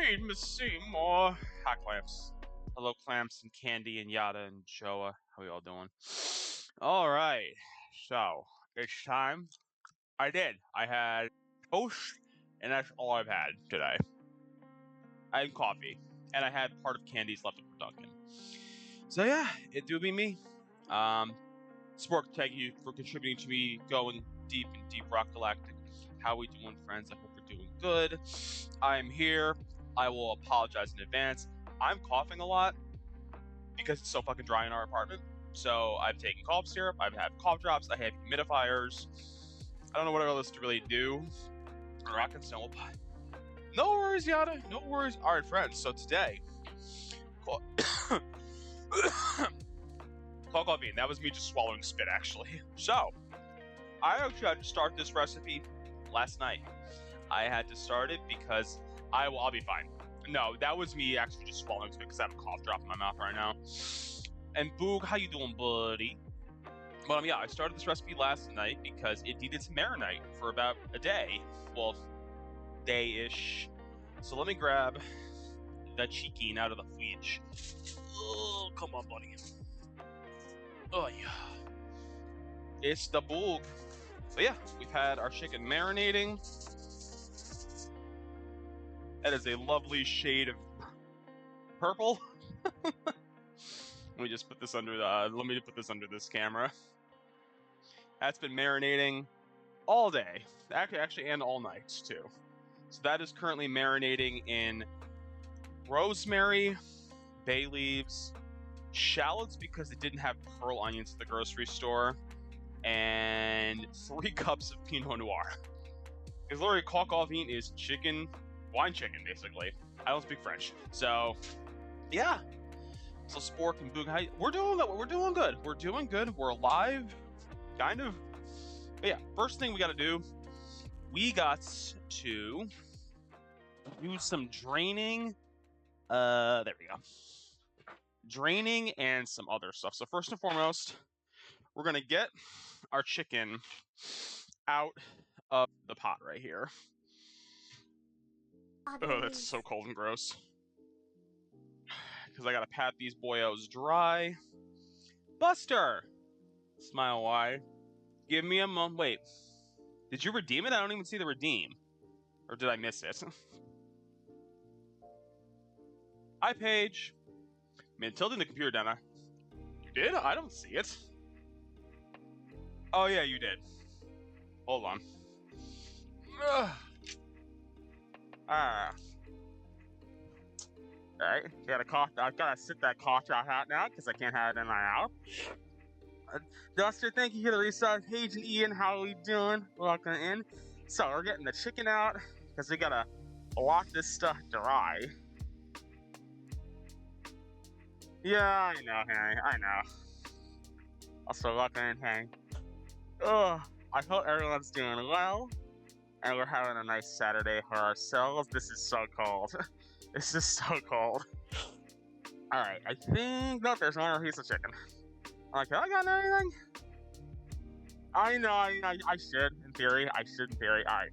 Feed me Seymour. Hi, Clamps. Hello, Clamps and Candy and Yada and Joa. How y'all doing? All right. So it's time. I had toast, and that's all I've had today. I had coffee, and I had part of Candy's left over Dunkin'. So yeah, it do be me. Sport, thank you for contributing to me going deep in Deep Rock Galactic. How we doing, friends? I hope we're doing good. I'm here. I will apologize in advance. I'm coughing a lot because it's so fucking dry in our apartment. So I've taken cough syrup, I've had cough drops, I have humidifiers. I don't know what else to really do. Rock and snow. No worries, Yada. No worries. All right, friends. So today, Coq Au Vin. That was me just swallowing spit, actually. So I actually had to start this recipe last night. I had to start it because I'll be fine. No, that was me actually just swallowing spit because I have a cough drop in my mouth right now. And Boog, how you doing, buddy? But yeah, I started this recipe last night because it needed to marinate for about a day. Well, day-ish. So let me grab the chicken out of the fridge. Oh, come on, buddy. Oh, yeah. It's the Boog. So yeah, we've had our chicken marinating. That is a lovely shade of purple. Let me just put this under this camera. That's been marinating all day, actually, and all night too. So that is currently marinating in rosemary, bay leaves, shallots because it didn't have pearl onions at the grocery store, and 3 cups of Pinot Noir. Because literally, Coq Au Vin is wine chicken, basically. I don't speak French, so yeah. So Spork and Boog, we're doing good. We're doing good. We're alive, kind of. But yeah, first thing we got to do, we got to do some draining. There we go. Draining and some other stuff. So first and foremost, we're gonna get our chicken out of the pot right here. Oh, that's so cold and gross. Because I gotta pat these boyos dry. Buster! Smile wide. Give me a moment. Wait. Did you redeem it? I don't even see the redeem. Or did I miss it? Hi, Paige. Man, tilting the computer down. You did? I don't see it. Oh, yeah, you did. Hold on. Alright, I've gotta sit that cough drop out now because I can't have it in my mouth. Duster, thank you, Lisa. Paige and Ian, how are we doing? Welcome in. So, we're getting the chicken out because we gotta lock this stuff dry. Yeah, I know, Henry. I know. Also, welcome in, Henry. I hope everyone's doing well. And we're having a nice Saturday for ourselves. This is so cold. This is so cold. Alright, I think... No, there's one more piece of chicken. Okay, I got anything? I know, I should, in theory. Alright.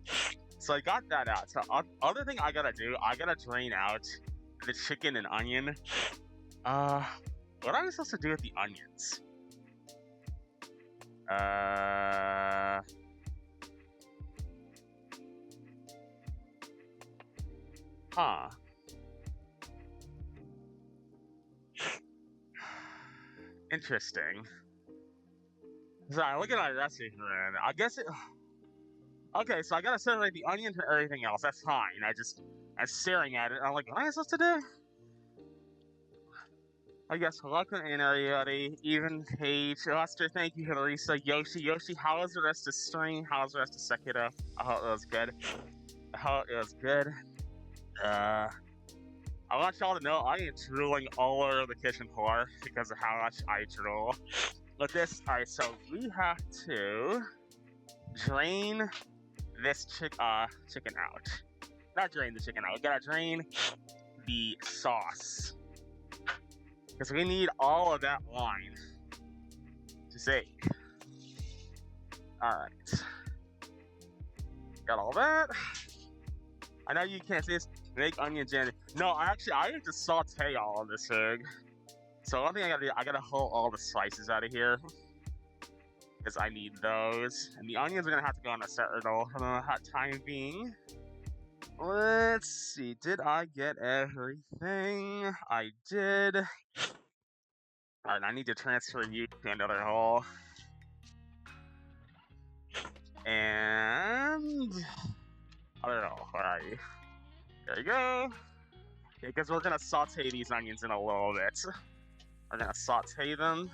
So I got that out. So, other thing I gotta do, I gotta drain out the chicken and onion. What am I supposed to do with the onions? Huh. Interesting. Sorry, look at my recipe, man. I guess it... Okay, so I gotta separate the onion from everything else. That's fine. I'm staring at it. I'm like, what am I supposed to do? I guess welcome in, everybody. Even Paige, Lester, thank you, Lisa, Yoshi, how was the rest of stream? How was the rest of Sekiro? I hope it was good. I want y'all to know I am drooling all over the kitchen floor because of how much I drool. Look this, alright, so we have to drain this chicken out. Not drain the chicken out, we gotta drain the sauce. Because we need all of that wine to save. Alright. Got all that. I know you can't say this. Make onion jam. No, I need to saute all of this thing. So one thing I gotta do, I gotta pull all the slices out of here. Because I need those. And the onions are gonna have to go on a separate hot time being. Let's see, did I get everything? I did. Alright, I need to transfer you to another hole. And I don't know, where are you? There you go. Because we're gonna saute these onions in a little bit. We're gonna saute them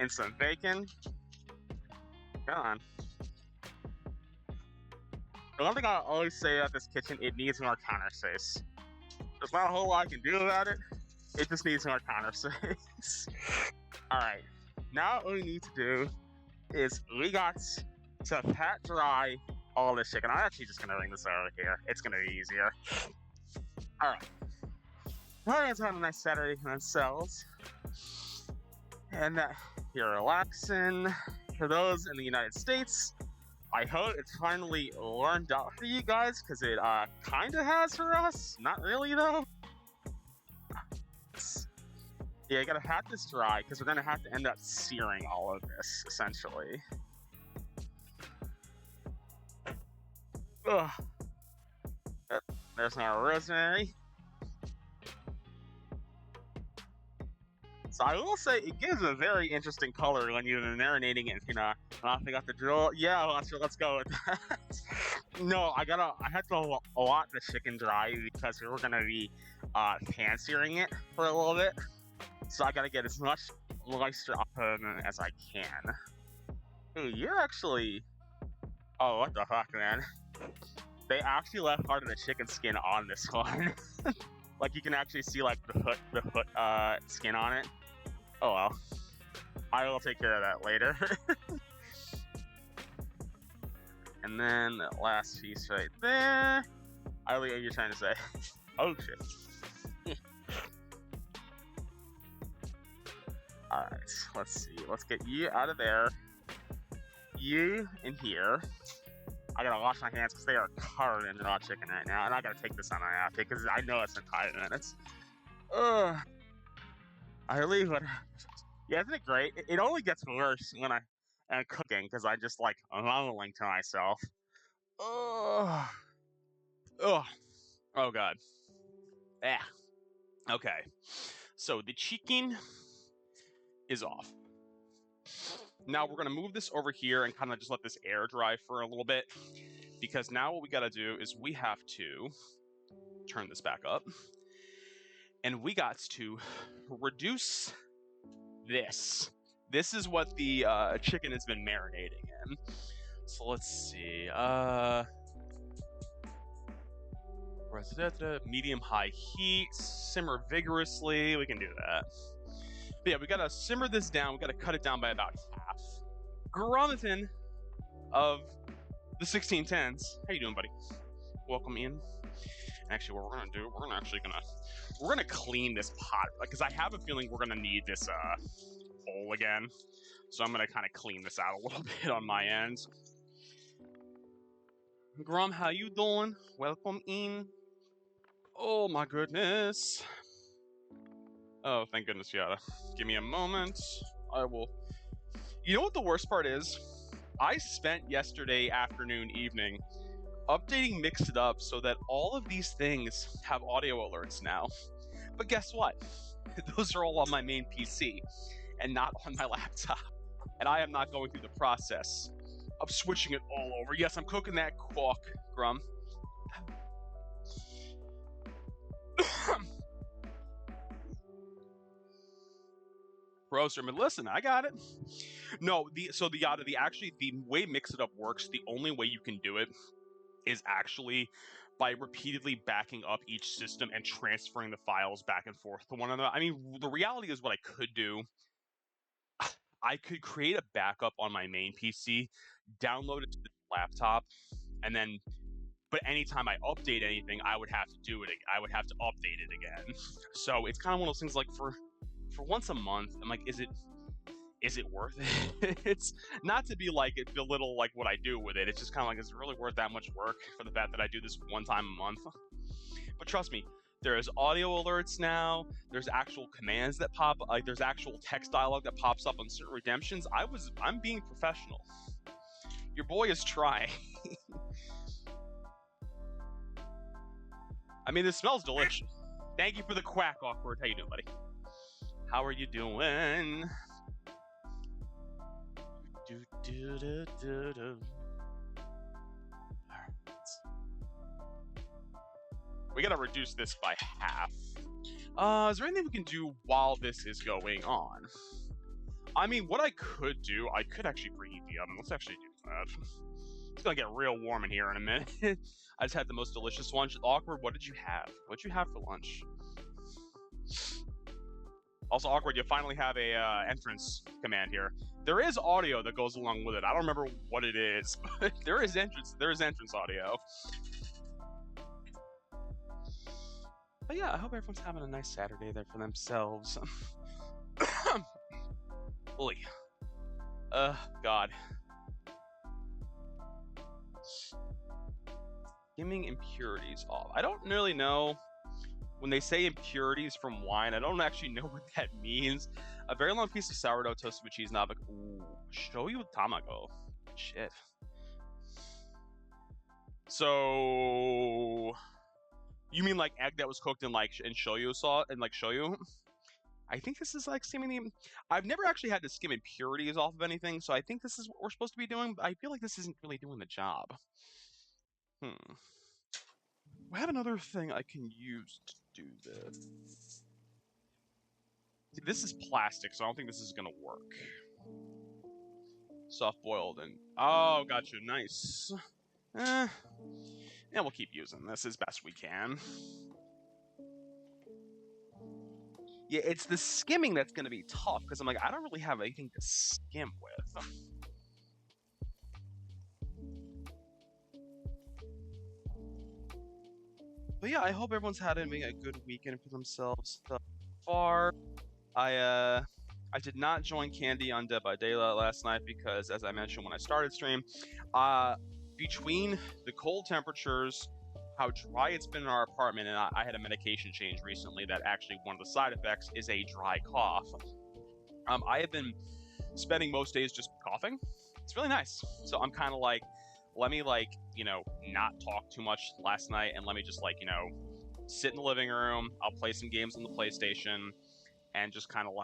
in some bacon. Come on. The one thing I always say about this kitchen, it needs more counter space. There's not a whole lot I can do about it. It just needs more counter space. Alright, now what we need to do is we got to pat dry all this chicken. I'm actually just gonna bring this over here. It's gonna be easier. Alright. We're gonna have a nice Saturday themselves. And you're relaxing. For those in the United States, I hope it's finally warmed up for you guys, because it kind of has for us. Not really, though. Yeah, you gotta have this dry, because we're gonna have to end up searing all of this, essentially. Ugh. There's no rosemary. So I will say, it gives a very interesting color when you're marinating it, you know. I got the drill. Yeah, let's go with that. No, I had to lot the chicken dry because we were gonna be pan searing it for a little bit. So I gotta get as much moisture off of it as I can. Ooh, you're actually... Oh, what the fuck, man. They actually left part of the chicken skin on this one. Like, you can actually see, like, the foot skin on it. Oh, well. I will take care of that later. And then that last piece right there. I don't know what you're trying to say. Oh, shit. Alright, let's see. Let's get you out of there. You in here. I gotta wash my hands because they are covered in raw chicken right now. And I gotta take this on my outfit because I know it's been 5 minutes. Ugh. I really would. Yeah, isn't it great? It only gets worse when I'm cooking because I just like mumbling to myself. Ugh. Ugh. Oh, God. Yeah. Okay. So the chicken is off. Now we're going to move this over here and kind of just let this air dry for a little bit. Because now what we got to do is we have to turn this back up. And we got to reduce this. This is what the chicken has been marinating in. So let's see. Medium-high heat. Simmer vigorously. We can do that. But yeah, we got to simmer this down. We got to cut it down by about half. Gromothin of the 1610s. How you doing, buddy? Welcome in. Actually, what we're gonna do, we're gonna clean this pot because I have a feeling we're gonna need this bowl again. So I'm gonna kind of clean this out a little bit on my end. Grom, how you doing? Welcome in. Oh my goodness. Oh, thank goodness, Yada. Give me a moment. I will. You know what the worst part is? I spent yesterday afternoon, evening, updating Mix It Up so that all of these things have audio alerts now. But guess what? Those are all on my main PC and not on my laptop. And I am not going through the process of switching it all over. Yes, I'm cooking that Coq, Grum. Roaster, but listen, I got it. No, the way Mix It Up works, the only way you can do it is actually by repeatedly backing up each system and transferring the files back and forth to one another. I mean, the reality is what I could do. I could create a backup on my main PC, download it to the laptop, and then, but anytime I update anything, I would have to do it. I would have to update it again. So it's kind of one of those things like for once a month, I'm like, is is it worth it? It's not to be like belittle like what I do with it. It's just kind of like, is it really worth that much work for the fact that I do this one time a month? But trust me, there's audio alerts now. There's actual commands that pop. Like there's actual text dialogue that pops up on certain redemptions. I'm being professional. Your boy is trying. I mean, this smells delicious. Thank you for the quack, Awkward. How you doing, buddy? How are you doing? We gotta reduce this by half. Is there anything we can do while this is going on? I mean, what I could do, I could actually preheat the oven. Let's actually do that. It's gonna get real warm in here in a minute. I just had the most delicious lunch. Awkward, what did you have? What'd you have for lunch? Also, Awkward, you finally have a entrance command here. There is audio that goes along with it. I don't remember what it is, but there is entrance audio. But yeah, I hope everyone's having a nice Saturday there for themselves. Oy. God. Skimming impurities off. I don't really know. When they say impurities from wine, I don't actually know what that means. A very long piece of sourdough toasted with cheese, navik. Ooh, shoyu with tamago. Shit. So, you mean like egg that was cooked in like in shoyu sauce and like shoyu? I think this is like skimming the. I've never actually had to skim impurities off of anything, so I think this is what we're supposed to be doing. But I feel like this isn't really doing the job. I have another thing I can use to do this. This is plastic, so I don't think this is gonna work. Soft boiled and oh, gotcha, nice. Yeah, we'll keep using this as best we can. Yeah, it's the skimming that's gonna be tough because I'm like, I don't really have anything to skim with. But yeah, I hope everyone's having a good weekend for themselves so far. I did not join Candy on Dead by Daylight last night because, as I mentioned when I started stream, between the cold temperatures, how dry it's been in our apartment, and I had a medication change recently that actually one of the side effects is a dry cough. I have been spending most days just coughing. It's really nice. So I'm kind of like, let me not talk too much last night and let me just sit in the living room. I'll play some games on the PlayStation and just kind of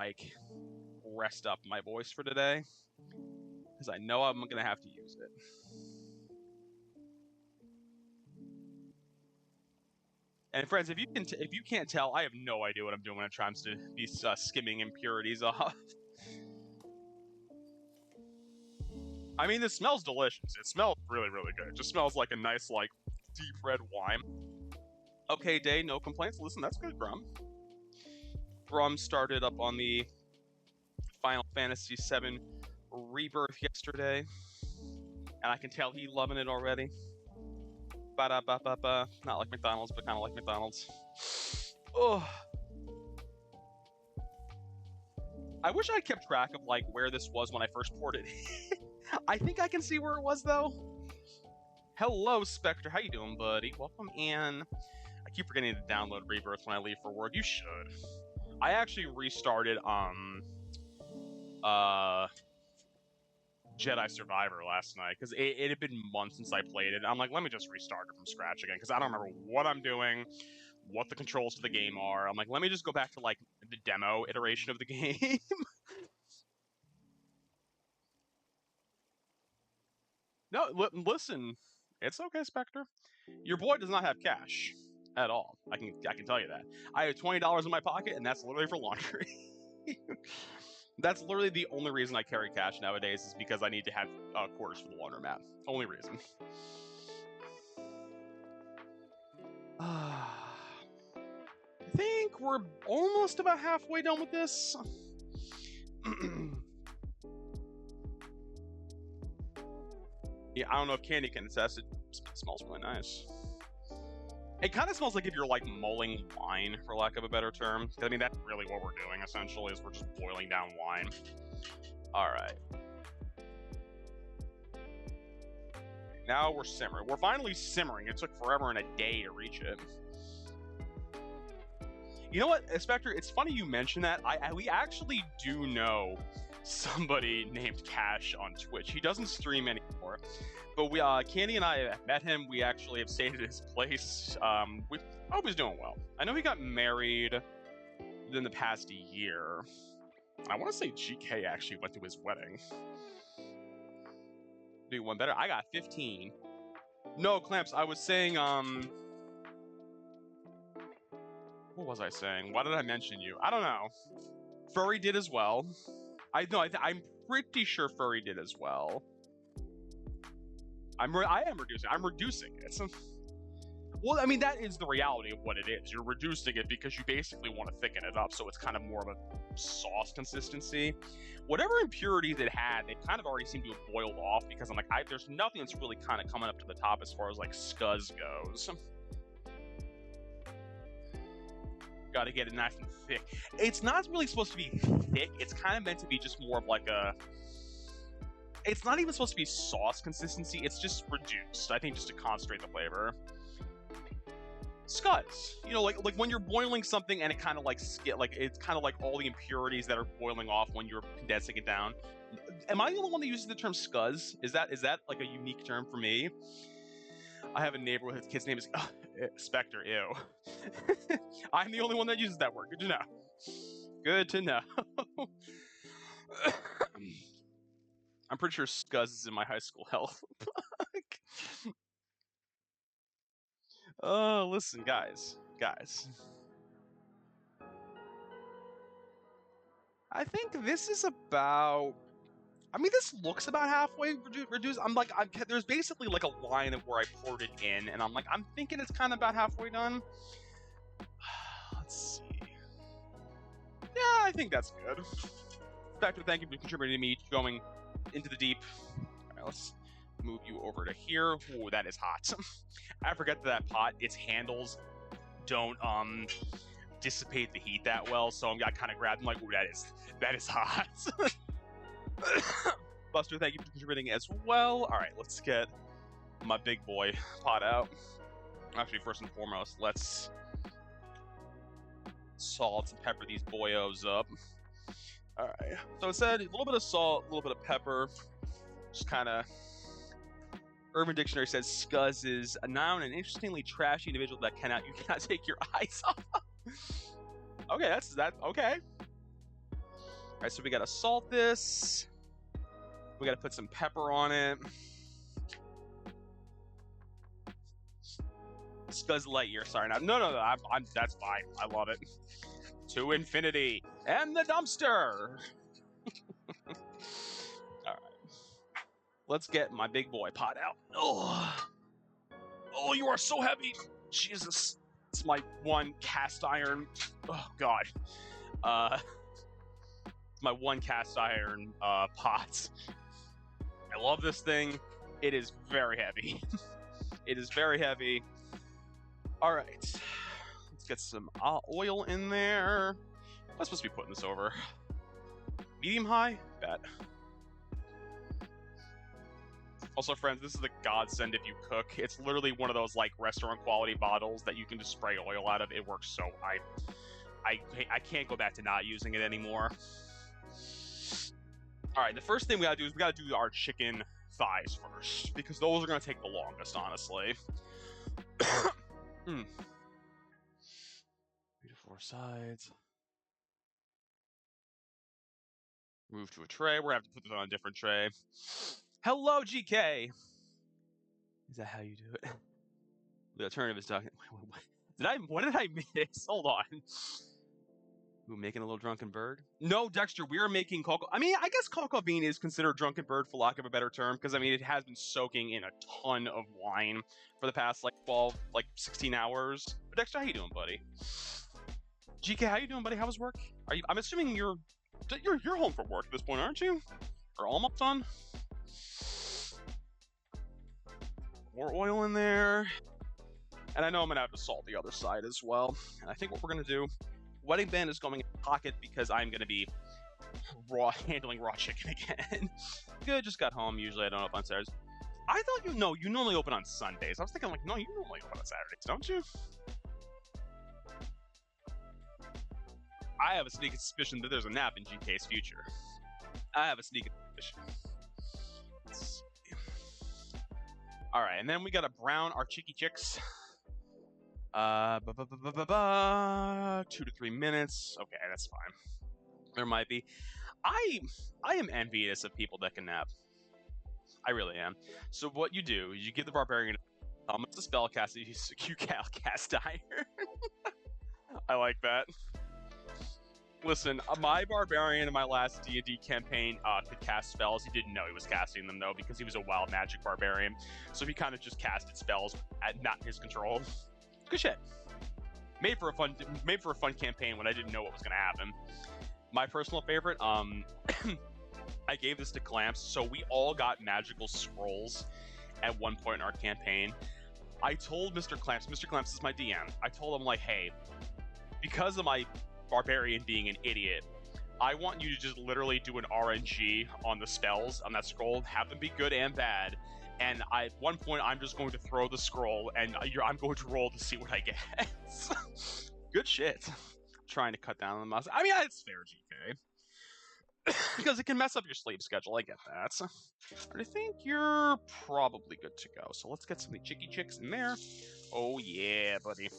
rest up my voice for today because I know I'm gonna have to use it. And friends, if you can't tell, I have no idea what I'm doing when it comes to these skimming impurities off. I mean, this smells delicious. It smells really, really good. It just smells like a nice, deep red wine. Okay, Day, no complaints. Listen, that's good, Brum. Brum started up on the Final Fantasy VII Rebirth yesterday, and I can tell he's loving it already. Ba-da-ba-ba-ba. Not like McDonald's, but kind of like McDonald's. Oh. I wish I kept track of, where this was when I first ported it. I think I can see where it was, though. Hello, Spectre. How you doing, buddy? Welcome in. I keep forgetting to download Rebirth when I leave for work. You should. I actually restarted, Jedi Survivor last night, because it had been months since I played it. I'm like, let me just restart it from scratch again, because I don't remember what I'm doing, what the controls to the game are. I'm like, let me just go back to, the demo iteration of the game. No, listen, it's okay, Spectre. Your boy does not have cash at all. I can tell you that. I have $20 in my pocket, and that's literally for laundry. That's literally the only reason I carry cash nowadays is because I need to have quarters for the laundromat. Only reason. I think we're almost about halfway done with this. Yeah, I don't know if Candy can attest. It smells really nice. It kind of smells like if you're mulling wine, for lack of a better term. I mean, that's really what we're doing essentially, is we're just boiling down wine. All right. Now we're simmering. We're finally simmering. It took forever and a day to reach it. You know what, Spectre? It's funny you mention that. We actually do know somebody named Cash on Twitch. He doesn't stream anymore, but we Candy and I have met him. We actually have stayed at his place. I hope he's doing well. I know he got married within the past year. I want to say GK actually went to his wedding. Do one better. I got 15. No, Clamps. I was saying what was I saying? Why did I mention you? I don't know. Furry did as well. I'm pretty sure Furry did as well. I am reducing. I'm reducing it. Well, I mean, that is the reality of what it is. You're reducing it because you basically want to thicken it up, so it's kind of more of a sauce consistency. Whatever impurities it had, they kind of already seem to have boiled off because I'm like, there's nothing that's really kind of coming up to the top as far as like scuzz goes. Got to get it nice and thick. It's not really supposed to be thick. It's kind of meant to be just more of like a... It's not even supposed to be sauce consistency. It's just reduced, I think, just to concentrate the flavor. Scuzz, you know, like when you're boiling something and it kind of like it's kind of like all the impurities that are boiling off when you're condensing it down. Am I the only one that uses the term scuzz? Is that like a unique term for me? I have a neighbor with his kid's name is Spectre. Ew. I'm the only one that uses that word. Good to know. Good to know. I'm pretty sure scuzz is in my high school health. Oh, listen, guys. I think this is about... I mean, this looks about halfway reduced. There's basically like a line of where I poured it in, and I'm thinking it's kind of about halfway done. Let's see. Yeah, I think that's good. Spectre, thank you for contributing to me going into the deep. All right, let's move you over to here. Ooh, that is hot. I forget that pot, its handles don't dissipate the heat that well, so I kind of grabbed them like, ooh, that is hot. Buster, thank you for contributing as well. All right, let's get my big boy pot out. Actually, first and foremost, let's salt and pepper these boyos up. All right, so it said a little bit of salt, a little bit of pepper, just kind of... Urban Dictionary says scuzz is a noun, an interestingly trashy individual that you cannot take your eyes off. Okay, that's that. Okay. All right, so we gotta salt this. We gotta put some pepper on it. Scuzz Lightyear. Sorry, no. That's fine. I love it. To infinity and the dumpster. All right. Let's get my big boy pot out. Oh, you are so heavy. Jesus. It's my one cast iron. Oh, God. My one cast iron pot. I love this thing. It is very heavy. It is very heavy. All right. Let's get some oil in there. I'm supposed to be putting this over. Medium high? Bet. Also, friends, this is a godsend if you cook. It's literally one of those like restaurant quality bottles that you can just spray oil out of. It works so... I can't go back to not using it anymore. All right, the first thing we gotta do is we gotta do our chicken thighs first, because those are gonna take the longest, honestly. 3 to 4 sides. Move to a tray. We're gonna have to put this on a different tray. Hello, GK. Is that how you do it? The alternative is talking. What did I miss? Hold on. We're making a little drunken bird? No, Dexter, we are making Coq. I mean, I guess Coq Au Vin is considered drunken bird for lack of a better term, because I mean, it has been soaking in a ton of wine for the past like 16 hours. But Dexter, how you doing, buddy? GK, how you doing, buddy? How was work? I'm assuming you're home from work at this point, aren't you? Or almost done? More oil in there. And I know I'm gonna have to salt the other side as well. And I think what we're gonna do, wedding band is going in the pocket because I'm gonna be handling raw chicken again. Good, just got home. Usually I don't open on Saturdays. I thought you normally open on Sundays. I was thinking like, no, you normally open on Saturdays, don't you? I have a sneaking suspicion that there's a nap in GK's future. I have a sneaking suspicion. All right, and then we gotta brown our chicky chicks. 2 to 3 minutes. Okay, that's fine. There might be. I am envious of people that can nap. I really am. So what you do is you give the barbarian it's a spell cast. You use cast iron. I like that. Listen, my barbarian in my last D&D campaign could cast spells. He didn't know he was casting them though because he was a wild magic barbarian. So he kind of just casted spells not in his control. Good shit. Made for a fun campaign when I didn't know what was going to happen. My personal favorite, I gave this to Clamps, so we all got magical scrolls at one point in our campaign. I told Mr. Clamps is my DM, I told him like, hey, because of my barbarian being an idiot, I want you to just literally do an RNG on the spells on that scroll, have them be good and bad, and at one point I'm just going to throw the scroll and I'm going to roll to see what I get. Good shit. Trying to cut down on the mouse. I mean, it's fair, GK. Because it can mess up your sleep schedule. I get that. But I think you're probably good to go. So let's get some of the chicky chicks in there. Oh, yeah, buddy.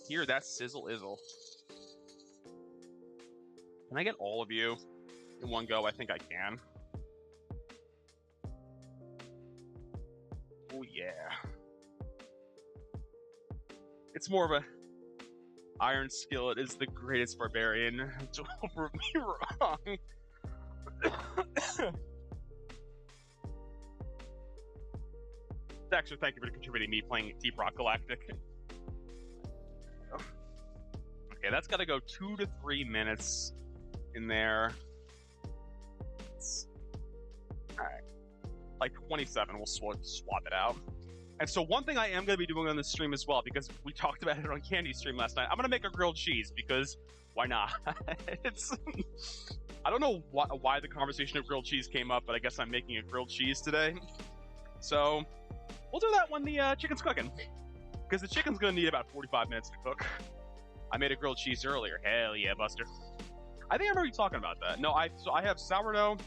Hear that sizzle-izzle. Can I get all of you in one go? I think I can. Oh, yeah. It's more of a... Iron Skillet is the greatest barbarian. Don't prove me wrong. Dexter, thank you for contributing me playing Deep Rock Galactic. Okay, that's got to go 2 to 3 minutes in there. Alright. Like 27, we'll swap it out. And so one thing I am going to be doing on this stream as well, because we talked about it on Candy's stream last night, I'm going to make a grilled cheese, because why not? I don't know why the conversation of grilled cheese came up, but I guess I'm making a grilled cheese today. So we'll do that when the chicken's cooking, because the chicken's going to need about 45 minutes to cook. I made a grilled cheese earlier. Hell yeah, Buster. I think I remember you talking about that. No, I have sourdough.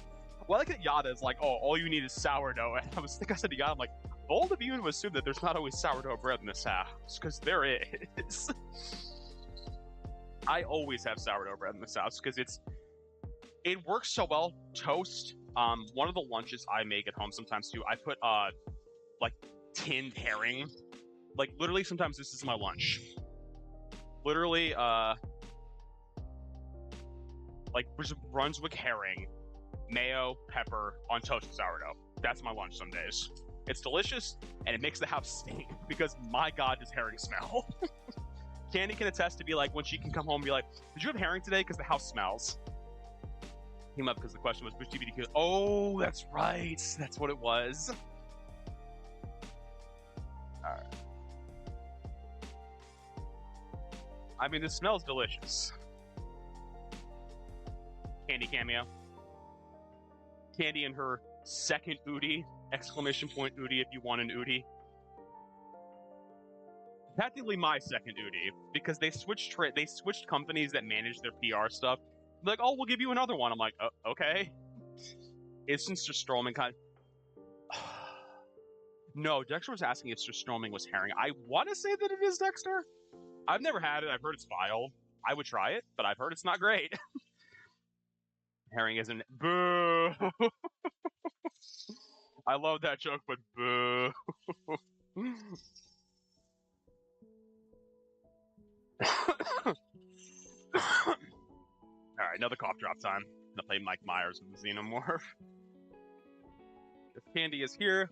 Well, I like that Yada is like, oh, all you need is sourdough. And I said to Yada, I'm like, bold of you to assume that there's not always sourdough bread in this house, because there is. I always have sourdough bread in this house, because it works so well. Toast. One of the lunches I make at home sometimes too, I put like tinned herring. Like literally, sometimes this is my lunch. Literally, like Brunswick herring, mayo, pepper on toasted sourdough. That's my lunch some days. It's delicious, and it makes the house stink, because my god, does herring smell. Candy can attest to be like, when she can come home and be like, did you have herring today? Because the house smells. Came up because the question was, which DVD? Oh, that's right. That's what it was. Alright. I mean, this smells delicious. Candy cameo. Candy and her second Udi. Exclamation point Udi if you want an Udi. Technically my second Udi, because they switched companies that manage their PR stuff. They're like, oh, we'll give you another one. I'm like, oh, okay. Is Sir Stroming kind of... No, Dexter was asking if Sir Stroming was herring. I want to say that it is, Dexter. I've never had it. I've heard it's vile. I would try it, but I've heard it's not great. Herring isn't... Boo! I love that joke, but boo. Alright, another cough drop time. I'm gonna play Mike Myers with the Xenomorph. If Candy is here,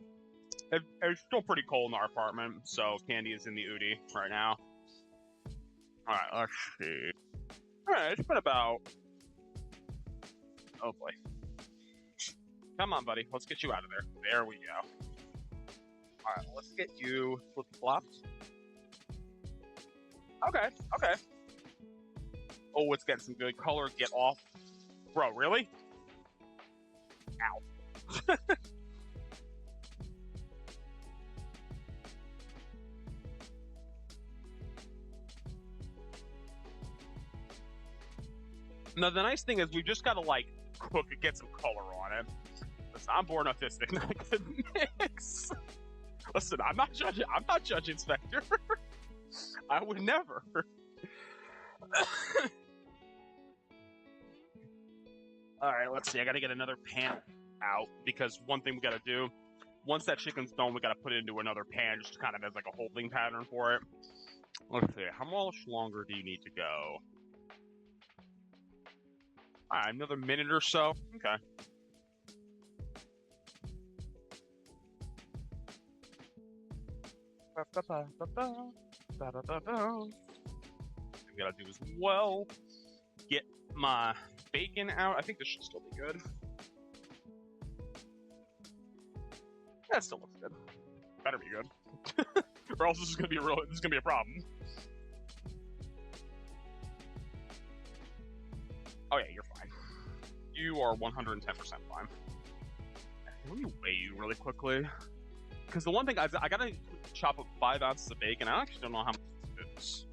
it's still pretty cold in our apartment, so Candy is in the Udi right now. Alright, let's see. Alright, it's been about... Oh boy. Come on, buddy. Let's get you out of there. There we go. Alright, let's get you flip-flopped. Okay, okay. Oh, it's getting some good color. Get off. Bro, really? out. Now, the nice thing is we've just got to, like, cook and get some color on it. Listen, I'm born autistic, not a good mix. Listen, I'm not Judge Inspector. I would never. Alright, let's see. I gotta get another pan out, because one thing we gotta do, once that chicken's done, we gotta put it into another pan, just kind of as like a holding pattern for it. Let's see, how much longer do you need to go? Alright, another minute or so. Okay. We gotta do as well. Get my bacon out. I think this should still be good. That still looks good. Better be good. Or else this is gonna be a problem. Oh yeah, you're fine. You are 110% fine. Let me weigh you really quickly. Because the one thing I gotta chop up 5 ounces of bacon. I actually don't know how much it is.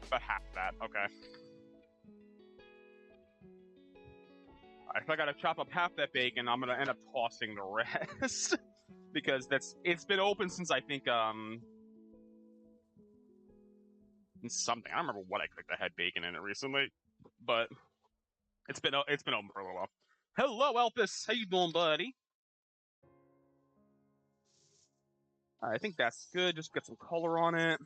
About half that. Okay. If I gotta chop up half that bacon, I'm gonna end up tossing the rest. Because it's been open since I think something. I don't remember what I cooked that had bacon in it recently, but it's been open for a little while. Hello, Elpis. How you doing, buddy? I think that's good. Just get some color on it.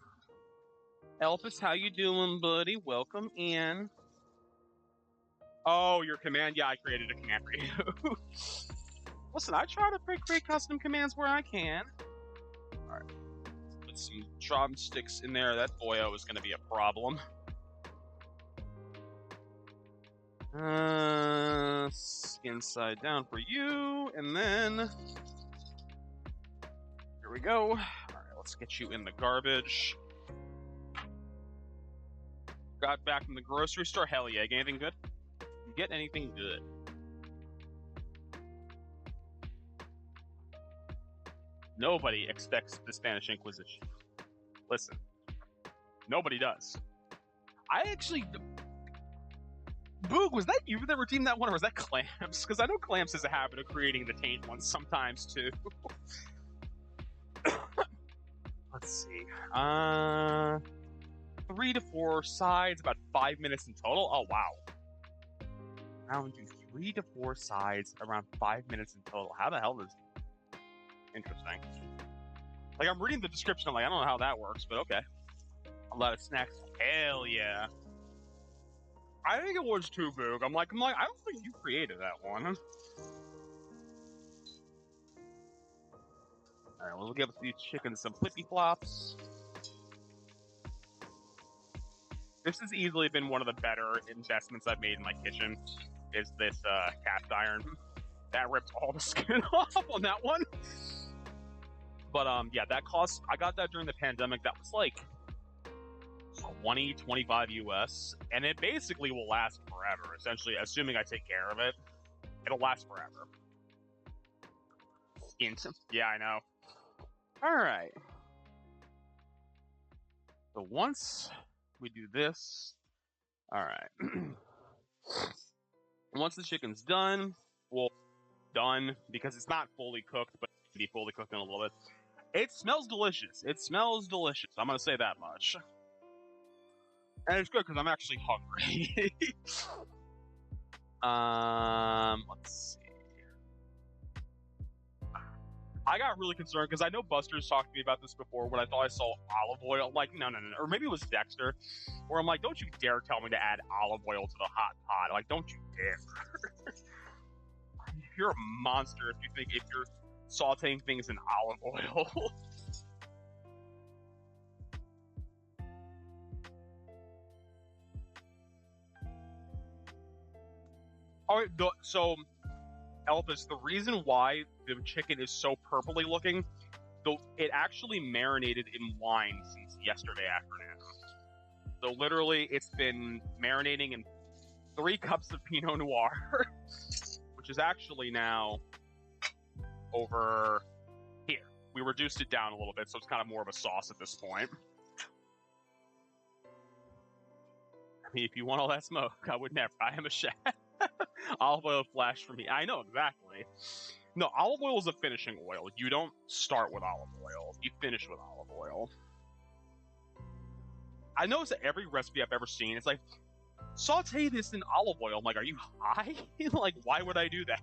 Elpis, how you doing, buddy? Welcome in. Oh, your command? Yeah, I created a command for you. Listen, I try to create custom commands where I can. Alright. Put some drumsticks in there. That boyo is going to be a problem. Skin side down for you, and then... Here we go. Alright, let's get you in the garbage. Got back from the grocery store. Hell yeah. Get anything good? You get anything good? Nobody expects the Spanish Inquisition. Listen. Nobody does. I actually... Boog, was that you that redeemed that one, or was that Clamps? Because I know Clamps has a habit of creating the taint ones sometimes, too. Let's see. 3 to 4 sides, about 5 minutes in total. Oh, wow. Round 2, 3 to 4 sides, around 5 minutes in total. How the hell is... Interesting. Like, I'm reading the description, I'm like, I don't know how that works, but okay. A lot of snacks. Hell yeah. I think it was too, Boog. I'm like, I don't think you created that one. Alright, we'll give these chickens some flippy flops. This has easily been one of the better investments I've made in my kitchen, is this cast iron. That ripped all the skin off on that one. But yeah, that cost, I got that during the pandemic. That was like 20, 25 US, and it basically will last forever, essentially, assuming I take care of it. It'll last forever. Yeah, I know. Alright. So once we do this, alright. Once the chicken's done, well, done, because it's not fully cooked, but it'll be fully cooked in a little bit. It smells delicious. It smells delicious. I'm gonna say that much. And it's good because I'm actually hungry. Let's see. I got really concerned because I know Buster's talked to me about this before when I thought I saw olive oil. Like, no. Or maybe it was Dexter. Where I'm like, don't you dare tell me to add olive oil to the hot pot. Like, don't you dare. You're a monster if you think if you're sauteing things in olive oil. Alright, so, Elvis, the reason why the chicken is so purpley looking, though, it actually marinated in wine since yesterday afternoon. So literally, it's been marinating in 3 cups of Pinot Noir, which is actually now over here. We reduced it down a little bit, so it's kind of more of a sauce at this point. I mean, if you want all that smoke, I would never. I am a chef. Olive oil flash for me. I know, exactly. No, olive oil is a finishing oil. You don't start with olive oil. You finish with olive oil. I noticed that every recipe I've ever seen, it's like, saute this in olive oil. I'm like, are you high? Like, why would I do that?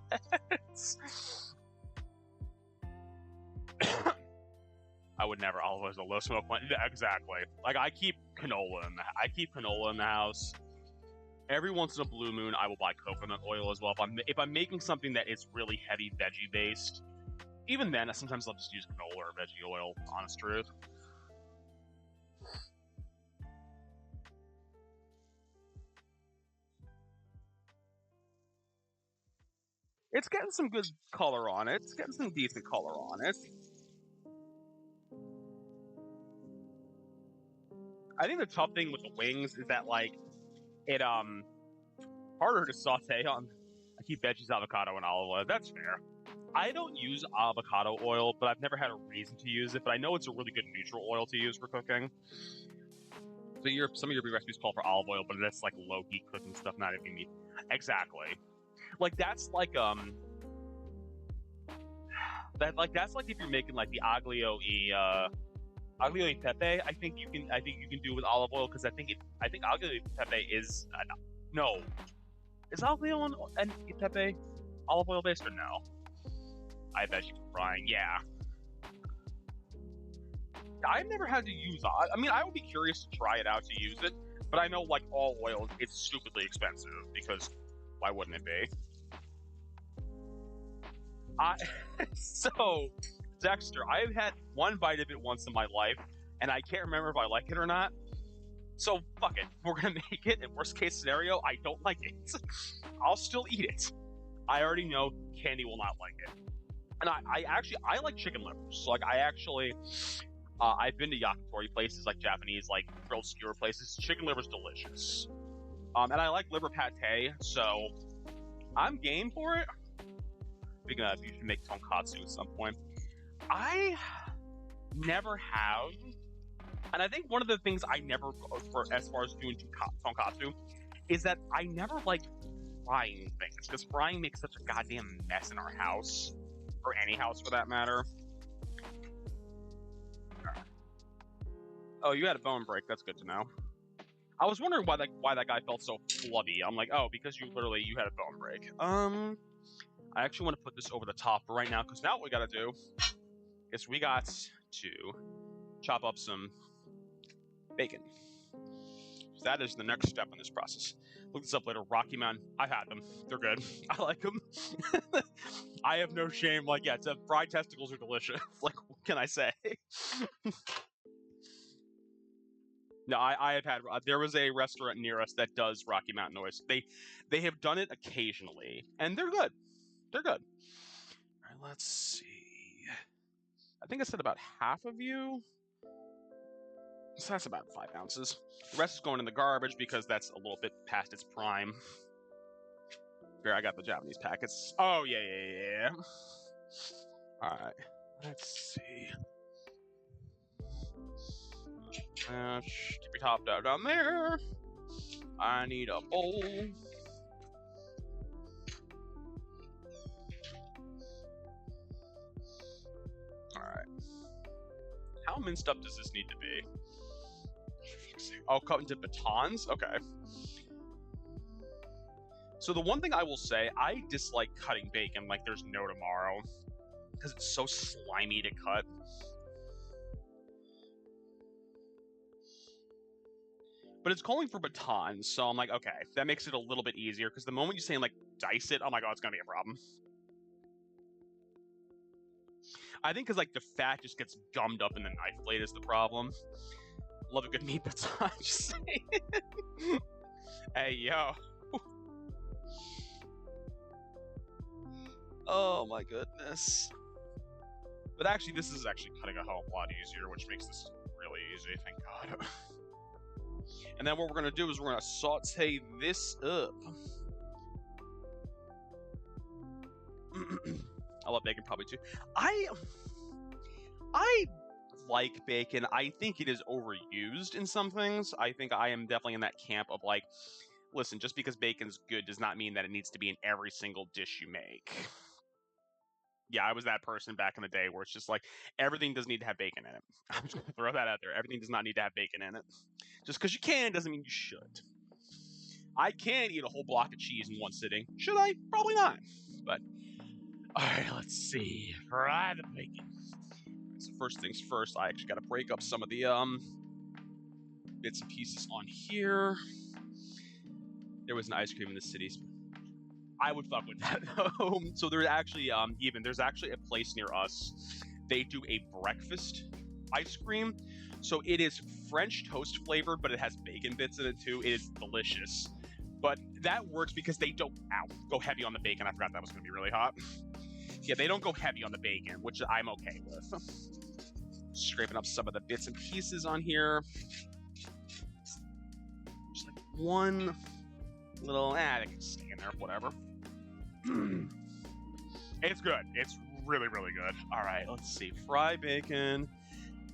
I would never. Olive oil is a low smoke one. Exactly. Like, I keep canola in the house. Every once in a blue moon, I will buy coconut oil as well. If I'm making something that is really heavy veggie based, even then, sometimes I'll just use canola or veggie oil. Honest truth. It's getting some good color on it. It's getting some decent color on it. I think the tough thing with the wings is that, like, it harder to saute on. I keep veggies, avocado, and olive oil. That's fair. I don't use avocado oil, but I've never had a reason to use it. But I know it's a really good neutral oil to use for cooking. So some of your recipes call for olive oil, but that's like low heat cooking stuff, not even meat. Exactly. Like that's like that's like if you're making like the aglio e pepe. I think you can do with olive oil because I think aglio e pepe is no. Is aglio and e pepe olive oil based or no? I bet you can frying. Yeah. I've never had to use. I mean, I would be curious to try it out to use it, but I know like all oil, it's stupidly expensive because why wouldn't it be? So, Dexter, I've had one bite of it once in my life, and I can't remember if I like it or not. So, fuck it. We're gonna make it. In worst case scenario, I don't like it. I'll still eat it. I already know Candy will not like it. And I like chicken livers. So, like, I've been to yakitori places, like Japanese, like grilled skewer places. Chicken liver's delicious. And I like liver pate, so I'm game for it. Speaking of, you should make tonkatsu at some point. I never have, and I think one of the things I never, for as far as doing tonkatsu, is that I never like frying things because frying makes such a goddamn mess in our house, or any house for that matter. Oh, you had a bone break. That's good to know. I was wondering why that guy felt so flubby. I'm like, oh, because you had a bone break. I actually want to put this over the top right now because now what we got to do is we got to chop up some bacon. That is the next step in this process. Look this up later. Rocky Mountain. I've had them. They're good. I like them. I have no shame. Like, yeah, fried testicles are delicious. Like, what can I say? No, I have had. There was a restaurant near us that does Rocky Mountain oysters. They have done it occasionally, and they're good. They're good. All right, let's see. I think I said about half of you. So that's about 5 ounces. The rest is going in the garbage because that's a little bit past its prime. Here, I got the Japanese packets. Oh, yeah. All right, let's see. Keep your top down there. I need a bowl. All right. How minced up does this need to be? Oh, cut into batons? Okay. So the one thing I will say, I dislike cutting bacon like there's no tomorrow because it's so slimy to cut. But it's calling for batons, so I'm like, okay, that makes it a little bit easier because the moment you say like dice it, oh my god, it's gonna be a problem. I think because like the fat just gets gummed up in the knife blade is the problem. Love a good meat baton. Just saying. Hey yo. Oh my goodness. But actually, this is actually cutting a whole lot easier, which makes this really easy. Thank God. And then what we're gonna do is we're gonna saute this up. I love bacon probably too. I like bacon. I think it is overused in some things. I think I am definitely in that camp of like, listen, just because bacon's good does not mean that it needs to be in every single dish you make. Yeah, I was that person back in the day where it's just like everything doesn't need to have bacon in it. I'm just gonna throw that out there. Everything does not need to have bacon in it. Just because you can doesn't mean you should. I can eat a whole block of cheese in one sitting. Should I? Probably not. But all right, let's see. Fry the bacon. So first things first, I actually got to break up some of the bits and pieces on here. There was an ice cream in the city. I would fuck with that though. So there's actually there's actually a place near us. They do a breakfast ice cream. So it is French toast flavored, but it has bacon bits in it too. It is delicious. But that works because they don't go heavy on the bacon. I forgot that was going to be really hot. Yeah, they don't go heavy on the bacon, which I'm okay with. Scraping up some of the bits and pieces on here. Just like one little, they can stay in there, whatever. It's good. It's really, really good. All right, let's see. Fry bacon.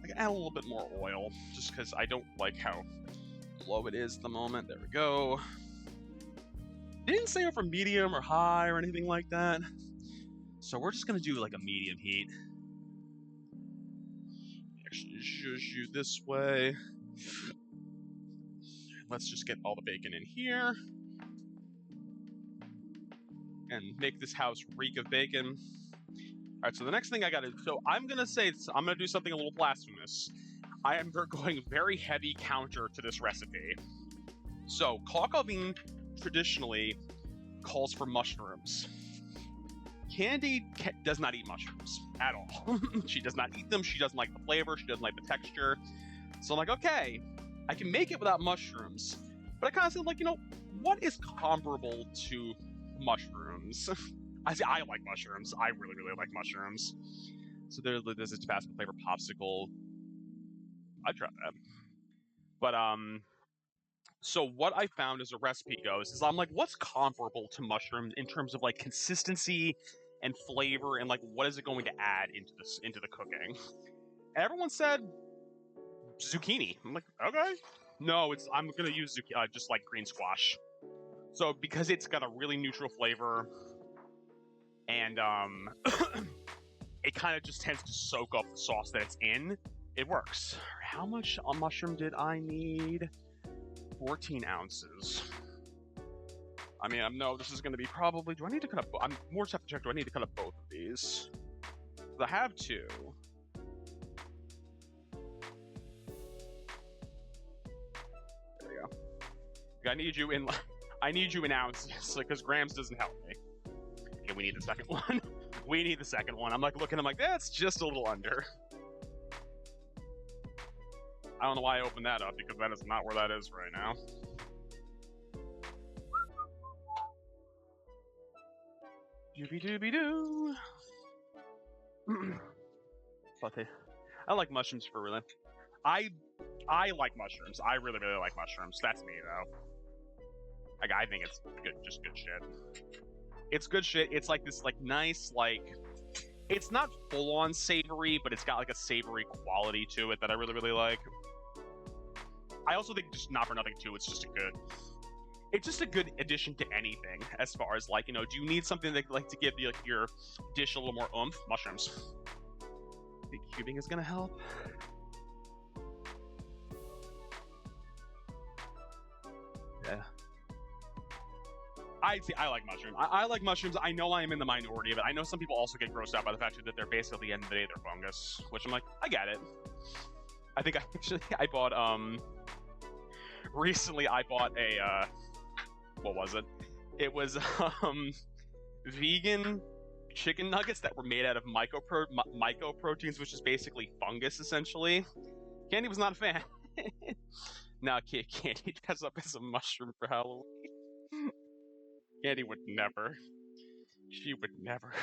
I can add a little bit more oil just because I don't like how low it is at the moment. There we go. Didn't say over medium or high or anything like that. So we're just going to do like a medium heat. Actually, zhuzh you this way. Let's just get all the bacon in here. And make this house reek of bacon. All right, so the next thing I got to... So I'm going to do something a little blasphemous. I am going very heavy counter to this recipe. So Coq Au Vin traditionally calls for mushrooms. Candy does not eat mushrooms at all. She does not eat them. She doesn't like the flavor. She doesn't like the texture. So I'm like, okay, I can make it without mushrooms. But I kind of said, like, what is comparable to mushrooms? I like mushrooms. I really, really like mushrooms. So there's a Tabasco flavor popsicle. I'd try that. But, so what I found as a recipe goes is I'm like, what's comparable to mushrooms in terms of like consistency and flavor and like what is it going to add into the cooking? And everyone said zucchini. I'm like, okay. No, I'm gonna use just like green squash. So because it's got a really neutral flavor and it kind of just tends to soak up the sauce that it's in, it works. How much mushroom did I need? 14 ounces. I mean, no, this is going to be probably... Do I need to cut up... I'm more just have to check. Do I need to cut up both of these? I have two. There we go. I need you in ounces, because grams doesn't help me. Okay, we need the second one. We need the second one. I'm like looking, I'm like, that's just a little under. I don't know why I opened that up, because that is not where that is right now. Doobie-doobie-doo. I like mushrooms for really. I like mushrooms. I really, really like mushrooms. That's me, though. Like, I think it's good, just good shit. It's good shit. It's like this, like, nice, like... It's not full-on savory, but it's got, like, a savory quality to it that I really, really like. I also think, just not for nothing, too, it's just a good addition to anything, as far as, like, do you need something that, like, to give your dish a little more oomph? Mushrooms. I think cubing is gonna help. Yeah. I like mushrooms. I like mushrooms. I know I am in the minority of it. I know some people also get grossed out by the fact that they're basically, at the end of the day, they're fungus, which I'm like, I get it. I think I bought, recently I bought a, what was it? It was, vegan chicken nuggets that were made out of mycoproteins, which is basically fungus, essentially. Candy was not a fan. Now, Candy dressed up as a mushroom for Halloween. Candy would never. She would never.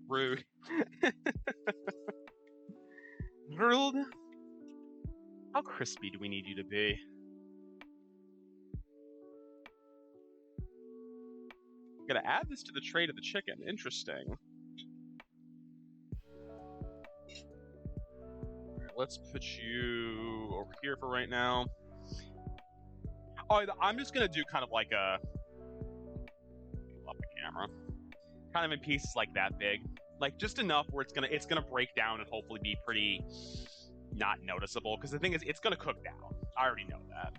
Rude. Grilled. How crispy do we need you to be? I'm gonna add this to the tray to the chicken. Interesting. Alright, let's put you over here for right now. Oh, I'm just gonna do kind of like a... Off the camera. Kind of in pieces like that big. Like just enough where it's gonna break down and hopefully be pretty not noticeable. Because the thing is, it's gonna cook down. I already know that.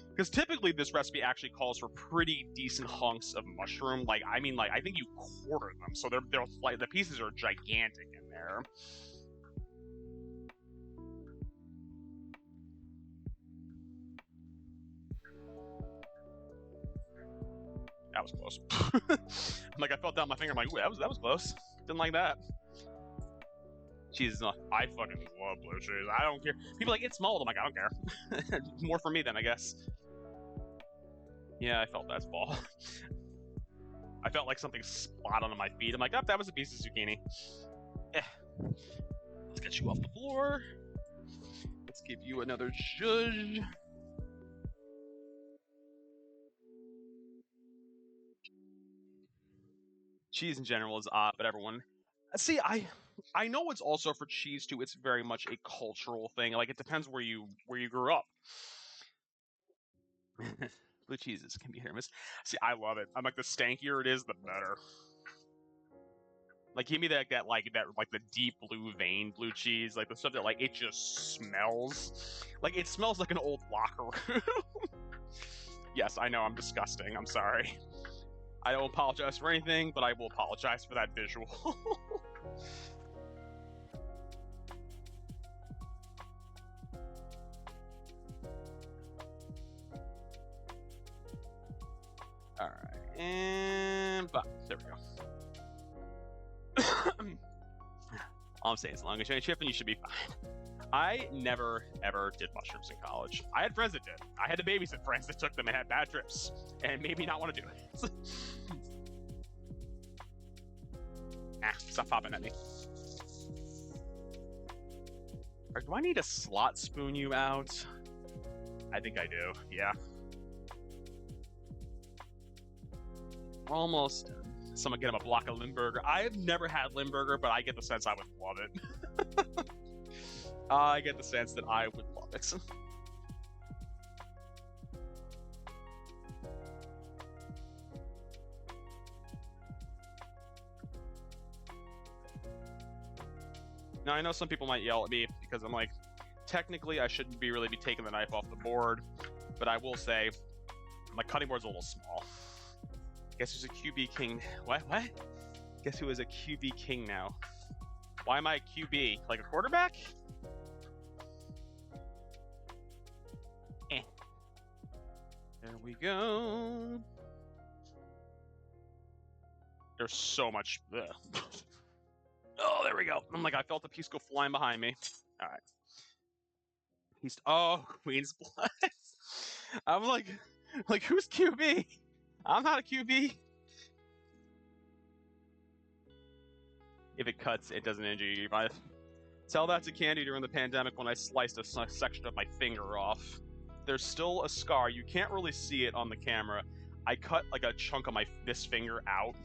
Because typically this recipe actually calls for pretty decent hunks of mushroom. Like, I mean, like, I think you quarter them. So they're like, the pieces are gigantic in there. That was close. Like, I felt down my finger. I'm like, ooh, that was close. Didn't like that. Cheese, I fucking love blue cheese. I don't care. People are like, it's small. I'm like, I don't care. More for me then, I guess. Yeah, I felt that ball. I felt like something spot on my feet. I'm like, oh, that was a piece of zucchini. Yeah. Let's get you off the floor. Let's give you another zhuzh. Cheese in general is odd, but everyone... See, I know it's also for cheese too. It's very much a cultural thing. Like, it depends where you grew up. Blue cheeses can be hit or miss. See, I love it. I'm like, the stankier it is, the better. Like, give me that the deep blue vein blue cheese, like the stuff that like it just smells. Like, it smells like an old locker room. Yes, I know, I'm disgusting. I'm sorry. I don't apologize for anything, but I will apologize for that visual. All right, and there we go. All I'm saying is, as long as you're chipping, you should be fine. I never, ever did mushrooms in college. I had friends that did. I had to babysit friends that took them and had bad trips, and made me not want to do it. Stop popping at me. Or do I need to slot spoon you out? I think I do, yeah. Almost done. Someone get him a block of Limburger. I've never had Limburger, but I get the sense I would love it. I get the sense that I would love it. Now, I know some people might yell at me because I'm like, technically I shouldn't really be taking the knife off the board, but I will say my cutting board's a little small. Guess who's a QB king? What? Guess who is a QB king now? Why am I a QB? Like a quarterback? Eh. There we go. There's so much. Ugh. Oh, there we go. I'm like, I felt the piece go flying behind me. All right. Queen's blood. I'm like, who's QB? I'm not a QB. If it cuts, it doesn't injure you. Tell that to Candy during the pandemic when I sliced a section of my finger off. There's still a scar. You can't really see it on the camera. I cut like a chunk of this finger out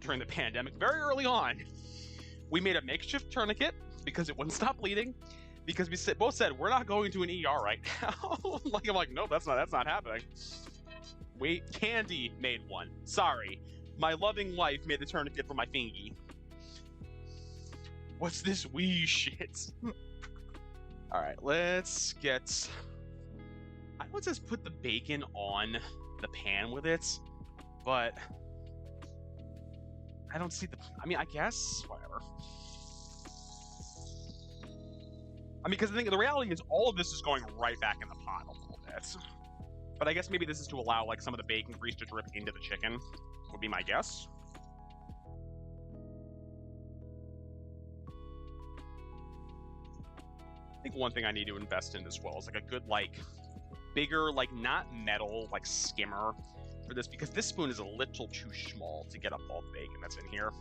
during the pandemic, very early on. We made a makeshift tourniquet because it wouldn't stop bleeding. Because we both said we're not going to an ER right now. I'm like, no, that's not happening. Wait, Candy made one. Sorry, my loving wife made the tourniquet for my fingy. What's this wee shit? All right, let's get. I would just put the bacon on the pan with it, but I don't see the. I mean, I guess whatever. I mean, because the reality is all of this is going right back in the pot a little bit. But I guess maybe this is to allow like some of the bacon grease to drip into the chicken, would be my guess. I think one thing I need to invest in as well is like a good bigger, like not metal, like skimmer for this, because this spoon is a little too small to get up all the bacon that's in here.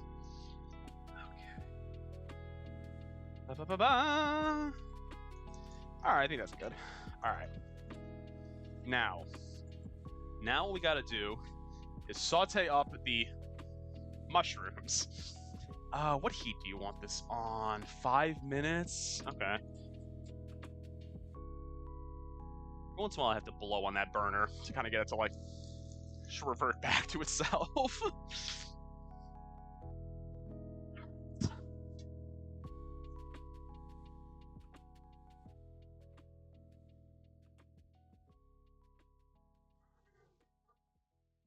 Okay. All right, I think that's good. All right. Now what we got to do is saute up the mushrooms. What heat do you want this on? 5 minutes? Okay. Once in a while I have to blow on that burner to kind of get it to like revert back to itself.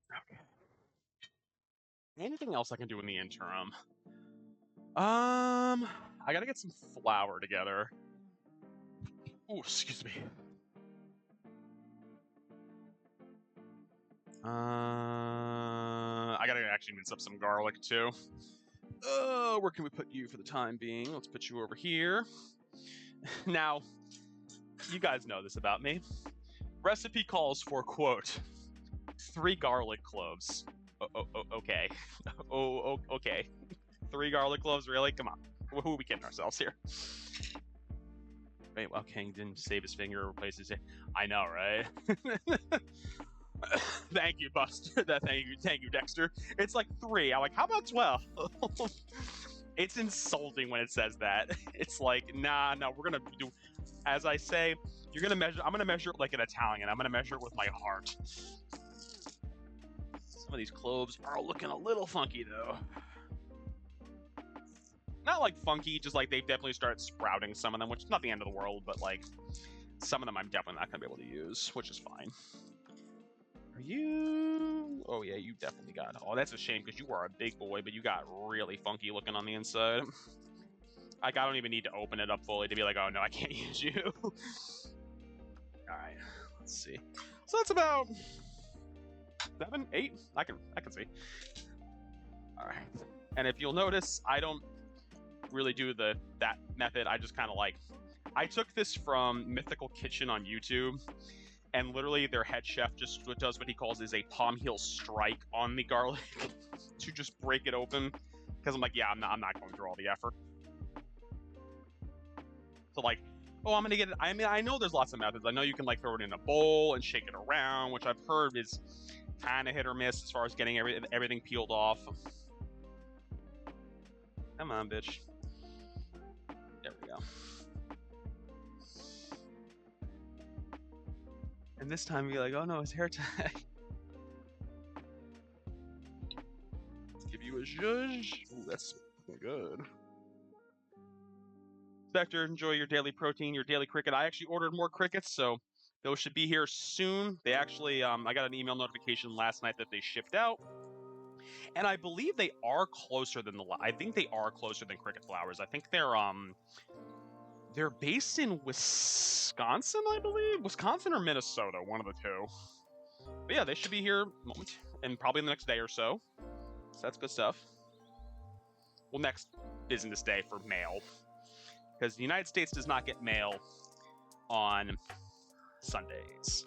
Okay. Anything else I can do in the interim? I gotta get some flour together. Ooh, excuse me. I gotta actually mince up some garlic too. Where can we put you for the time being? Let's put you over here. Now, you guys know this about me. Recipe calls for, quote, 3 garlic cloves. Okay. Okay. 3 garlic cloves, really? Come on. Who are we kidding ourselves here? Wait, well, King didn't save his finger or replace his... I know, right? Thank you, Buster. Thank you, Dexter. It's like 3. I'm like, how about 12? It's insulting when it says that. It's like, nah, we're gonna do, as I say, you're gonna measure. I'm gonna measure it like an Italian. I'm gonna measure it with my heart. Some of these cloves are looking a little funky though. Not like funky, just like they've definitely started sprouting some of them, which is not the end of the world, but like some of them I'm definitely not gonna be able to use, which is fine. Are you? Oh yeah, you definitely got. Oh, that's a shame because you are a big boy, but you got really funky looking on the inside. Like I don't even need to open it up fully to be like, oh no, I can't use you. All right, let's see. So that's about 7, 8. I can see. All right, and if you'll notice, I don't really do that method. I just kind of like. I took this from Mythical Kitchen on YouTube. And literally their head chef just does what he calls is a palm heel strike on the garlic to just break it open. Because I'm like, yeah, I'm not going through all the effort. So like, oh, I'm gonna get it. I mean, I know there's lots of methods. I know you can like throw it in a bowl and shake it around, which I've heard is kind of hit or miss as far as getting everything peeled off. Come on, bitch. There we go. And this time you're like, oh no, it's hair tie. Let's give you a zhuzh. Ooh, that's good. Spectre, enjoy your daily protein, your daily cricket. I actually ordered more crickets, so those should be here soon. They actually, I got an email notification last night that they shipped out. And I believe they are closer than I think they are closer than cricket flowers. I think they're based in Wisconsin, I believe. Wisconsin or Minnesota, one of the two. But yeah, they should be here and probably the next day or so. So that's good stuff. Well, next business day for mail. Because the United States does not get mail on Sundays.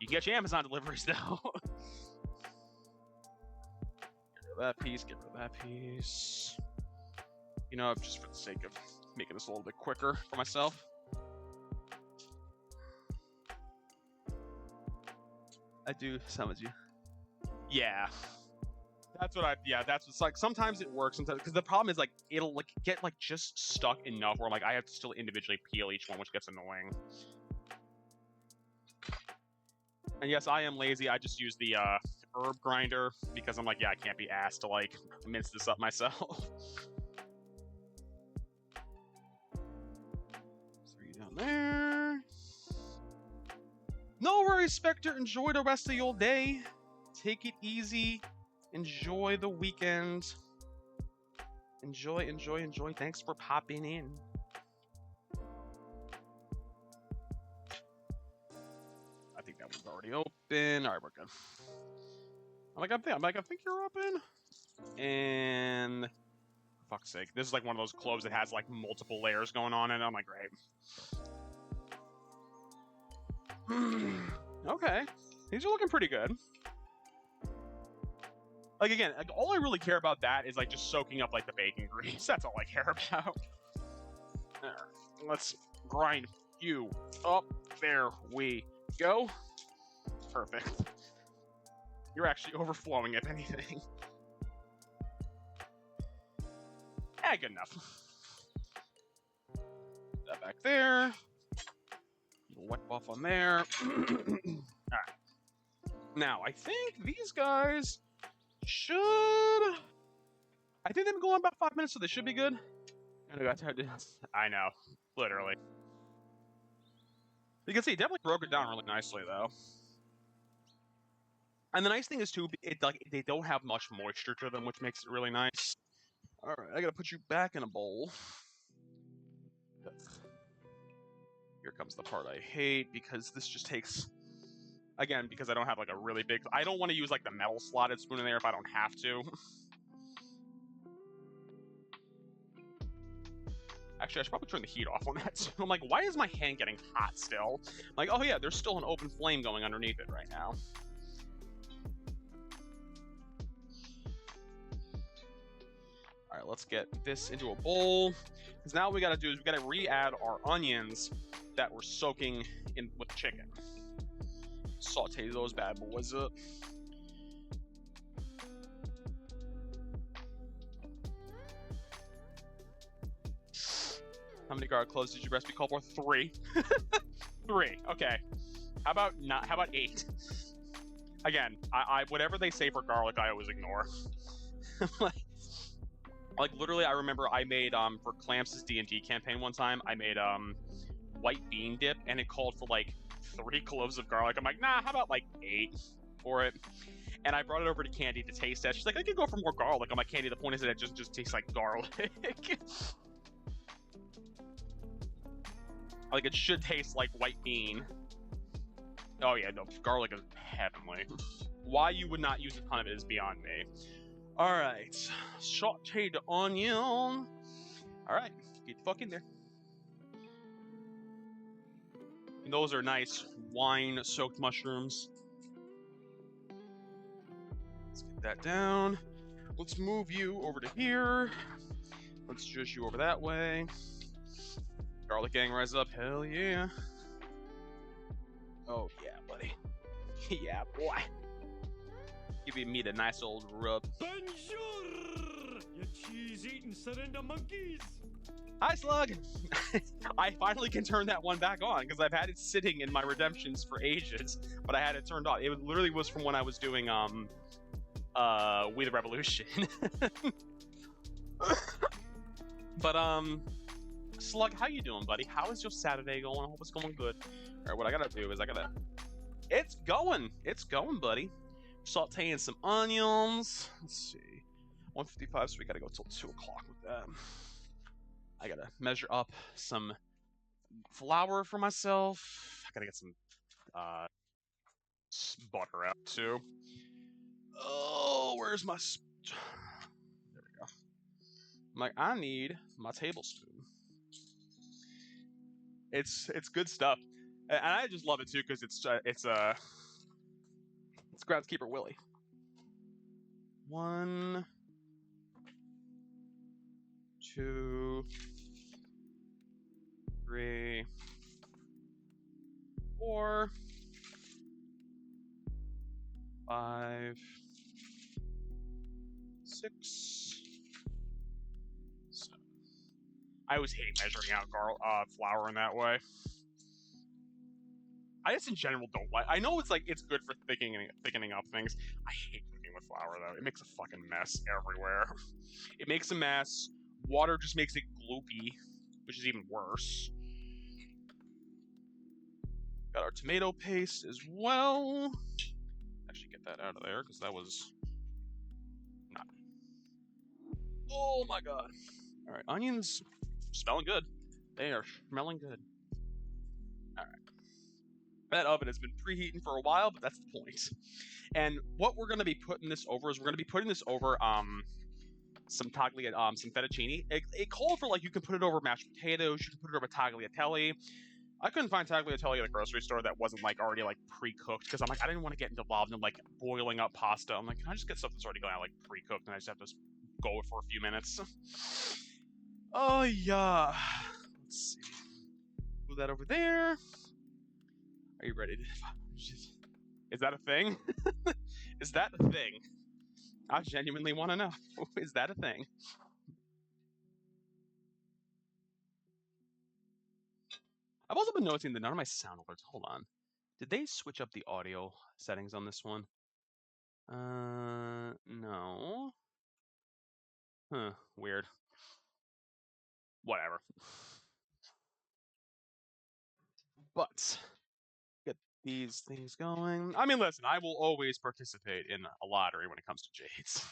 You can get your Amazon deliveries, though. Get rid of that piece, get rid of that piece. You know, just for the sake of making this a little bit quicker for myself. I do some of you. Yeah. That's what's like. Sometimes it works, sometimes because the problem is like it'll like get like just stuck enough where like I have to still individually peel each one, which gets annoying. And yes, I am lazy. I just use the herb grinder because I'm like, yeah, I can't be asked to like mince this up myself. 3 down there. No worries, Spectre. Enjoy the rest of your day. Take it easy. Enjoy the weekend. Enjoy. Thanks for popping in. I think that one's already open. All right, we're good. I think you're open. And for fuck's sake, this is like one of those cloves that has like multiple layers going on, and I'm like, great. Okay, these are looking pretty good. Like, again, like, all I really care about that is, like, just soaking up, like, the bacon grease. That's all I care about. There. Let's grind you up. There we go. Perfect. You're actually overflowing, if anything. Good enough. Put that back there. Wet buff on there. Alright. Now, I think these guys should... I think they've been going about 5 minutes, so they should be good. I know. Literally. You can see, it definitely broke it down really nicely, though. And the nice thing is, too, they don't have much moisture to them, which makes it really nice. Alright, I gotta put you back in a bowl. Here comes the part I hate, because this just takes... Again, because I don't have, like, a really big... I don't want to use, like, the metal slotted spoon in there if I don't have to. Actually, I should probably turn the heat off on that, too. I'm like, why is my hand getting hot still? I'm like, oh yeah, there's still an open flame going underneath it right now. Alright, let's get this into a bowl. Because now what we gotta do is we gotta re-add our onions that we're soaking in with chicken. Saute those bad boys up. How many garlic cloves did your recipe call for? 3. 3. Okay. How about 8? Again, I whatever they say for garlic, I always ignore. like literally, I remember I made for Clamps' D&D campaign one time. I made white bean dip, and it called for like 3 cloves of garlic. I'm like, nah, how about like 8 for it? And I brought it over to Candy to taste test. She's like, I could go for more garlic. I'm like, Candy, the point is that it just tastes like garlic. Like, it should taste like white bean. Oh yeah, no, garlic is heavenly. Why you would not use a ton of it is beyond me. Alright, sauteed onion. Alright, get the fuck in there. And those are nice wine-soaked mushrooms. Let's get that down. Let's move you over to here. Let's juice you over that way. Garlic gang, rise up. Hell yeah. Oh yeah, buddy. Yeah, boy. Giving me the nice old rub. Bonjour, you cheese-eating surrender monkeys. Hi, Slug. I finally can turn that one back on because I've had it sitting in my redemptions for ages, but I had it turned on. It literally was from when I was doing We the Revolution. But Slug, how you doing, buddy? How is your Saturday going? I hope it's going good. All right, what I gotta do is It's going, buddy. Sauteing some onions. Let's see, 1:55, so we gotta go till 2 o'clock with that. I gotta measure up some flour for myself. I gotta get some butter out too. Oh, where's my? There we go. I'm like, I need my tablespoon. It's good stuff, and I just love it too because it's groundskeeper Willie. 1, 2, 3, 4, 5, 6, 7. I always hate measuring out flour in that way. I just in general don't like. I know it's good for thickening up things. I hate cooking with flour though. It makes a fucking mess everywhere. It makes a mess. Water just makes it gloopy, which is even worse. Got our tomato paste as well. Actually, get that out of there because that was not. Oh my god! All right, onions smelling good. They are smelling good. All right. That oven has been preheating for a while, but that's the point. And what we're going to be putting this over is we're going to be putting this over some some fettuccine. It called for you can put it over mashed potatoes, you can put it over tagliatelle. I couldn't find tagliatelle at a grocery store that wasn't like already like pre-cooked because I'm like I didn't want to get involved in like boiling up pasta. I'm like, can I just get stuff that's already going out like pre-cooked and I just have to go for a few minutes? Oh yeah. Let's see. Move that over there. Are you ready to? Is that a thing? Is that a thing? I genuinely want to know. Is that a thing? I've also been noticing that none of my sound alerts. Hold on. Did they switch up the audio settings on this one? No. Huh, weird. Whatever. But get these things going. I mean, listen, I will always participate in a lottery when it comes to Jades.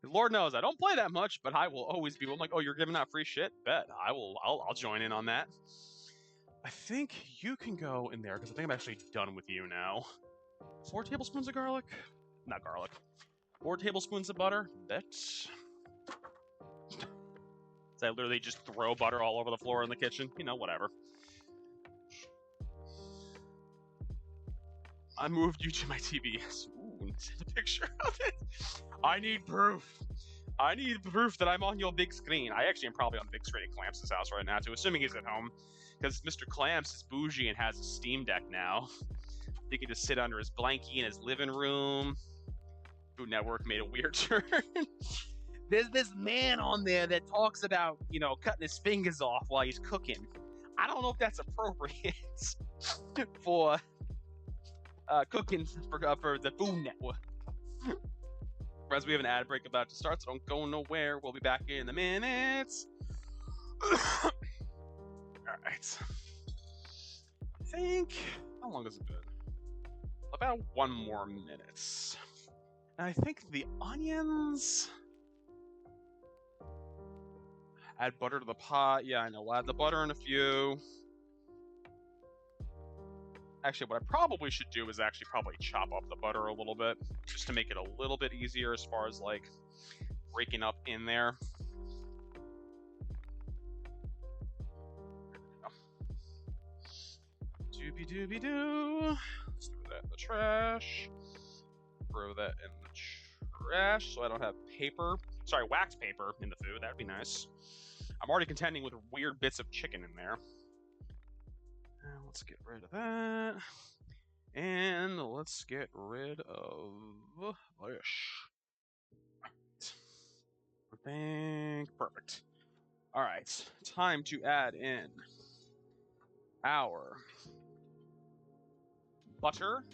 Lord knows I don't play that much, but I will always be. I'm like, oh, you're giving out free shit? Bet I will. I'll join in on that. I think you can go in there because I think I'm actually done with you now. 4 tablespoons of garlic, not garlic. 4 tablespoons of butter. Bet. So I literally just throw butter all over the floor in the kitchen. You know, whatever. I moved you to my TV. Ooh, send a picture of it. I need proof. I need proof that I'm on your big screen. I actually am probably on the big screen at Clamps' house right now, too, assuming he's at home. Because Mr. Clamps is bougie and has a Steam Deck now. He can just sit under his blankie in his living room. Food Network made a weird turn. There's this man on there that talks about, you know, cutting his fingers off while he's cooking. I don't know if that's appropriate for cooking for the Food Network. As we have an ad break about to start, so don't go nowhere. We'll be back in a minute. All right. I think, how long has it been? About 1 more minute. And I think the onions. Add butter to the pot. Yeah, I know. We'll add the butter in a few. Actually, what I probably should do is actually probably chop up the butter a little bit, just to make it a little bit easier as far as like breaking up in there. Doobie doobie doo. Let's throw that in the trash. Throw that in the trash so I don't have wax paper in the food. That'd be nice. I'm already contending with weird bits of chicken in there. Let's get rid of that. And let's get rid of fish. I think perfect. All right, time to add in our butter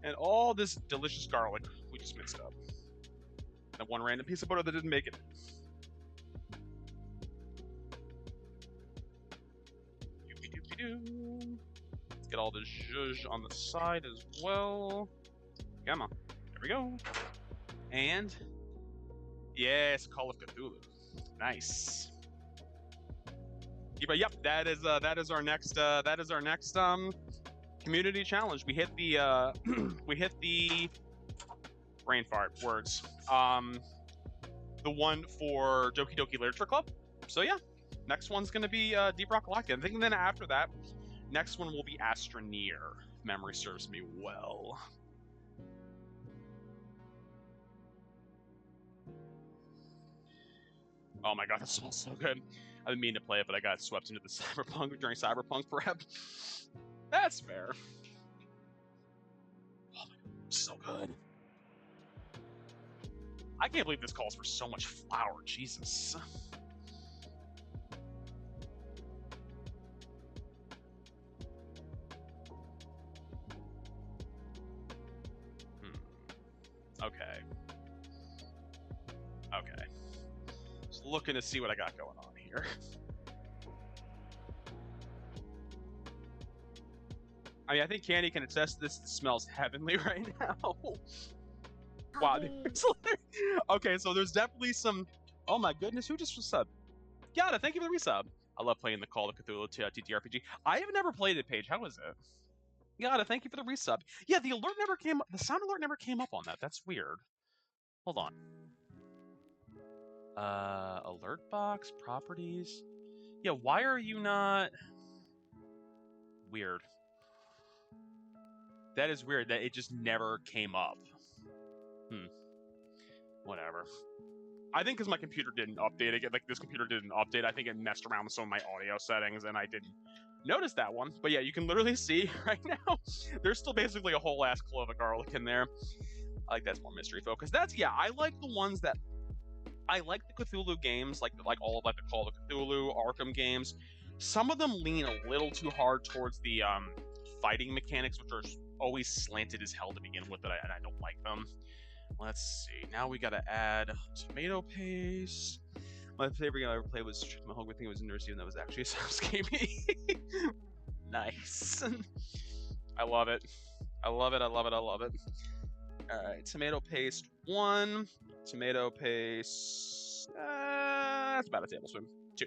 and all this delicious garlic we just mixed up. And 1 random piece of butter that didn't make it. Let's get all the zhuzh on the side as well. Come on. There we go. And yes, Call of Cthulhu. Nice. But yep, that is our next community challenge. We hit the brain fart words. The one for Doki Doki Literature Club. So yeah. Next one's going to be Deep Rock Galactic. I think then after that, next one will be Astroneer, if memory serves me well. Oh my god, that smells so good. I've been meaning to play it, but I got swept into the Cyberpunk during Cyberpunk prep. That's fair. Oh my god, so good. I can't believe this calls for so much flour. Jesus. Okay. Okay. Just looking to see what I got going on here. I mean, I think Candy can attest this. It smells heavenly right now. Wow. Okay, so there's definitely some. Oh my goodness, who just subbed? Yada, thank you for the resub. I love playing the Call of Cthulhu TTRPG. I have never played it, Paige. How is it? Yada, thank you for the resub. Yeah, the alert never came. The sound alert never came up on that. That's weird. Hold on. Alert box, properties. Yeah, why are you not... Weird. That is weird that it just never came up. Whatever. I think because my computer didn't update again, like this computer didn't update, I think it messed around with some of my audio settings and I didn't notice that one. But yeah, you can literally see right now, there's still basically a whole ass clove of garlic in there. I like that's more mystery focused. That's, yeah, I like the ones that, I like the Cthulhu games, like all of like the Call of Cthulhu, Arkham games. Some of them lean a little too hard towards the fighting mechanics, which are always slanted as hell to begin with, and I don't like them. Let's see. Now we gotta add tomato paste. My favorite game I ever played was my whole thing was in Nursery, and that was actually a Sounds Gamey. Nice. I love it. I love it. I love it. I love it. All right, tomato paste 1. Tomato paste. That's about a tablespoon. 2.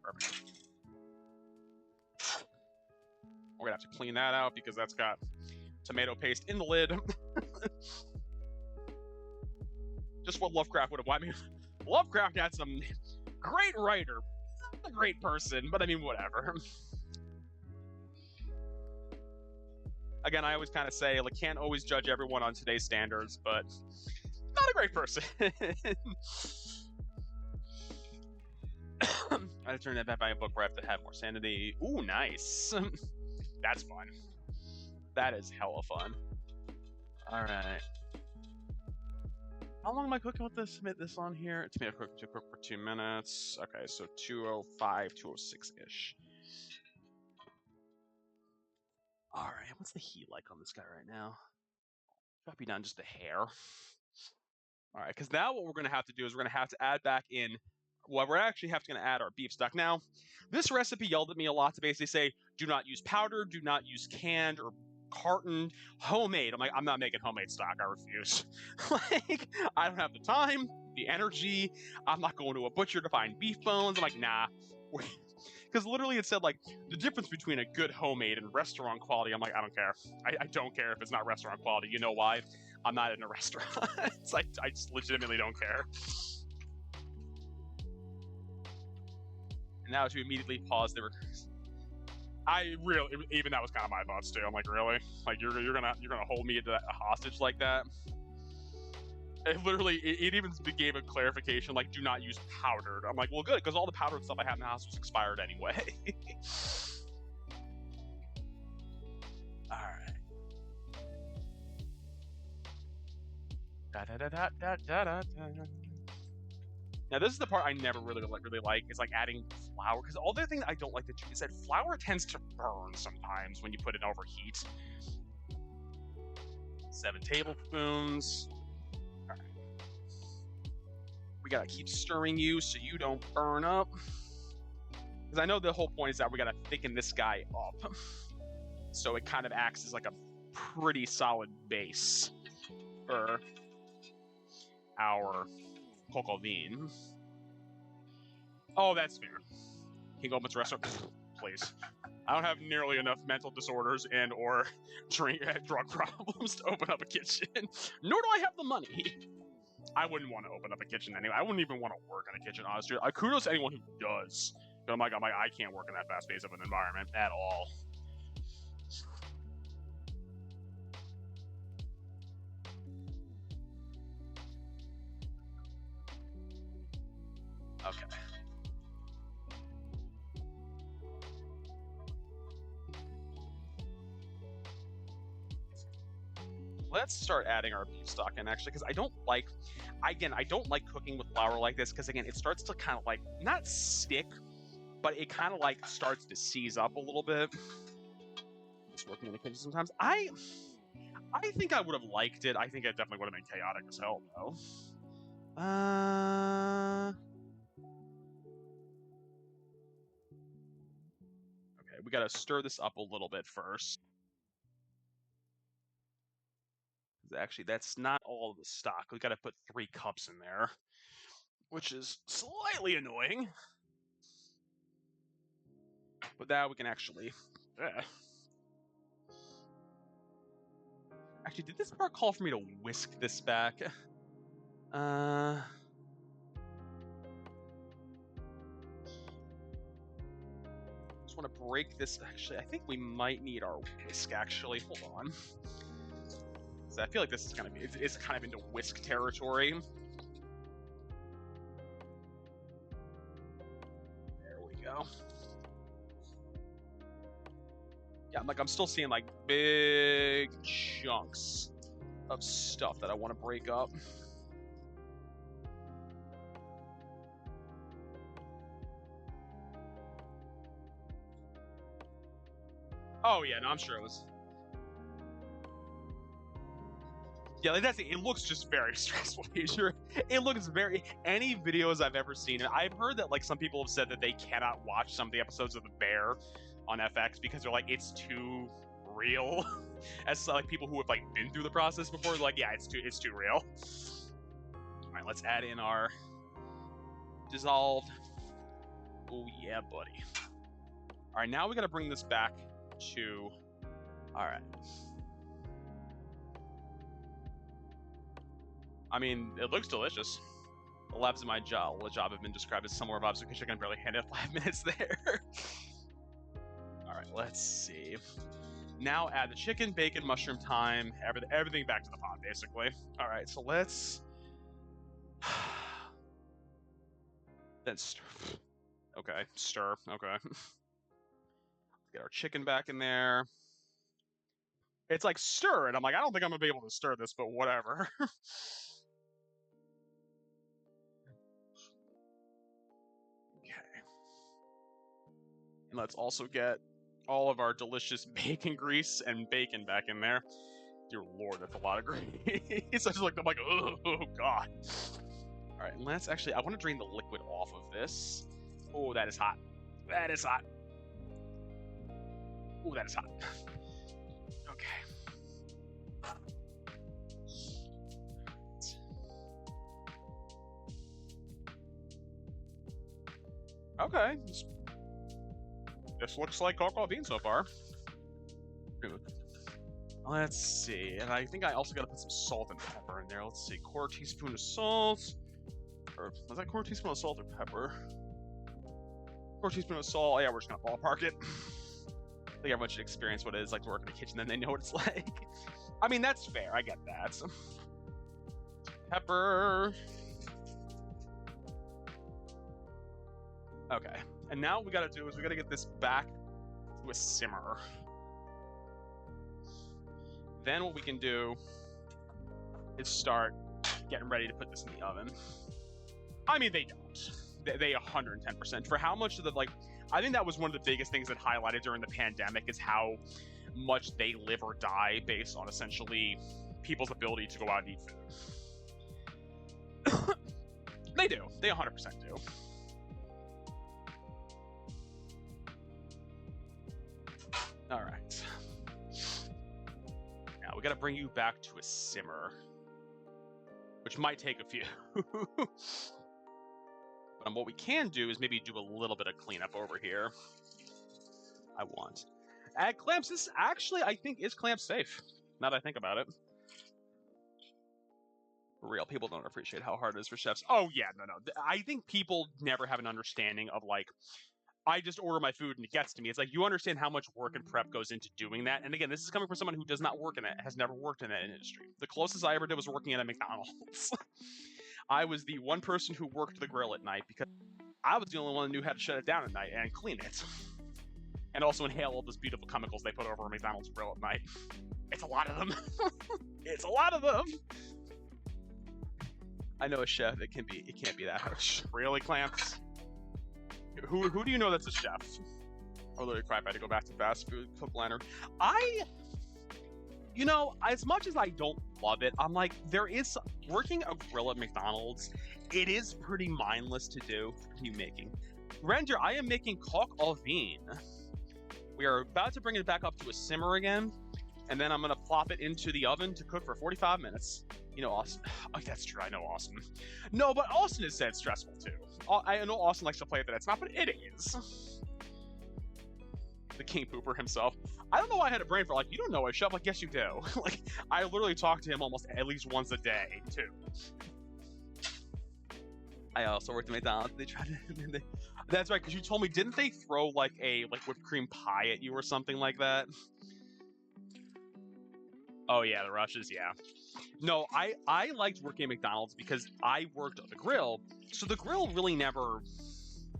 Perfect. We're gonna have to clean that out because that's got tomato paste in the lid. Just what Lovecraft would have wanted. I mean, Lovecraft had some great writer, not a great person, but I mean, whatever. Again, I always kind of say, like, can't always judge everyone on today's standards, but not a great person. I turned that back by a book where I have to have more sanity. Ooh, nice. That's fun. That is hella fun. All right. How long am I cooking with this? Submit this on here. Tomato cook to cook for 2 minutes. Okay, so 205, 206-ish. All right, what's the heat like on this guy right now? Drop you down just a hair. All right, because now what we're going to have to do is we're going to have to add back in, well, we're actually have to add our beef stock. Now, this recipe yelled at me a lot to basically say, do not use powdered, do not use canned or cartoned, homemade. I'm like, I'm not making homemade stock. I refuse. Like, I don't have the time, the energy. I'm not going to a butcher to find beef bones. I'm like, nah. Because literally it said, like, the difference between a good homemade and restaurant quality. I'm like, I don't care. I don't care if it's not restaurant quality. You know why? I'm not in a restaurant. I just legitimately don't care. And now to immediately pause the recording. I really, even that was kind of my thoughts too. I'm like, really? Like you're gonna hold me to that hostage like that? It literally, it even gave a clarification, like, do not use powdered. I'm like, well, good, because all the powdered stuff I have in the house was expired anyway. All right. Now this is the part I never really like is like adding flour, because all the thing I don't like is that flour tends to burn sometimes when you put it over heat. 7 tablespoons. All right. We gotta keep stirring you so you don't burn up, because I know the whole point is that we gotta thicken this guy up, so it kind of acts as like a pretty solid base for our Coq Au Vin. Oh, that's fair. King Au Vin's restaurant, please. I don't have nearly enough mental disorders and or drug problems to open up a kitchen. Nor do I have the money. I wouldn't want to open up a kitchen anyway. I wouldn't even want to work in a kitchen, honestly. Kudos to anyone who does. I'm like, I can't work in that fast pace of an environment at all. Okay. Let's start adding our beef stock in, actually, because I don't like cooking with flour like this, because again, it starts to kind of like, not stick, but it kind of like starts to seize up a little bit. Just working in the kitchen sometimes. I think I would have liked it. I think it definitely would have been chaotic as hell, though. Okay, we gotta stir this up a little bit first. Actually, that's not all of the stock. We gotta put 3 cups in there, which is slightly annoying. But now we can actually... Actually, did this part call for me to whisk this back? Just want to break this. Actually, I think we might need our whisk, actually. Hold on. So I feel like this is going to be, it's kind of into whisk territory. There we go. Yeah, I'm still seeing like big chunks of stuff that I want to break up. Oh yeah, no, I'm sure it was. Yeah, like that's it. It looks just very stressful. It looks very. Any videos I've ever seen, and I've heard that like some people have said that they cannot watch some of the episodes of The Bear on FX because they're like it's too real. As like people who have like been through the process before, like yeah, it's too real. All right, let's add in our dissolved. Oh yeah, buddy. All right, now we got to bring this back to. All right. I mean, it looks delicious. The labs in my job have been described as somewhere of obfuscation. I can barely handle 5 minutes there. All right, let's see. Now add the chicken, bacon, mushroom, thyme, everything back to the pot, basically. All right, so let's then stir. Okay, stir. Okay. Get our chicken back in there. It's like stir, and I'm like, I don't think I'm gonna be able to stir this, but whatever. And let's also get all of our delicious bacon grease and bacon back in there. Dear Lord, that's a lot of grease. I'm like, oh God. All right, and let's actually, I want to drain the liquid off of this. Oh, that is hot. That is hot. Oh, that is hot. Okay. Okay. This looks like Coq Au Vin so far. Let's see, and I think I also got to put some salt and pepper in there. Let's see, quarter teaspoon of salt. Or was that quarter teaspoon of salt or pepper? Quarter teaspoon of salt. Yeah, we're just gonna ballpark it. I think everyone should experience what it is like to work in the kitchen, then they know what it's like. I mean, that's fair. I get that. Pepper. Okay, and now what we gotta do is we gotta get this back to a simmer. Then what we can do is start getting ready to put this in the oven. I mean, they don't. They 110%. For how much of the, like, I think that was one of the biggest things that highlighted during the pandemic is how much they live or die based on essentially people's ability to go out and eat food. They do. They 100% do. All right. Now we got to bring you back to a simmer, which might take a few. But what we can do is maybe do a little bit of cleanup over here. I want. Add clamps. This actually, I think, is clamp safe, now that I think about it. For real, people don't appreciate how hard it is for chefs. Oh, yeah, no. I think people never have an understanding of, like, I just order my food and it gets to me. It's like you understand how much work and prep goes into doing that. And again, this is coming from someone who does not work in it, has never worked in that industry. The closest I ever did was working at a McDonald's. I was the one person who worked the grill at night because I was the only one who knew how to shut it down at night and clean it. And also inhale all those beautiful chemicals they put over a McDonald's grill at night. It's a lot of them. It's a lot of them. I know a chef. It can't be that harsh. Really, clamps? Who do you know that's a chef? Oh, literally crap, I had to go back to fast food, cook liner. As much as I don't love it, I'm like, there is, working a grill at McDonald's, it is pretty mindless to do. What are you making? Render, I am making Coq Au Vin. We are about to bring it back up to a simmer again, and then I'm going to plop it into the oven to cook for 45 minutes. You know, Austin. Oh, that's true. I know Austin. No, but Austin has said stressful too. I know Austin likes to play it that it's not, but it is. The king pooper himself. I don't know why I had a brain for like, you don't know a chef. Like, yes, you do. Like, I literally talk to him almost at least once a day too. I also worked at McDonald's. They tried to. That's right, because you told me, didn't they throw like a whipped cream pie at you or something like that? Oh yeah, the rushes. Yeah. No, I liked working at McDonald's because I worked at the grill, so the grill really never.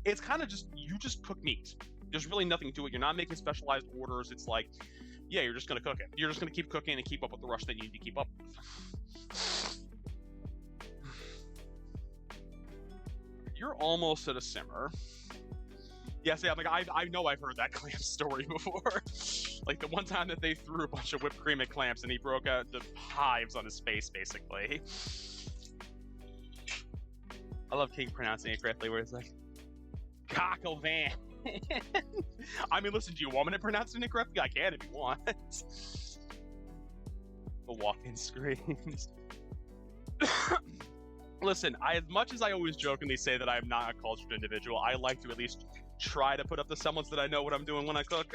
It's kind of just you just cook meat. There's really nothing to it. You're not making specialized orders. It's like, yeah, you're just gonna cook it. You're just gonna keep cooking and keep up with the rush that you need to keep up with. You're almost at a simmer. Yeah, see, I'm like, I know I've heard that clam story before. Like the one time that they threw a bunch of whipped cream at clamps and he broke out the hives on his face, basically. I love King pronouncing it correctly, where it's like, Coq Au Vin. I mean, listen, do you want me to pronounce it correctly? I can if you want. The walk-in screens. Listen, as much as I always jokingly say that I'm not a cultured individual, I like to at least try to put up the semblance that I know what I'm doing when I cook.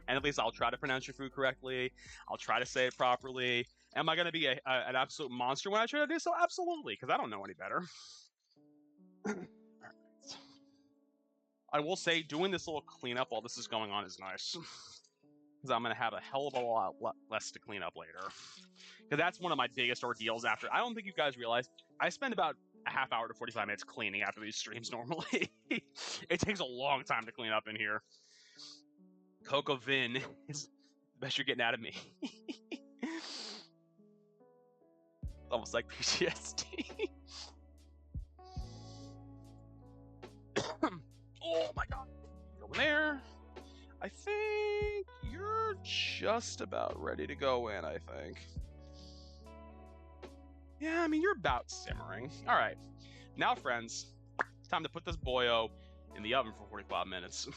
And at least I'll try to pronounce your food correctly. I'll try to say it properly. Am I going to be an absolute monster when I try to do so? Absolutely, because I don't know any better. I will say, doing this little cleanup while this is going on is nice. Because I'm going to have a hell of a lot less to clean up later. Because that's one of my biggest ordeals after. I don't think you guys realize, I spend about a half hour to 45 minutes cleaning after these streams normally. It takes a long time to clean up in here. Coq Au Vin is the best you're getting out of me. Almost like PTSD. Oh my god. Go in there. I think you're just about ready to go in, I think. Yeah, I mean, you're about simmering. All right. Now, friends, it's time to put this boyo in the oven for 45 minutes.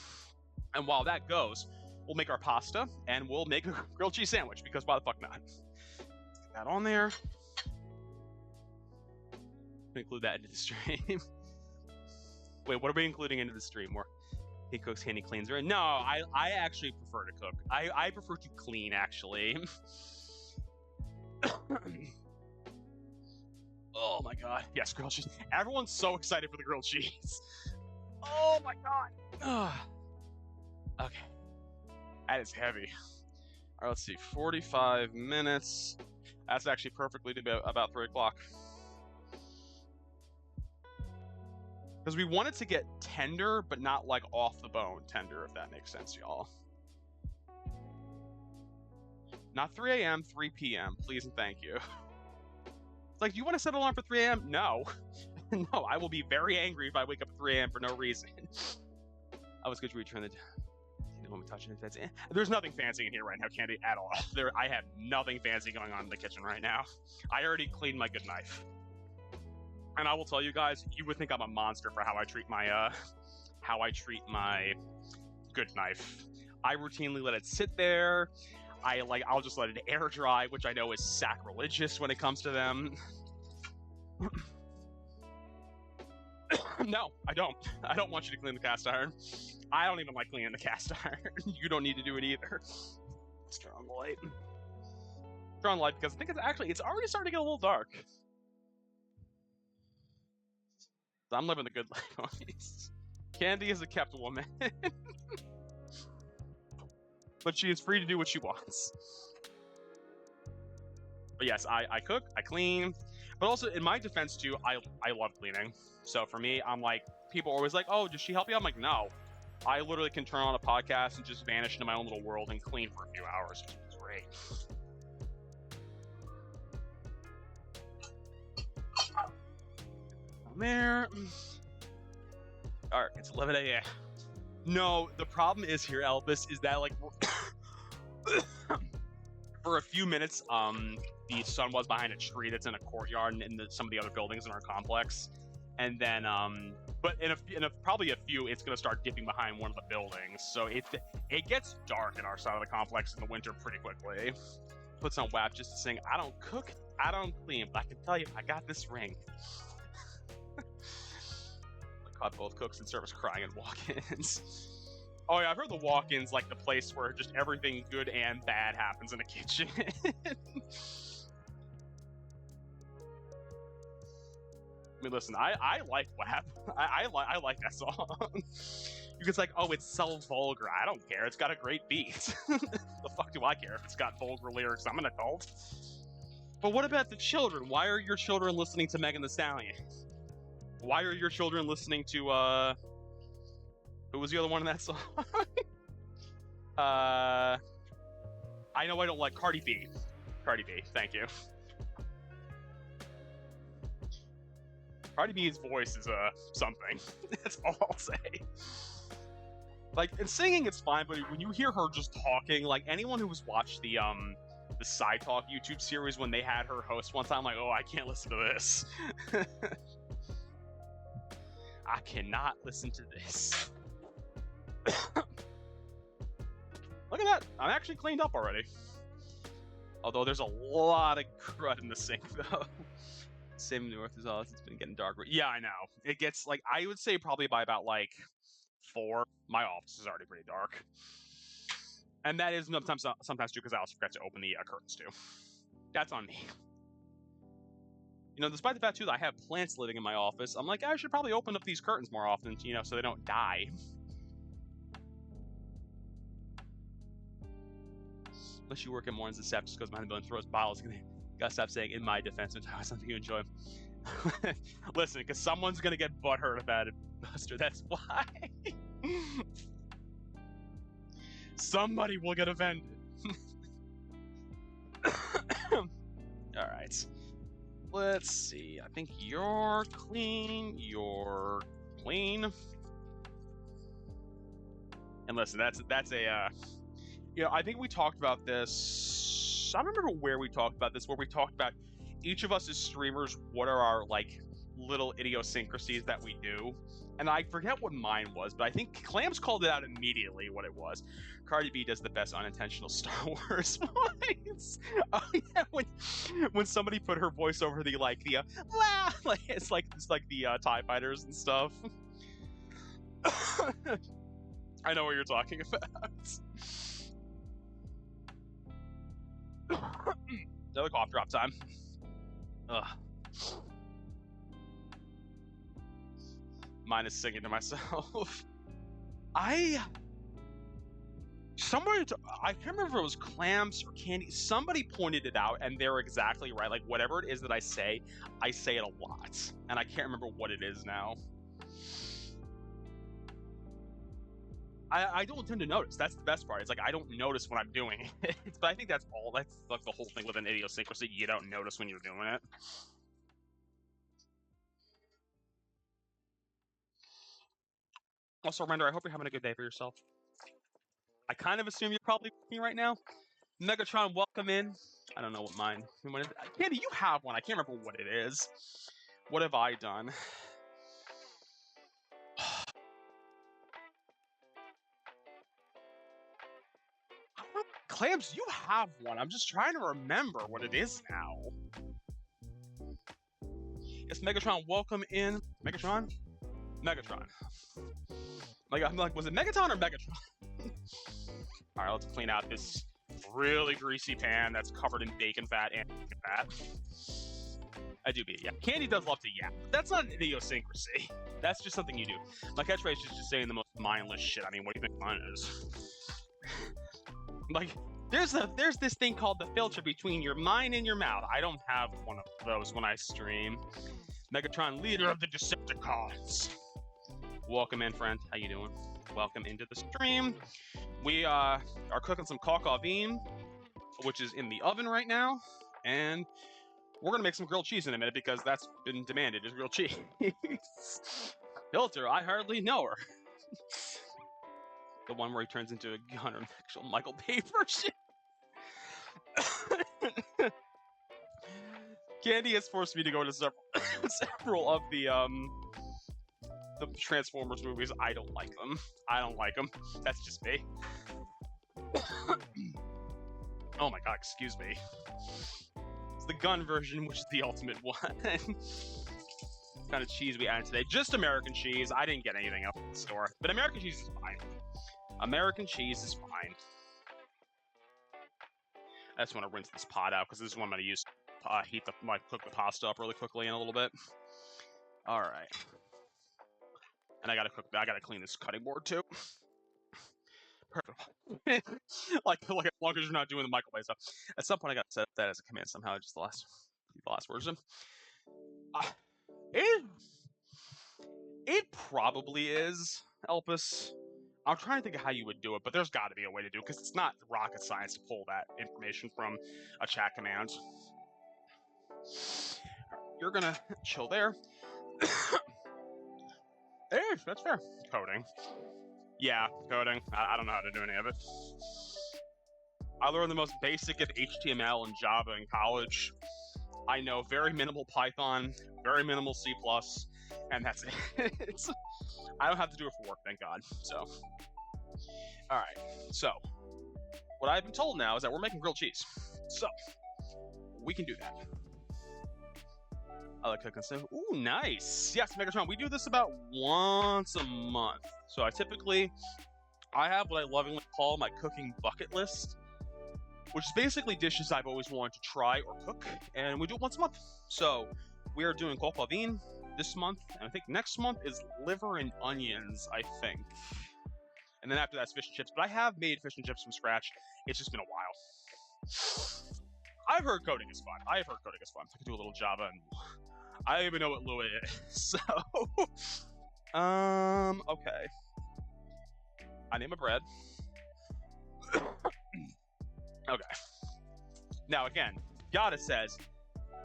And while that goes, we'll make our pasta and we'll make a grilled cheese sandwich, because why the fuck not? Let's get that on there. Include that into the stream. Wait, what are we including into the stream? More he cooks, he cleans. No, I actually prefer to cook. I prefer to clean, actually. Oh my god. Yes, grilled cheese. Everyone's so excited for the grilled cheese. Oh my god. Okay. That is heavy. All right, let's see. 45 minutes. That's actually perfectly about 3 o'clock. Because we want it to get tender, but not like off the bone tender, if that makes sense, y'all. Not 3 a.m., 3 p.m. Please and thank you. It's like, do you want to set an alarm for 3 a.m.? No. No, I will be very angry if I wake up at 3 a.m. for no reason. I was good to return the... When we touch it, fancy. There's nothing fancy in here right now, Candy, at all. I have nothing fancy going on in the kitchen right now. I already cleaned my good knife. And I will tell you guys, you would think I'm a monster for how I treat my good knife. I routinely let it sit there. I'll just let it air dry, which I know is sacrilegious when it comes to them. No, I don't. I don't want you to clean the cast iron. I don't even like cleaning the cast iron. You don't need to do it either. Let's turn on the light. Turn on the light because I think it's already starting to get a little dark. I'm living the good life. Candy is a kept woman. But she is free to do what she wants. But yes, I cook, I clean. But also, in my defense too, I love cleaning. So for me, I'm like, people are always like, oh, does she help you? I'm like, no. I literally can turn on a podcast and just vanish into my own little world and clean for a few hours. It's great. There. All right, it's 11 a.m. No, the problem is here, Elvis, is that like for a few minutes, the sun was behind a tree that's in a courtyard and in some of the other buildings in our complex, and then but in probably a few, it's gonna start dipping behind one of the buildings, so it gets dark in our side of the complex in the winter pretty quickly. Puts on WAP just to sing, I don't cook, I don't clean, but I can tell you, I got this ring. I caught both cooks and servers crying in walk-ins. Oh yeah, I've heard the walk-ins like the place where just everything good and bad happens in a kitchen. I mean, listen, I like WAP. I like that song. Because like, oh, it's so vulgar. I don't care. It's got a great beat. The fuck do I care if it's got vulgar lyrics? I'm an adult. But what about the children? Why are your children listening to Megan Thee Stallion? Why are your children listening to who was the other one in that song? I know I don't like Cardi B. Cardi B, thank you. Cardi B's voice is something. That's all I'll say. Like, and singing it's fine, but when you hear her just talking, like anyone who's watched the Side Talk YouTube series when they had her host one time, like, oh, I can't listen to this. I cannot listen to this. Look at that. I'm actually cleaned up already. Although there's a lot of crud in the sink, though. Same north as all. It's been getting darker. Yeah, I know. It gets, like, I would say probably by about, like, 4. My office is already pretty dark. And that is sometimes too, because I also forget to open the curtains, too. That's on me. You know, despite the fact, too, that I have plants living in my office, I'm like, I should probably open up these curtains more often, you know, so they don't die. Unless you work at mornings and Seth just goes behind the building and throws bottles. Gotta stop saying in my defense, it's something you enjoy. Listen, because someone's gonna get butthurt about it, Buster. That's why. Somebody will get offended. Alright. Let's see. I think you're clean. You're clean. And listen, that's a you know, I think we talked about this. I don't remember where we talked about this, where we talked about each of us as streamers, what are our, like, little idiosyncrasies that we do. And I forget what mine was, but I think Clams called it out immediately what it was. Cardi B does the best unintentional Star Wars voice. Oh yeah, when somebody put her voice over the like it's like the TIE fighters and stuff. I know what you're talking about. Another cough drop time. Ugh. Mine is singing to myself. I can't remember if it was Clams or Candy. Somebody pointed it out, and they're exactly right. Like, whatever it is that I say it a lot. And I can't remember what it is now. I don't tend to notice. That's the best part. It's like, I don't notice when I'm doing it. But I think that's like the whole thing with an idiosyncrasy. You don't notice when you're doing it. Also, Render, I hope you're having a good day for yourself. I kind of assume you're probably working right now. Megatron, welcome in. I don't know what mine. Candy, you have one. I can't remember what it is. What have I done? Clams, you have one. I'm just trying to remember what it is now. Yes, Megatron, welcome in. Megatron? Megatron. I'm like, was it Megatron or Megatron? Alright, let's clean out this really greasy pan that's covered in bacon fat and bacon fat. I do be, yeah. Candy does love to yap. That's not an idiosyncrasy. That's just something you do. My catchphrase is just saying the most mindless shit. I mean, what do you think mine is? Like, there's this thing called the filter between your mind and your mouth. I don't have one of those when I stream. Megatron, leader of the Decepticons. Welcome in, friend. How you doing? Welcome into the stream. We are cooking some Coq Au Vin, which is in the oven right now, and we're gonna make some grilled cheese in a minute because that's been demanded. Is grilled cheese. Filter, I hardly know her. The one where he turns into a gun or an actual Michael Bay version. Candy has forced me to go to several of the Transformers movies. I don't like them. That's just me. Oh my god, excuse me. It's the gun version, which is the ultimate one. What kind of cheese we added today? Just American cheese. I didn't get anything else at the store. But American cheese is fine. American cheese is fine. I just want to rinse this pot out because this is what I'm going to use to cook the pasta up really quickly in a little bit. All right. And I gotta clean this cutting board too. like as long as you're not doing the microwave stuff. At some point, I gotta set that as a command somehow. Just the last version. It probably is, Elpis. I'm trying to think of how you would do it, but there's got to be a way to do it because it's not rocket science to pull that information from a chat command. You're gonna chill there. That's fair. Coding. Yeah, coding. I don't know how to do any of it. I learned the most basic of HTML and Java in college. I know very minimal Python, very minimal C++, and that's it. I don't have to do it for work, thank God. So, all right. So, what I've been told now is that we're making grilled cheese. So, we can do that. I like cooking stuff. Ooh, nice. Yes, Megatron. We do this about once a month. So I have what I lovingly call my cooking bucket list, which is basically dishes I've always wanted to try or cook, and we do it once a month. So we are doing Coq Au Vin this month, and I think next month is liver and onions, I think. And then after that's fish and chips. But I have made fish and chips from scratch. It's just been a while. I've heard coding is fun. I could do a little Java, and I don't even know what Lua is. So, okay. I name a bread. Okay. Now again, Yada says,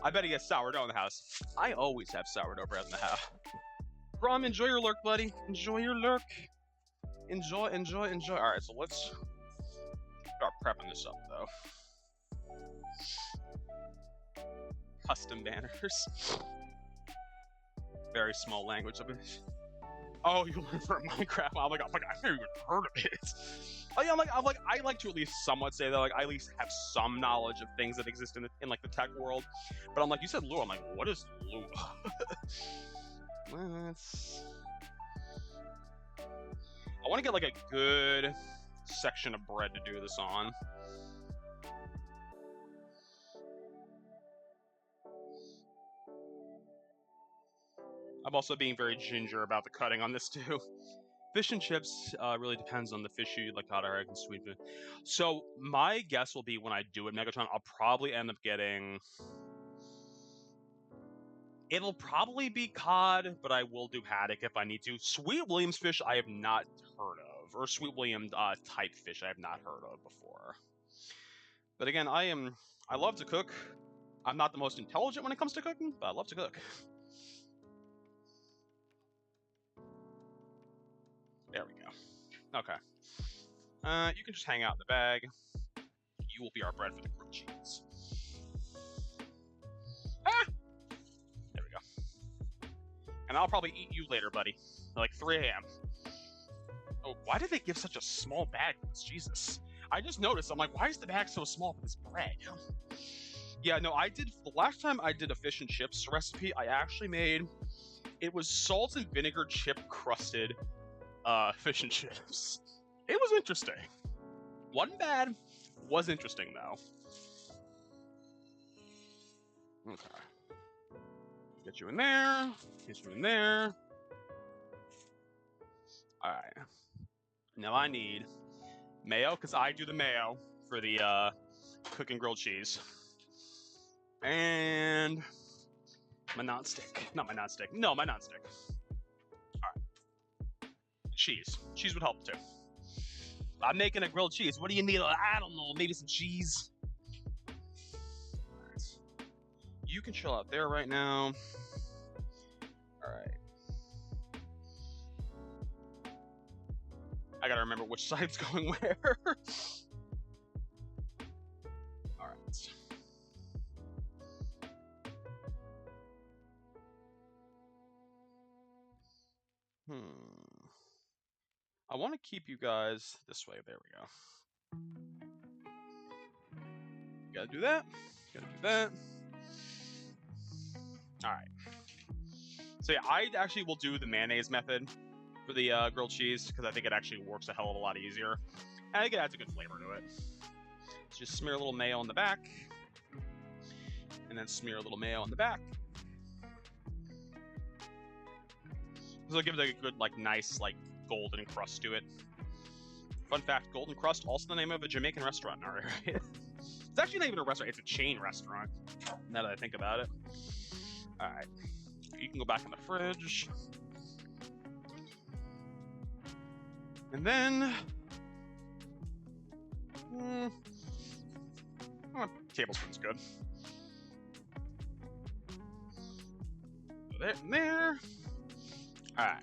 I bet he has sourdough in the house. I always have sourdough bread in the house. Brom, enjoy your lurk, buddy. Enjoy your lurk. Enjoy. Alright, so let's start prepping this up, though. Custom banners. Very small language of it. Oh, you learned for Minecraft? I'm like, I've never even heard of it. Oh yeah, I like to at least somewhat say that like I at least have some knowledge of things that exist in like the tech world. But I'm like, you said Lua. I'm like, what is Lua? I want to get like a good section of bread to do this on. I'm also being very ginger about the cutting on this too. Fish and chips really depends on the fish you like, hot or egg and sweet food. So my guess will be when I do it, Megatron, I'll probably end up getting. It'll probably be cod, but I will do haddock if I need to. Sweet William's fish I have not heard of, or Sweet William type fish I have not heard of before. But again, I love to cook. I'm not the most intelligent when it comes to cooking, but I love to cook. There we go. Okay. You can just hang out in the bag. You will be our bread for the grilled cheese. Ah! There we go. And I'll probably eat you later, buddy. Like 3 a.m. Oh, why did they give such a small bag? Jesus. I just noticed. I'm like, why is the bag so small for this bread? Yeah, no, the last time I did a fish and chips recipe, I actually made, it was salt and vinegar chip crusted fish and chips. It was interesting. Wasn't bad. Was interesting though. Okay. Get you in there. Get you in there. Alright. Now I need mayo, because I do the mayo for the cooking grilled cheese. And my nonstick. Not my nonstick. No, my nonstick. Alright. Cheese. Cheese would help too. I'm making a grilled cheese. What do you need? I don't know. Maybe some cheese. Alright. You can chill out there right now. Alright. I gotta remember which side's going where. Alright. I want to keep you guys this way. There we go. Gotta do that. Gotta do that. Alright. So yeah, I actually will do the mayonnaise method for the grilled cheese, because I think it actually works a hell of a lot easier. And I think it adds a good flavor to it. So just smear a little mayo on the back. And then smear a little mayo on the back. Because it'll give it a good, like, nice, like, golden crust to it. Fun fact, Golden Crust, also the name of a Jamaican restaurant in our area. It's actually not even a restaurant, it's a chain restaurant, now that I think about it. Alright. You can go back in the fridge. And then... tablespoon's good. There and there. Alright.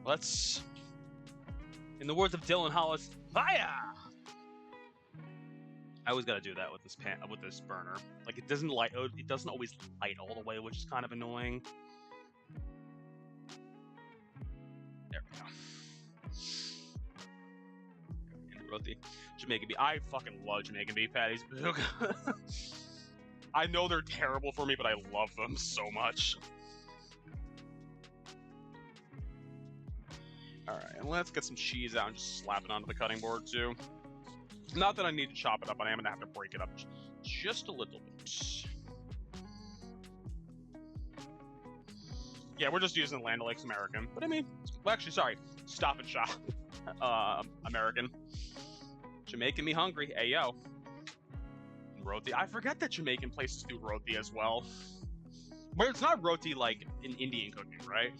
Let's... In the words of Dylan Hollis, fire! I always gotta do that with this with this burner. Like, it doesn't always light all the way, which is kind of annoying. There we go. And roti. Jamaican beef. I fucking love Jamaican beef patties. I know they're terrible for me, but I love them so much. Alright, and let's get some cheese out and just slap it onto the cutting board too. Not that I need to chop it up, but I am gonna have to break it up just a little bit. Yeah, we're just using Land O'Lakes American. But I mean, well, actually, sorry, Stop and Shop American. Jamaican me hungry, ayo. Roti. I forget that Jamaican places do roti as well. But it's not roti like in Indian cooking, right?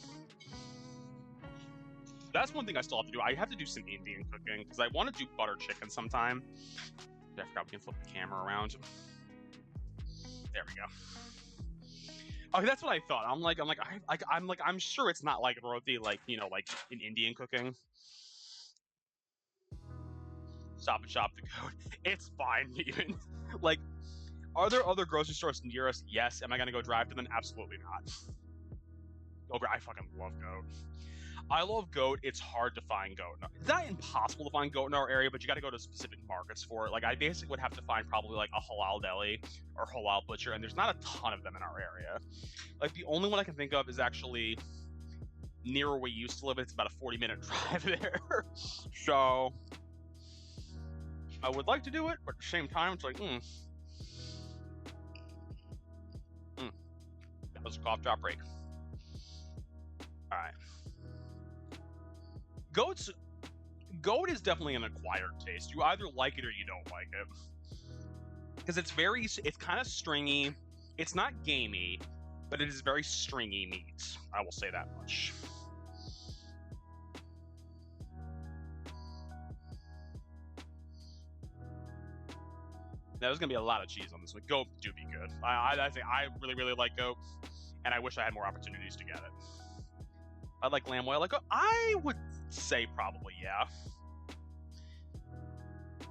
That's one thing I still have to do. I have to do some Indian cooking because I want to do butter chicken sometime. I forgot we can flip the camera around. There we go. Oh, that's what I thought. I'm sure it's not like roti, like, you know, like in Indian cooking. Stop and Shop the goat. It's fine, even. Like, are there other grocery stores near us? Yes. Am I gonna go drive to them? Absolutely not. Oh, I fucking love goat. I love goat. It's hard to find goat. It's not impossible to find goat in our area, but you got to go to specific markets for it. Like, I basically would have to find probably like a halal deli or halal butcher, and there's not a ton of them in our area. Like, the only one I can think of is actually near where we used to live. It's about a 40-minute drive there. So I would like to do it, but at the same time, it's like, That was a cough drop break. All right. Goat is definitely an acquired taste. You either like it or you don't like it. Because it's kind of stringy. It's not gamey, but it is very stringy meat. I will say that much. Now, there's going to be a lot of cheese on this one. Goat do be good. I think I really, really like goat, and I wish I had more opportunities to get it. I like lamb oil. I would say probably, yeah.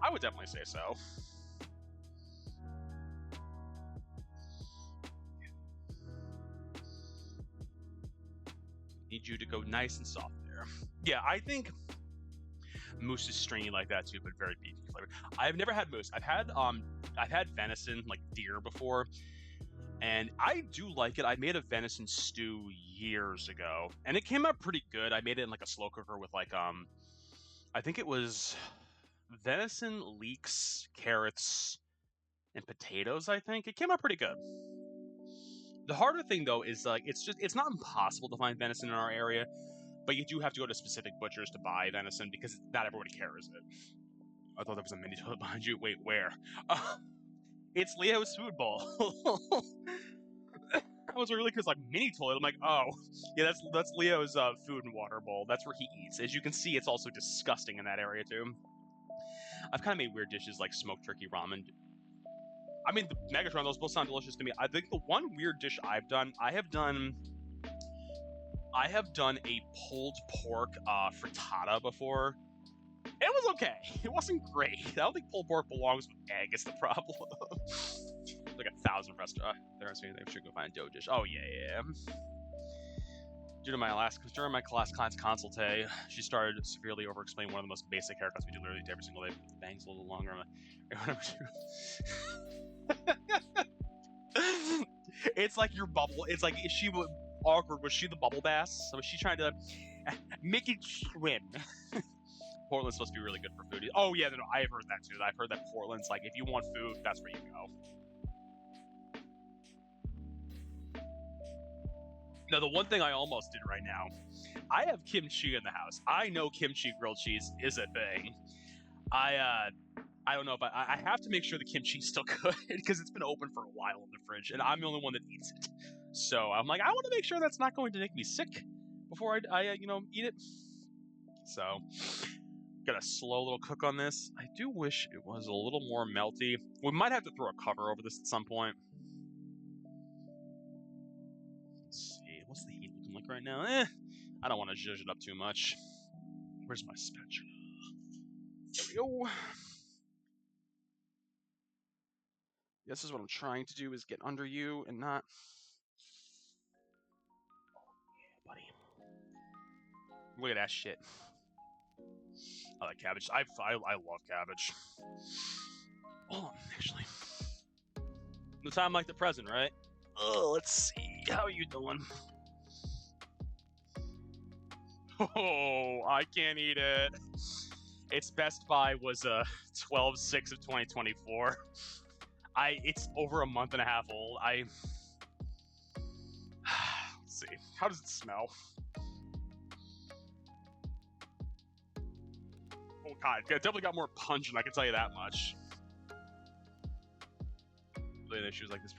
I would definitely say so. Need you to go nice and soft there. Yeah, I think moose is stringy like that too, but very beefy flavor. I've never had moose. I've had venison, like deer, before. And I do like it. I made a venison stew years ago, and it came out pretty good. I made it in like a slow cooker with like I think it was venison, leeks, carrots, and potatoes. I think it came out pretty good. The harder thing though is like it's not impossible to find venison in our area, but you do have to go to specific butchers to buy venison because not everybody carries it. I thought there was a mini toilet behind you. Wait, where? It's Leo's food bowl. I was really curious, like, mini toilet. I'm like, oh, yeah, that's Leo's food and water bowl. That's where he eats. As you can see, it's also disgusting in that area too. I've kind of made weird dishes like smoked turkey ramen. I mean, the Megatron, those both sound delicious to me. I think the one weird dish I've done, I have done a pulled pork frittata before. It was okay. It wasn't great. I don't think pulled pork belongs with egg. It's the problem. Like 1,000 restaurants. They should go find a dough dish. Oh yeah. During my class consulte, she started severely over-explaining one of the most basic haircuts we do literally every single day. The bangs a little longer. It's like your bubble. It's like, is she awkward? Was she the bubble bass? So was she trying to make it swim? Portland's supposed to be really good for food. Oh yeah, no, I've heard that too. I've heard that Portland's like, if you want food, that's where you go. Now, the one thing I almost did right now, I have kimchi in the house. I know kimchi grilled cheese is a thing. I don't know if I have to make sure the kimchi's still good because it's been open for a while in the fridge, and I'm the only one that eats it. So I'm like, I want to make sure that's not going to make me sick before I eat it. So got a slow little cook on this. I do wish it was a little more melty. We might have to throw a cover over this at some point. Let's see, what's the heat looking like right now? I don't want to zhuzh it up too much. Where's my spatula? There we go. This is what I'm trying to do, is get under you and not... Yeah, buddy. Look at that shit. I like cabbage. I love cabbage. Oh, actually. No time like the present, right? Oh, let's see. How are you doing? Oh, I can't eat it. Its best buy was 12/6 of 2024. It's over a month and a half old. Let's see. How does it smell? Oh god, it definitely got more pungent, I can tell you that much. Really had issues like this.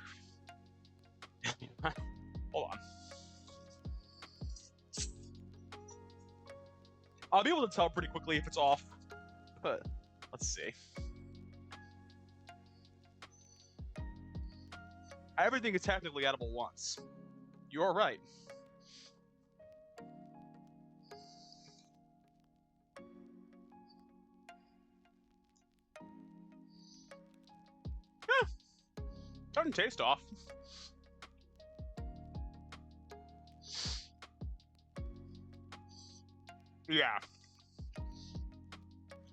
Hold on. I'll be able to tell pretty quickly if it's off, but let's see. Everything is technically edible once. You're right. Doesn't taste off. Yeah.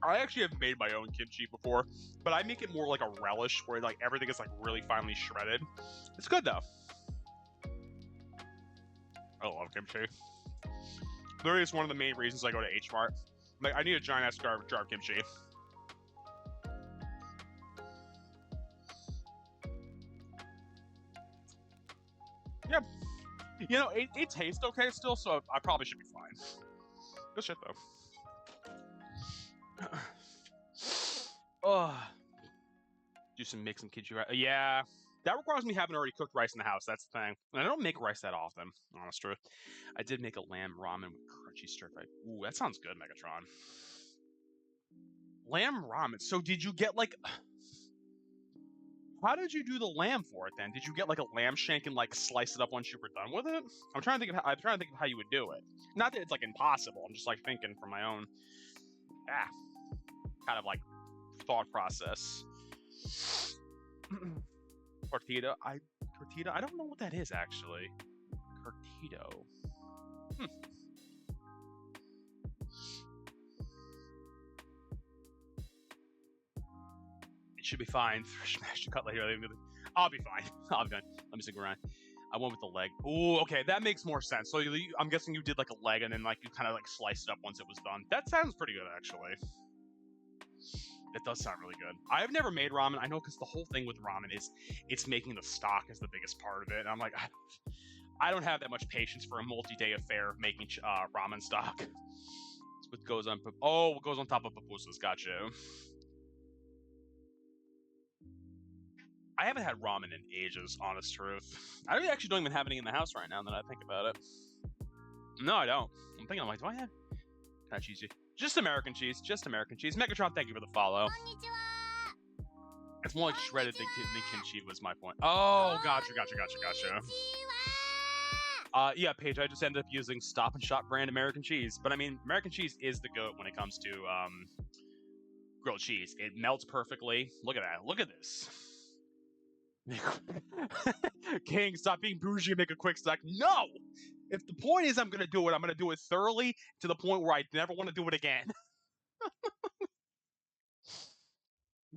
I actually have made my own kimchi before, but I make it more like a relish, where like everything is like really finely shredded. It's good though. I love kimchi. Literally, it's one of the main reasons I go to H Mart. Like, I need a giant ass jar of kimchi. Yeah. You know, it tastes okay still, so I probably should be fine. Good shit though. Oh. Do some mix and kimchi rice. Yeah. That requires me having already cooked rice in the house. That's the thing. And I don't make rice that often, honest truth. I did make a lamb ramen with crunchy stir fry. Ooh, that sounds good, Megatron. Lamb ramen. So did you get like... How did you do the lamb for it then? Did you get like a lamb shank and like slice it up once you were done with it? I'm trying to think of how you would do it. Not that it's like impossible. I'm just like thinking from my own kind of like thought process. Tortilla. I don't know what that is actually. Curtido. It should be fine. Smash the cutlet here. I'll be fine. I'll be fine. Let me stick around. I went with the leg. Ooh, okay, that makes more sense. So I'm guessing you did like a leg and then like you kind of like sliced it up once it was done. That sounds pretty good actually. It does sound really good. I've never made ramen. I know, because the whole thing with ramen is it's making the stock is the biggest part of it. And I'm like, I don't have that much patience for a multi-day affair of making ramen stock. It's what goes on. Oh, what goes on top of pupusas? Gotcha. I haven't had ramen in ages, honest truth. I actually don't even have any in the house right now that I think about it. No, I don't. I'm thinking, I'm like, do I have kind of cheesy? Just American cheese. Just American cheese. Megatron, thank you for the follow. It's more like shredded than kimchi was my point. Oh, gotcha. Yeah, Paige, I just ended up using Stop and Shop brand American cheese. But I mean, American cheese is the goat when it comes to grilled cheese. It melts perfectly. Look at that. Look at this. King, stop being bougie and make a quick stack. No! If the point is I'm going to do it, I'm going to do it thoroughly to the point where I never want to do it again.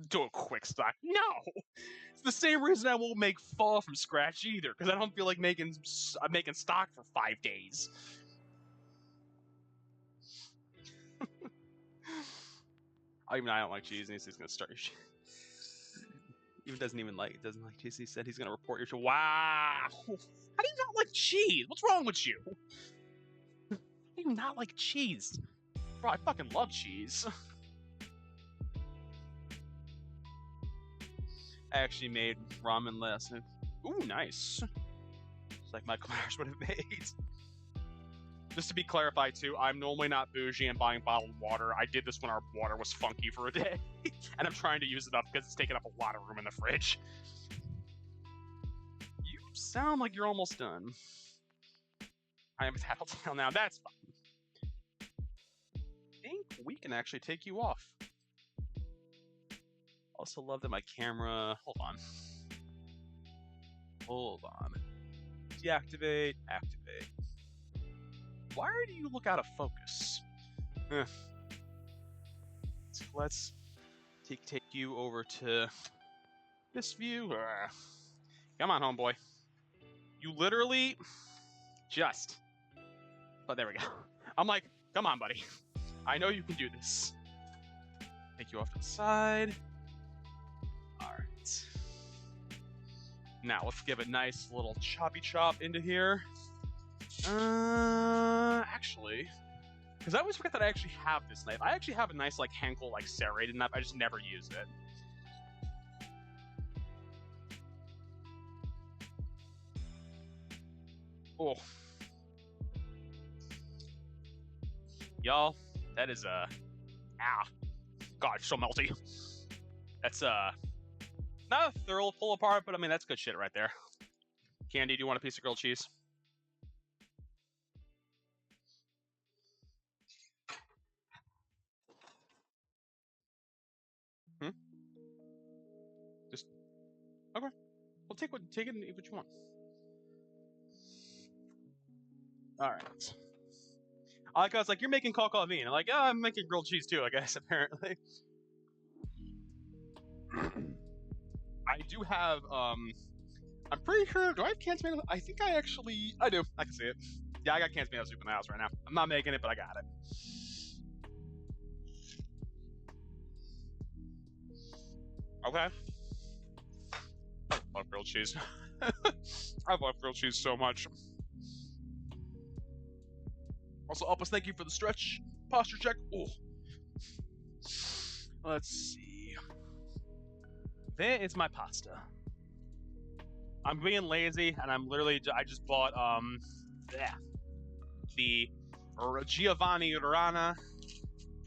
Do a quick stock. No! It's the same reason I won't make pho from scratch either, because I don't feel like making stock for 5 days. I don't like cheese, and he's going to start your shit. doesn't like cheese. He said he's gonna report your. Wow. How do you not like cheese? What's wrong with you? How do you not like cheese? Bro, I fucking love cheese. I actually made ramen last night. Ooh, nice. It's like Michael Myers would have made. Just to be clarified too, I'm normally not bougie and buying bottled water. I did this when our water was funky for a day, and I'm trying to use it up because it's taking up a lot of room in the fridge. You sound like you're almost done. I am a tattletale now. That's fine. I think we can actually take you off. Also love that my camera. Hold on. Deactivate. Activate. Why do you look out of focus? So let's take you over to this view. Come on, homeboy. You literally just. Oh, there we go. I'm like, come on, buddy. I know you can do this. Take you off to the side. All right. Now let's give a nice little choppy chop into here. Actually, because I always forget that I actually have this knife. I actually have a nice like Henkel like serrated knife. I just never use it. Oh, y'all, that is God, so melty. That's not a thorough pull apart, but I mean that's good shit right there. Candy, do you want a piece of grilled cheese? Just okay. We'll take it and eat what you want. All right. I was like, you're making Coq Au Vin. I'm like, oh, I'm making grilled cheese too, I guess, apparently. I do have, I'm pretty sure, do I have canned tomato? I think I do. I can see it. Yeah, I got canned tomato soup in the house right now. I'm not making it, but I got it. Okay. I love grilled cheese. I love grilled cheese so much. Also, Elpis, thank you for the stretch posture check. Oh. Let's see. There is my pasta. I'm being lazy, and I just bought the Giovanni Rana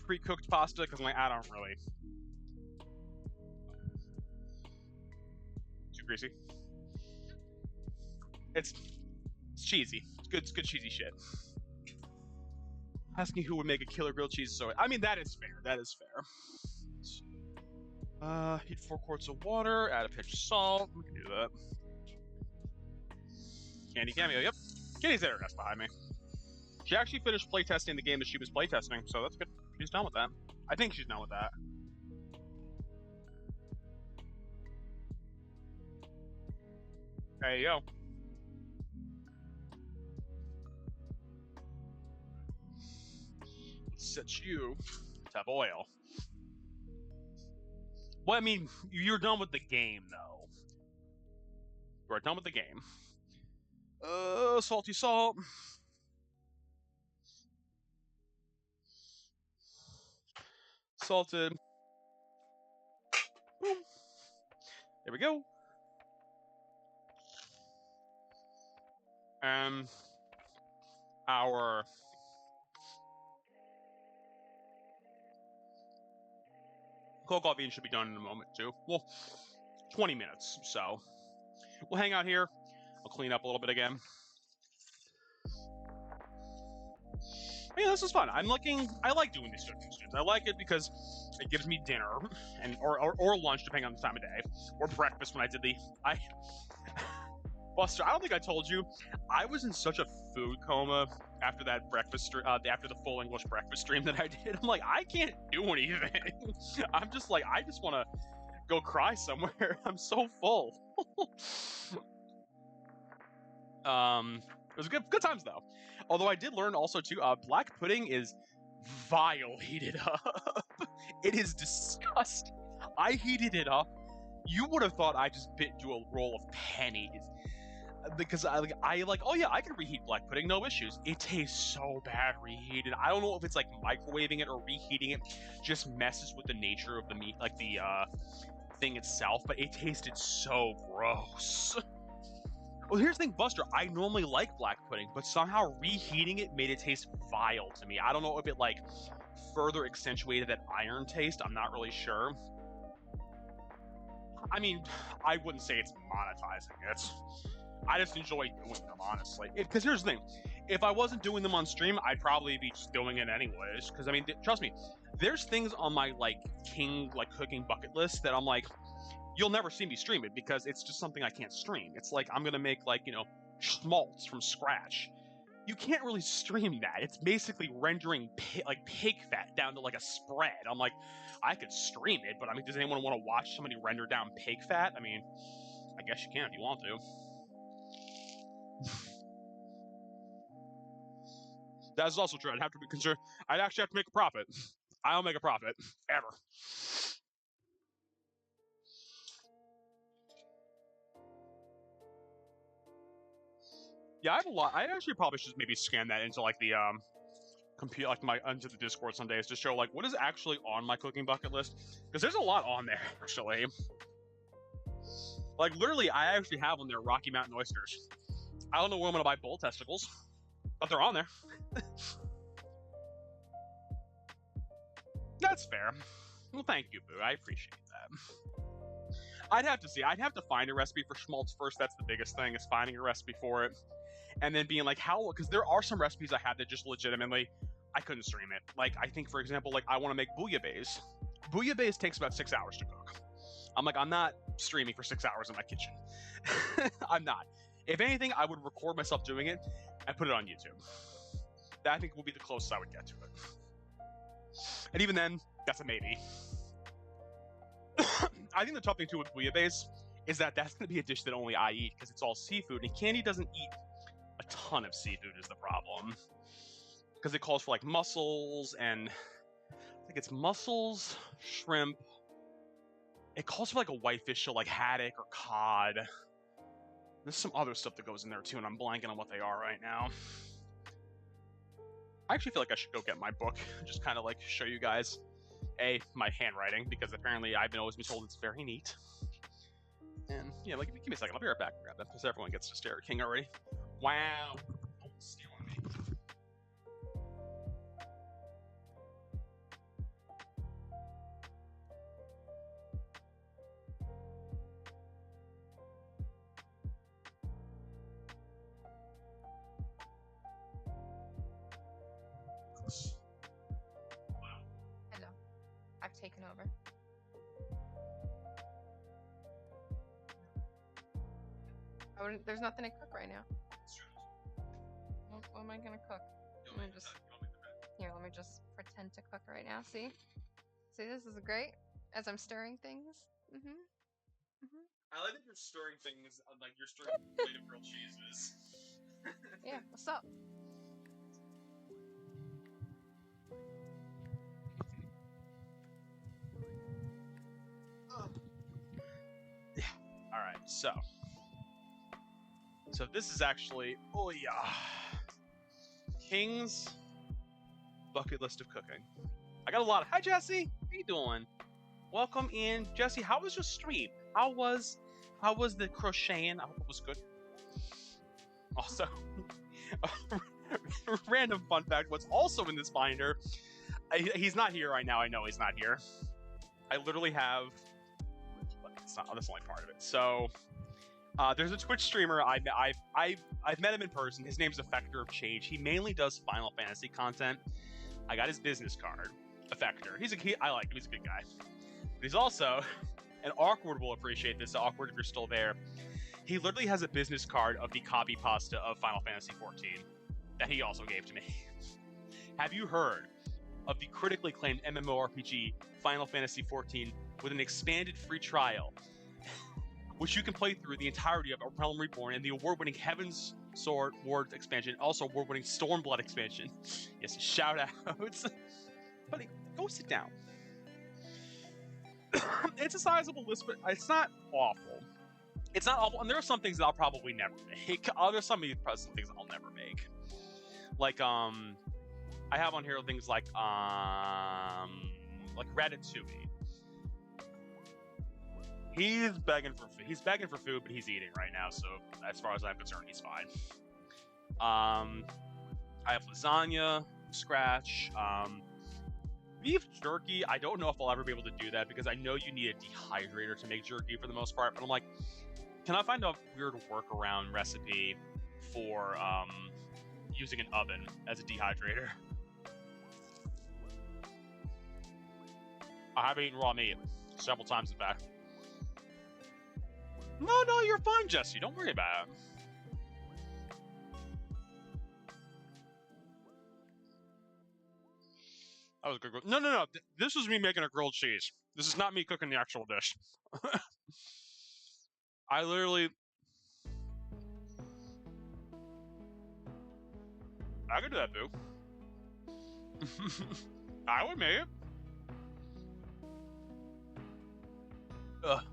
pre-cooked pasta because I don't really too greasy. It's cheesy. It's good cheesy shit. Asking who would make a killer grilled cheese. So I mean that is fair. That is fair. Heat 4 quarts of water. Add a pinch of salt. We can do that. Candy cameo. Yep. Candy's there. That's behind me. She actually finished playtesting the game that she was playtesting, so that's good. She's done with that. I think she's done with that. There you go. Set you to boil. Well, I mean, you're done with the game, though. You are done with the game. Salty salt. Salted. Boom. There we go. Our Coq Au Vin should be done in a moment, too. Well, 20 minutes, so we'll hang out here. I'll clean up a little bit again. Yeah, this is fun. I like doing these cooking streams. I like it because it gives me dinner and or lunch depending on the time of day, or breakfast when I did Buster, I don't think I told you, I was in such a food coma after that after the full English breakfast stream that I did. I'm like, I can't do anything. I'm just like, I just want to go cry somewhere. I'm so full. It was good times though. Although I did learn also too, black pudding is vile heated up. It is disgusting. I heated it up You would have thought I just bit into a roll of pennies. Because I like, oh yeah, I can reheat black pudding, no issues. It tastes so bad reheated. I don't know if it's like microwaving it or reheating it just messes with the nature of the meat, like the thing itself, but it tasted so gross. Well, here's the thing, Buster, I normally like black pudding, but somehow reheating it made it taste vile to me. I don't know if it like further accentuated that iron taste, I'm not really sure. I mean, I wouldn't say it's monetizing it. I just enjoy doing them, honestly. Because here's the thing, if I wasn't doing them on stream, I'd probably be just doing it anyways. Because I mean, trust me, there's things on my like King like cooking bucket list that I'm like, you'll never see me stream it because it's just something I can't stream. It's like I'm gonna make like schmaltz from scratch. You can't really stream that. It's basically rendering like pig fat down to like a spread. I'm like, I could stream it, but I mean, does anyone want to watch somebody render down pig fat? I mean, I guess you can if you want to. That's also true. I'd have to be concerned. I'd actually have to make a profit. I don't make a profit ever. Yeah, I have a lot. I actually probably should maybe scan that into like the compute like into the Discord some days to show like what is actually on my cooking bucket list, because there's a lot on there actually. Like literally, I actually have on there Rocky Mountain oysters. I don't know where I'm gonna buy bull testicles, but they're on there. That's fair. Well, thank you, Boo. I appreciate that. I'd have to see. I'd have to find a recipe for schmaltz first. That's the biggest thing, is finding a recipe for it. And then being like, how, because there are some recipes I have that just legitimately, I couldn't stream it. Like, I think, for example, like, I want to make bouillabaisse. Bouillabaisse takes about 6 hours to cook. I'm like, I'm not streaming for 6 hours in my kitchen. I'm not. If anything, I would record myself doing it and put it on YouTube. That, I think, will be the closest I would get to it. And even then, that's a maybe. I think the tough thing, too, with bouillabaisse is that that's going to be a dish that only I eat, because it's all seafood, and Candy doesn't eat a ton of seafood is the problem. Because it calls for, like, mussels, and I think it's mussels, shrimp. It calls for, like, a whitefish, so, like, haddock or cod. There's some other stuff that goes in there, too, and I'm blanking on what they are right now. I actually feel like I should go get my book, just kind of, like, show you guys, my handwriting, because apparently I've always been told it's very neat. And, yeah, like, give me a second. I'll be right back and grab that, because everyone gets to stare at King already. Wow. Don't steal on me. Hello. I've taken over. There's nothing to cook right now. What am I gonna cook? Let me just pretend to cook right now. See, this is great. As I'm stirring things. I like that you're stirring things like you're stirring a plate of grilled cheeses. Yeah. What's up? Yeah. All right. So this is actually, oh yeah, King's bucket list of cooking. I got a lot of, hi Jesse, how you doing? Welcome in. Jesse, how was your stream? How was the crocheting? I hope it was good. Also, random fun fact, what's also in this binder, he's not here right now, I know he's not here. I literally have, it's not, that's only part of it. So, there's a Twitch streamer, I've met him in person, his name's Effector of Change. He mainly does Final Fantasy content. I got his business card, Effector. I like him, he's a good guy. But he's also, and Awkward will appreciate this, Awkward if you're still there, he literally has a business card of the copy pasta of Final Fantasy XIV that he also gave to me. Have you heard of the critically acclaimed MMORPG Final Fantasy XIV with an expanded free trial, which you can play through the entirety of A Realm Reborn and the award-winning Heaven's Sword Ward expansion, also award-winning Stormblood expansion? Yes, shout out. Buddy, go sit down. it's a sizable list, but it's not awful. It's not awful, and there are some things that I'll probably never make. There's some things that I'll never make. Like, I have on here things like ratatouille. He's begging for food. He's begging for food, but he's eating right now, so as far as I'm concerned, he's fine. I have lasagna, scratch, beef jerky. I don't know if I'll ever be able to do that because I know you need a dehydrator to make jerky for the most part, but I'm like, can I find a weird workaround recipe for using an oven as a dehydrator? I have eaten raw meat several times, in fact. No, you're fine, Jesse. Don't worry about it. That was a good. No. This was me making a grilled cheese. This is not me cooking the actual dish. I literally. I could do that, boo. I would make it. Ugh.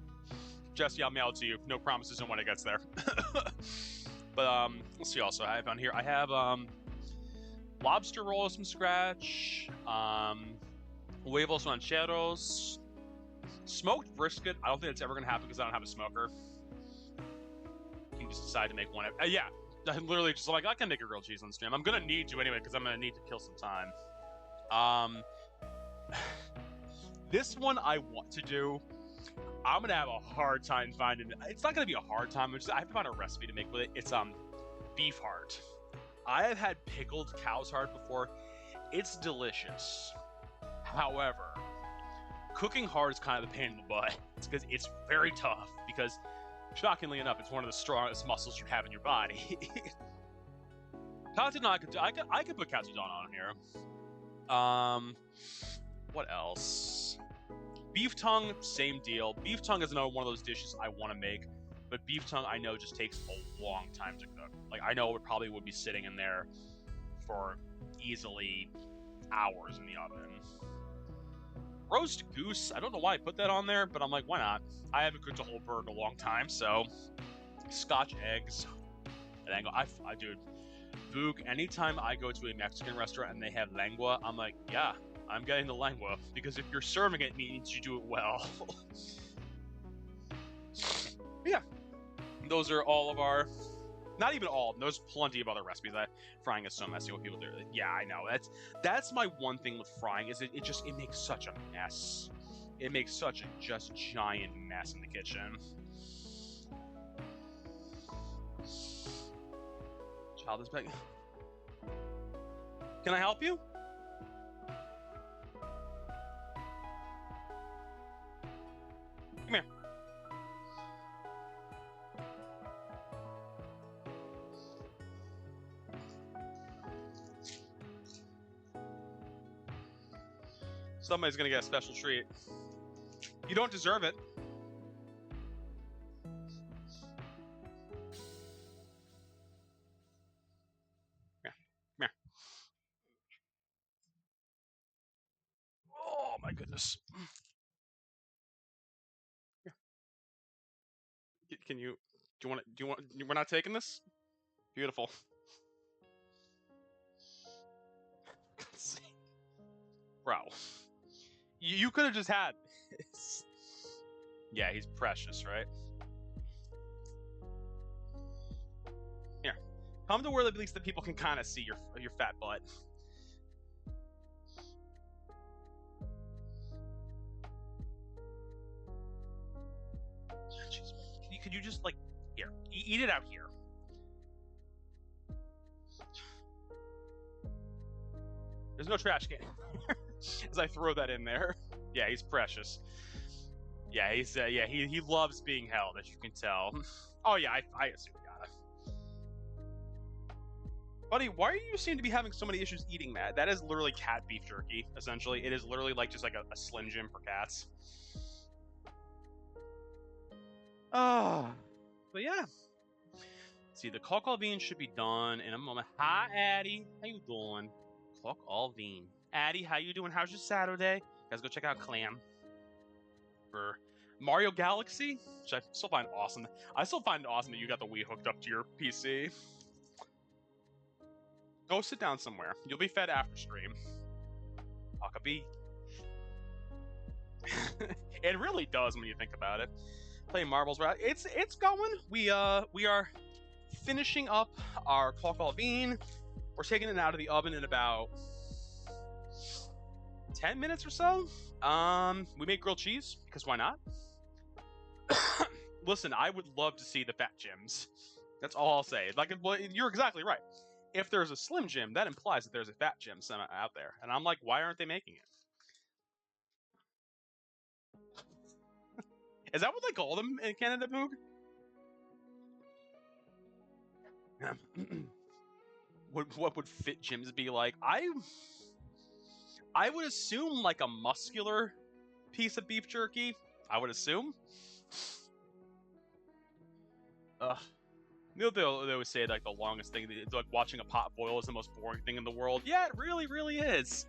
Jesse, I'll mail it to you. No promises on when it gets there. But let's see. Also, I have on here. I have lobster rolls from scratch. Huevos rancheros. Smoked brisket. I don't think it's ever gonna happen because I don't have a smoker. You can just decide to make one. Yeah. I'm literally just like, I can make a grilled cheese on stream. I'm gonna need to anyway because I'm gonna need to kill some time. This one I want to do. I'm gonna have a hard time finding. It's not gonna be a hard time. I have to find a recipe to make with it. It's beef heart. I have had pickled cow's heart before. It's delicious. However, cooking heart is kind of the pain in the butt. It's because it's very tough. Because shockingly enough, it's one of the strongest muscles you have in your body. Katsudan, I could put katsudan on here. What else? Beef tongue, same deal. Beef tongue is another one of those dishes I want to make, but beef tongue I know just takes a long time to cook. Like, I know it probably would be sitting in there for easily hours in the oven. Roast goose, I don't know why I put that on there, but I'm like, why not? I haven't cooked a whole bird in a long time, so Scotch eggs. And then dude, Boog, anytime I go to a Mexican restaurant and they have lengua, I'm like, yeah, I'm getting the lengua, because if you're serving it, it means you do it well. Yeah, those are all of our, not even all, there's plenty of other recipes. Frying is so messy what people do. Yeah, I know. That's my one thing with frying, is it makes such a mess. It makes such a just giant mess in the kitchen. Child is begging. Can I help you? Come here. Somebody's gonna get a special treat. You don't deserve it. Come here. Oh my goodness. Here. Can you? Do you want? We're not taking this. Beautiful. Bro, you could have just had this. Yeah, he's precious, right? Here, come to where at least the people can kind of see your fat butt. Jeez, could you just, like, here, eat it out here? There's no trash can. As I throw that in there. Yeah, he's precious. Yeah, he loves being held, as you can tell. Oh yeah, I assume you got it. Buddy, why do you seem to be having so many issues eating that? That is literally cat beef jerky, essentially. It is literally like just like a Slim Jim for cats. Oh, but yeah. See, the Coq Au Vin should be done in a moment. Hi, Addie. How you doing? Coq Au Vin. Addie, how you doing? How's your Saturday? You guys go check out Clam. for Mario Galaxy, which I still find awesome. I still find it awesome that you got the Wii hooked up to your PC. Go sit down somewhere. You'll be fed after stream. Huckabee. It really does when you think about it. Playing marbles, it's going. We are finishing up our Coq Au Vin. We're taking it out of the oven in about 10 minutes or so. We make grilled cheese because why not? Listen, I would love to see the fat gyms. That's all I'll say. Like, well, you're exactly right. If there's a Slim Jim, that implies that there's a fat gym out there. And I'm like, why aren't they making it? Is that what they call them in Canada, Moog? What would fit gyms be like? I would assume like a muscular piece of beef jerky. I would assume. You know, they always say like the longest thing, like watching a pot boil is the most boring thing in the world. Yeah, it really, really is.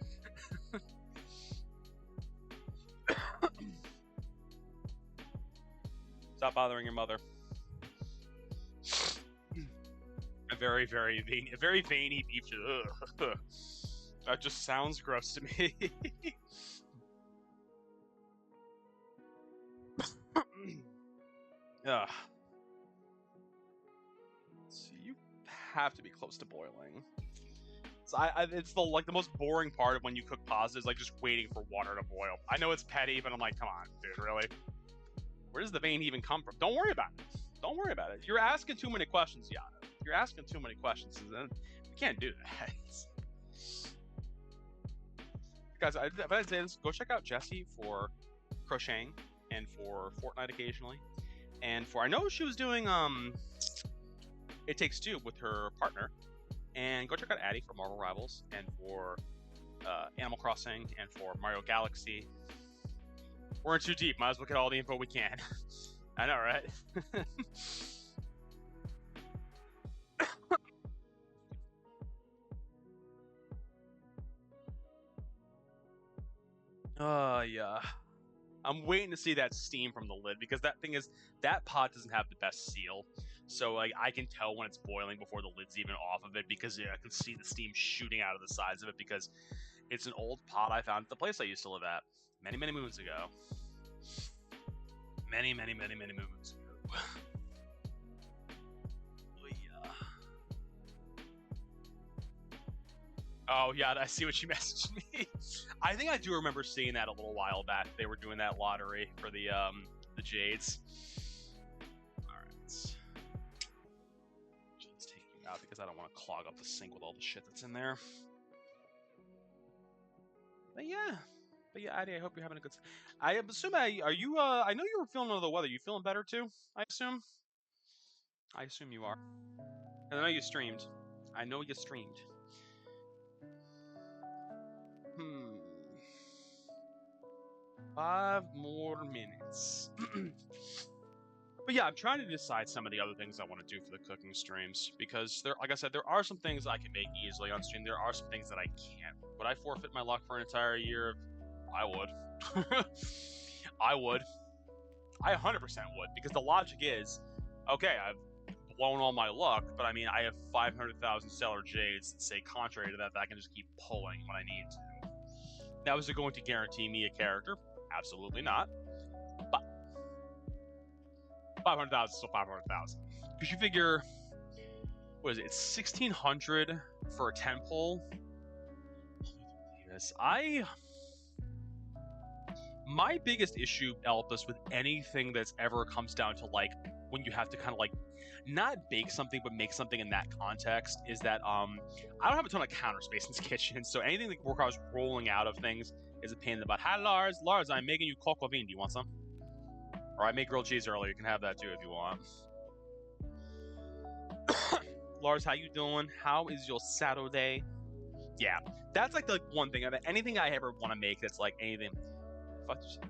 Stop bothering your mother. A very, very veiny beef jerky. That just sounds gross to me. Ugh. So you have to be close to boiling. So it's the most boring part of when you cook pasta is like just waiting for water to boil. I know it's petty, but I'm like, come on, dude, really? Where does the vein even come from? Don't worry about it. Don't worry about it. You're asking too many questions, Yana. You're asking too many questions. We can't do that. Guys, if I'd say this, go check out Jessie for crocheting and for Fortnite occasionally. And for, I know she was doing It Takes Two with her partner. And go check out Addie for Marvel Rivals and for Animal Crossing and for Mario Galaxy. We're in too deep. Might as well get all the info we can. I know, right? Yeah. I'm waiting to see that steam from the lid because that pot doesn't have the best seal. So like I can tell when it's boiling before the lid's even off of it because I can see the steam shooting out of the sides of it because it's an old pot I found at the place I used to live at many, many moons ago. Many, many, many, many moons ago. Oh, yeah, I see what you messaged me. I think I do remember seeing that a little while back. They were doing that lottery for the Jades. Alright. Let's take you out because I don't want to clog up the sink with all the shit that's in there. But yeah, Addie, I hope you're having a good... I assume, are you, I know you were feeling under the weather. You feeling better too, I assume? I assume you are. I know you streamed. I know you streamed. 5 more minutes. But yeah, I'm trying to decide some of the other things I want to do for the cooking streams because like I said, there are some things I can make easily on stream. There are some things that I can't. Would I forfeit my luck for an entire year? I would. I would. I 100% would because the logic is, okay, I've blown all my luck, but I mean, I have 500,000 stellar jades that say contrary to that I can just keep pulling when I need to. Now, is it going to guarantee me a character? Absolutely not. But 500,000 is still 500,000. Because you figure, what is it? It's 1,600 for a 10 pull. Yes, my biggest issue, Elpis, with anything that's ever comes down to like when you have to kind of like not bake something but make something in that context is that I don't have a ton of counter space in this kitchen, so anything that requires rolling out of things is a pain in the butt. Hi, Lars. Lars, I'm making you Coq Au Vin. Do you want some? Or I made grilled cheese earlier. You can have that too if you want. Lars, how you doing? How is your Saturday? Yeah, that's like the one thing. Anything I ever want to make that's like anything.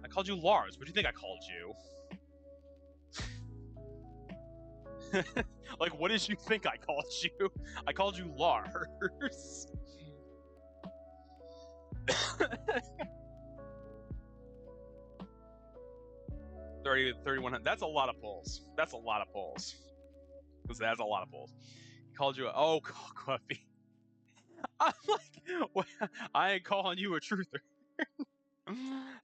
I called you Lars. What do you think I called you? Like, what did you think I called you? I called you Lars. 3100. That's a lot of pulls. That's a lot of pulls. Because that's a lot of pulls. He called you oh, Coffee. I'm like, well, I ain't calling you a truther.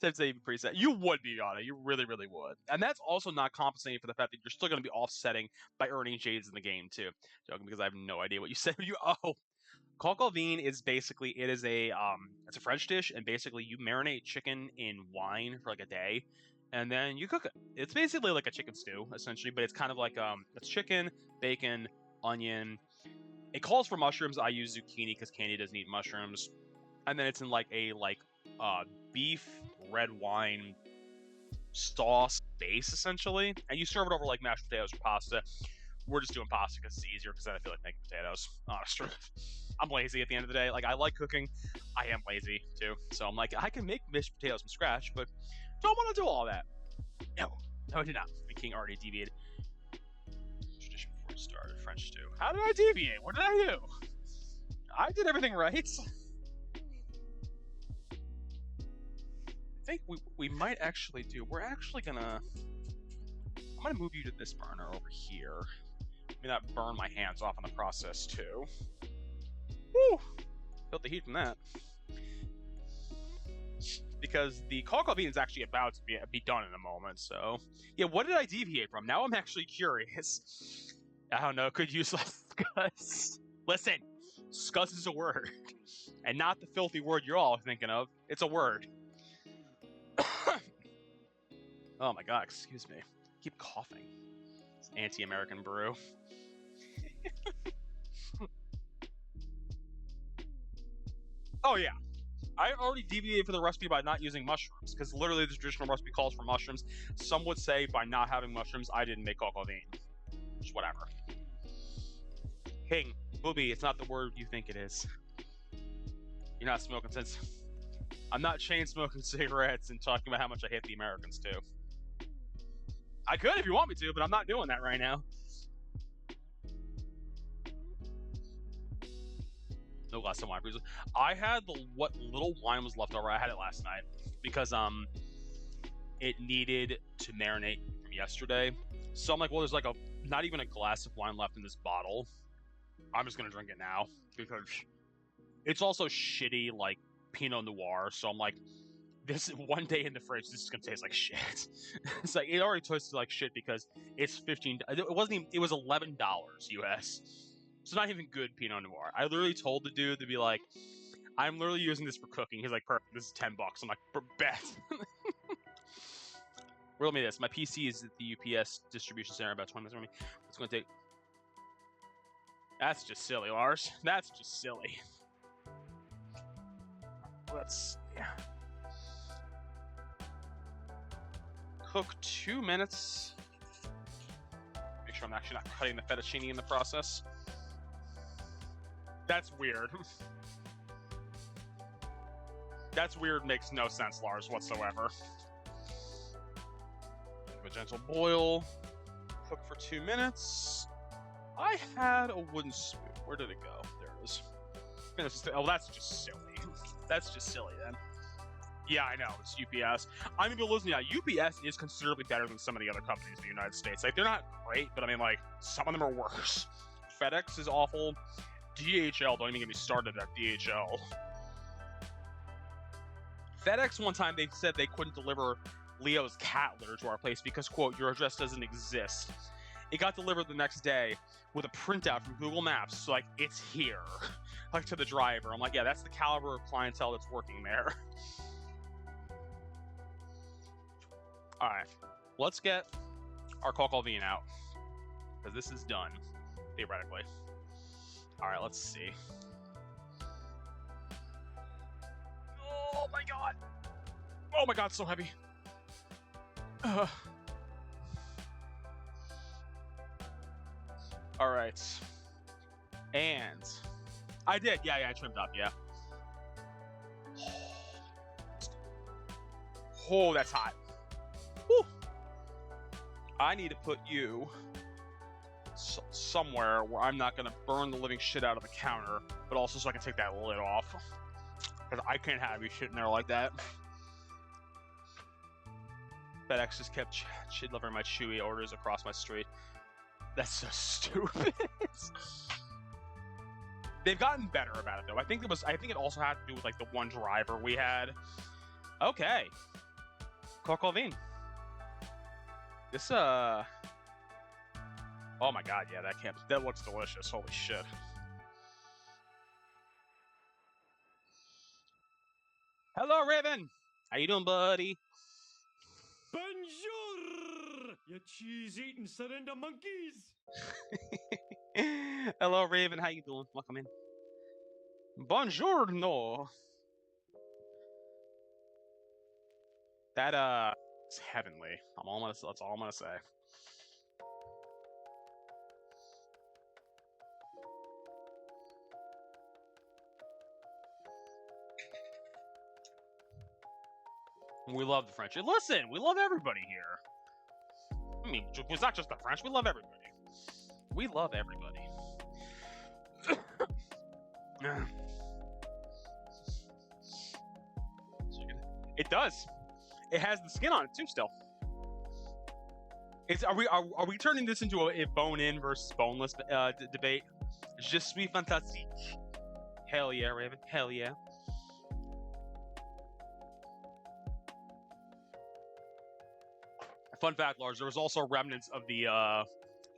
I'd say pretty sad. You would be on it. You really, really would. And that's also not compensating for the fact that you're still going to be offsetting by earning jades in the game, too. Joking, because I have no idea what you said. Coq Au Vin is basically, it's a French dish, and basically you marinate chicken in wine for like a day, and then you cook it. It's basically like a chicken stew, essentially, but it's kind of like, it's chicken, bacon, onion. It calls for mushrooms. I use zucchini because Candy doesn't eat mushrooms. And then it's in like a beef red wine sauce base, essentially. And you serve it over like mashed potatoes or pasta. We're just doing pasta because it's easier, because then I feel like making potatoes, honestly. I'm lazy at the end of the day. Like, I like cooking. I am lazy, too. So I'm like, I can make mashed potatoes from scratch, but don't want to do all that. No, I did not. The king already deviated. Tradition before it started, French stew. How did I deviate? What did I do? I did everything right. I think we might actually do. We're actually gonna... I'm gonna move you to this burner over here. Maybe not burn my hands off in the process, too. Woo! Felt the heat from that. Because the Coq Au Vin is actually about to be done in a moment, so... Yeah, what did I deviate from? Now I'm actually curious. I don't know, could use less scuss. Listen, scuss is a word. And not the filthy word you're all thinking of. It's a word. Oh my god, excuse me. I keep coughing. It's anti-American brew. Oh yeah. I already deviated from the recipe by not using mushrooms, because literally the traditional recipe calls for mushrooms. Some would say by not having mushrooms, I didn't make Coq Au Vin. Just whatever. King, booby, it's not the word you think it is. You're not smoking since... I'm not chain smoking cigarettes and talking about how much I hate the Americans too. I could if you want me to, but I'm not doing that right now. No glass of wine, please. I had what little wine was left over. I had it last night because it needed to marinate from yesterday. So I'm like, well, there's like not even a glass of wine left in this bottle. I'm just gonna drink it now because it's also shitty, like Pinot Noir. So I'm like, this one day in the fridge, this is gonna taste like shit. It's like, it already tasted like shit because it's $15. It wasn't even. It was $11 US. It's not even good Pinot Noir. I literally told the dude to be like, I'm literally using this for cooking. He's like, perfect. This is $10. I'm like, bet. Riddle me this. My PC is at the UPS distribution center about 20 minutes from me. It's gonna take. That's just silly, Lars. That's just silly. Let's cook 2 minutes. Make sure I'm actually not cutting the fettuccine in the process. That's weird. That's weird, makes no sense, Lars, whatsoever. Give a gentle boil. Cook for 2 minutes. I had a wooden spoon. Where did it go? There it is. Oh, that's just silly. That's just silly, then. Yeah, I know. It's UPS. I mean, but listen, yeah, UPS is considerably better than some of the other companies in the United States. Like, they're not great, but I mean, like, some of them are worse. FedEx is awful. DHL, don't even get me started at DHL. FedEx, one time, they said they couldn't deliver Leo's cat litter to our place because, quote, your address doesn't exist. It got delivered the next day with a printout from Google Maps. So, like, it's here. Like, to the driver. I'm like, yeah, that's the caliber of clientele that's working there. Alright. Let's get our Coq Au Vin out. Because this is done. Theoretically. Alright, let's see. Oh my god! Oh my god, it's so heavy. Alright. And... I did, yeah, I trimmed up, yeah. Oh, that's hot. Woo! I need to put you somewhere where I'm not going to burn the living shit out of the counter, but also so I can take that lid off. Because I can't have you sitting there like that. FedEx just kept delivering my Chewy orders across my street. That's so stupid. They've gotten better about it though. I think it also had to do with like the one driver we had. Okay. Coq Au Vin. This oh my god, yeah, that looks delicious. Holy shit. Hello, Raven. How you doing, buddy? Bonjour, you cheese-eating surrender monkeys. Hello, Raven. How you doing? Welcome in. Buongiorno. That it's heavenly. That's all I'm gonna say. We love the French. Listen, we love everybody here. I mean, it's not just the French. We love everybody. We love everybody. It does. It has the skin on it too. Still. Are we turning this into a bone-in versus boneless debate? Je suis fantastique. Hell yeah, Raven. Hell yeah. Fun fact, Lars, there was also remnants of the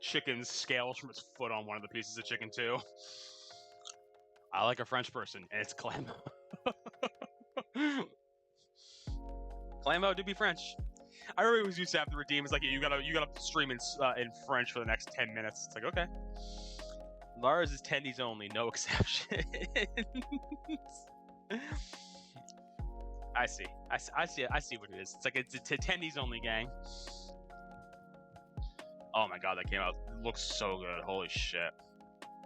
chicken's scales from its foot on one of the pieces of chicken too. I like a French person, and it's Clemo. Clemo do be French. I always used to have to redeem. It's like, yeah, you gotta stream in French for the next 10 minutes. It's like, okay. Lars is tendies only, no exceptions. I see what it is. It's like it's a tendies only gang. Oh my god, that came out. It looks so good. Holy shit.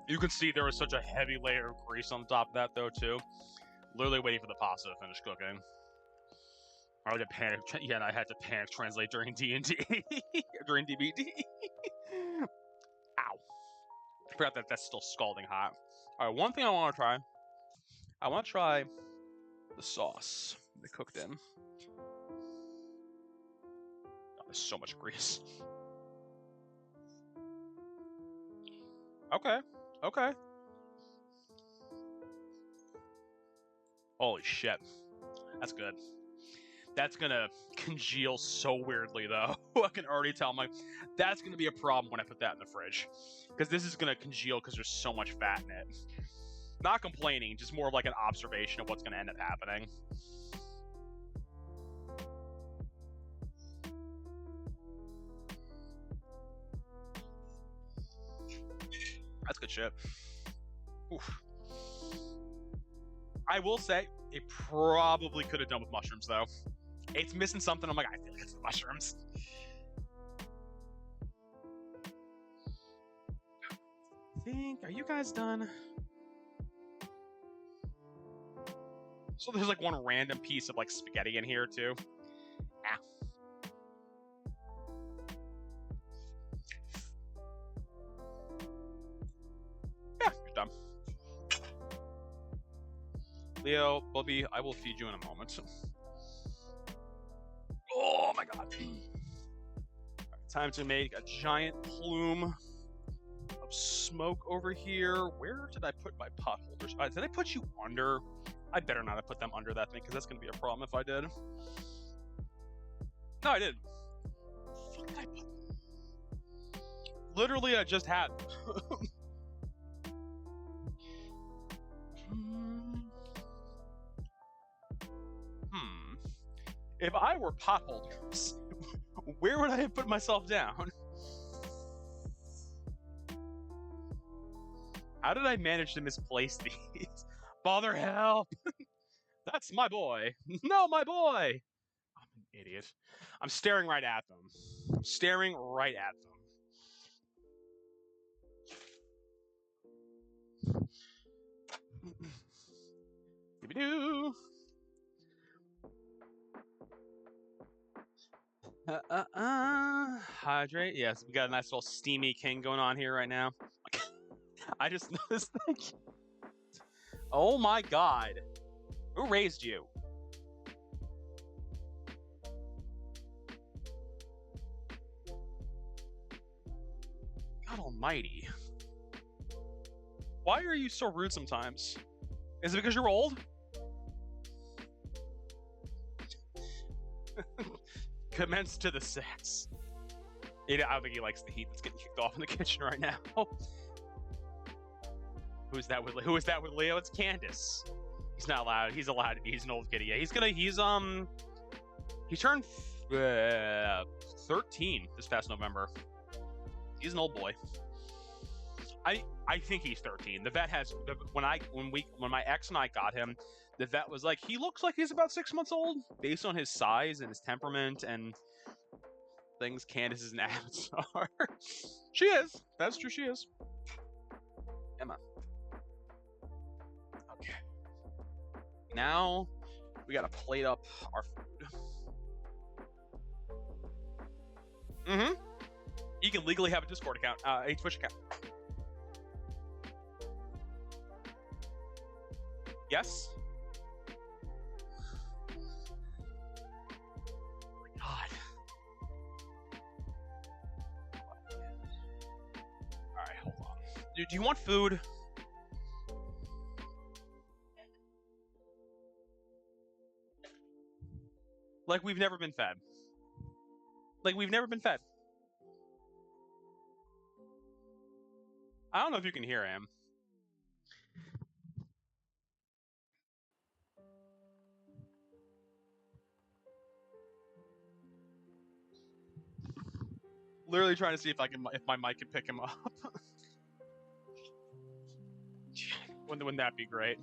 You can see there was such a heavy layer of grease on top of that though too. Literally waiting for the pasta to finish cooking. I had to panic. Yeah, and I had to panic translate during D&D. during DBD. Ow. I forgot that that's still scalding hot. Alright, one thing I want to try. I want to try the sauce they cooked in. Oh, there's so much grease. Okay. Holy shit. That's good. That's gonna congeal so weirdly though. I can already tell that's gonna be a problem when I put that in the fridge. Because this is gonna congeal because there's so much fat in it. Not complaining, just more of like an observation of what's gonna end up happening. That's good shit. Oof. I will say, it probably could have done with mushrooms though. It's missing something. I'm like, I feel like it's the mushrooms. Are you guys done? So there's like one random piece of like spaghetti in here too. Ah. Yeah, you're done. Leo, Bobby, I will feed you in a moment. Oh my god. Right, time to make a giant plume of smoke over here. Where did I put my pot holders? Did I put you under? I better not have put them under that thing, because that's going to be a problem if I did. No, I didn't. Fuck did I put them? Literally, I just had them. If I were pot holders, where would I have put myself down? How did I manage to misplace these? Bother help! That's my boy. No, my boy! I'm an idiot. I'm staring right at them. I'm staring right at them. Doo-doo. Hydrate. Yes, we got a nice little steamy king going on here right now. I just noticed that. Oh my god. Who raised you? almighty. Why are you so rude sometimes? Is it because you're old? Commence to the sex. I don't think he likes the heat that's getting kicked off in the kitchen right now. Who is that with Leo? It's Candace. He's not allowed. He's allowed to be. He's an old kitty. Yeah, he turned 13 this past November. He's an old boy. I think he's 13. The vet has when my ex and I got him, the vet was like, he looks like he's about 6 months old based on his size and his temperament and things. Candace is an avatar. She is. That's true. She is. Emma. Okay. Now we gotta plate up our food. Mm-hmm. You can legally have a Discord account, a Twitch account. Yes? Oh my god. Alright, hold on. Do you want food? Like we've never been fed. Like we've never been fed. I don't know if you can hear him. Literally trying to see if my mic can pick him up. Wouldn't that be great?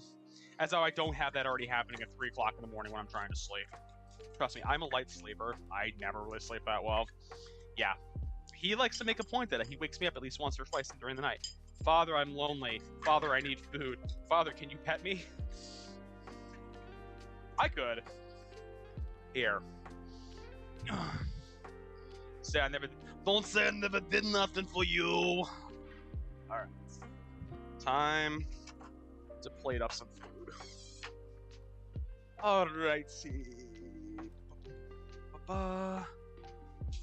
As though I don't have that already happening at 3 o'clock in the morning when I'm trying to sleep. Trust me, I'm a light sleeper. I never really sleep that well. Yeah. He likes to make a point that he wakes me up at least once or twice during the night. Father, I'm lonely. Father, I need food. Father, can you pet me? I could. Here. Don't say I never did nothing for you. Alright. Time to plate up some food. Alrighty.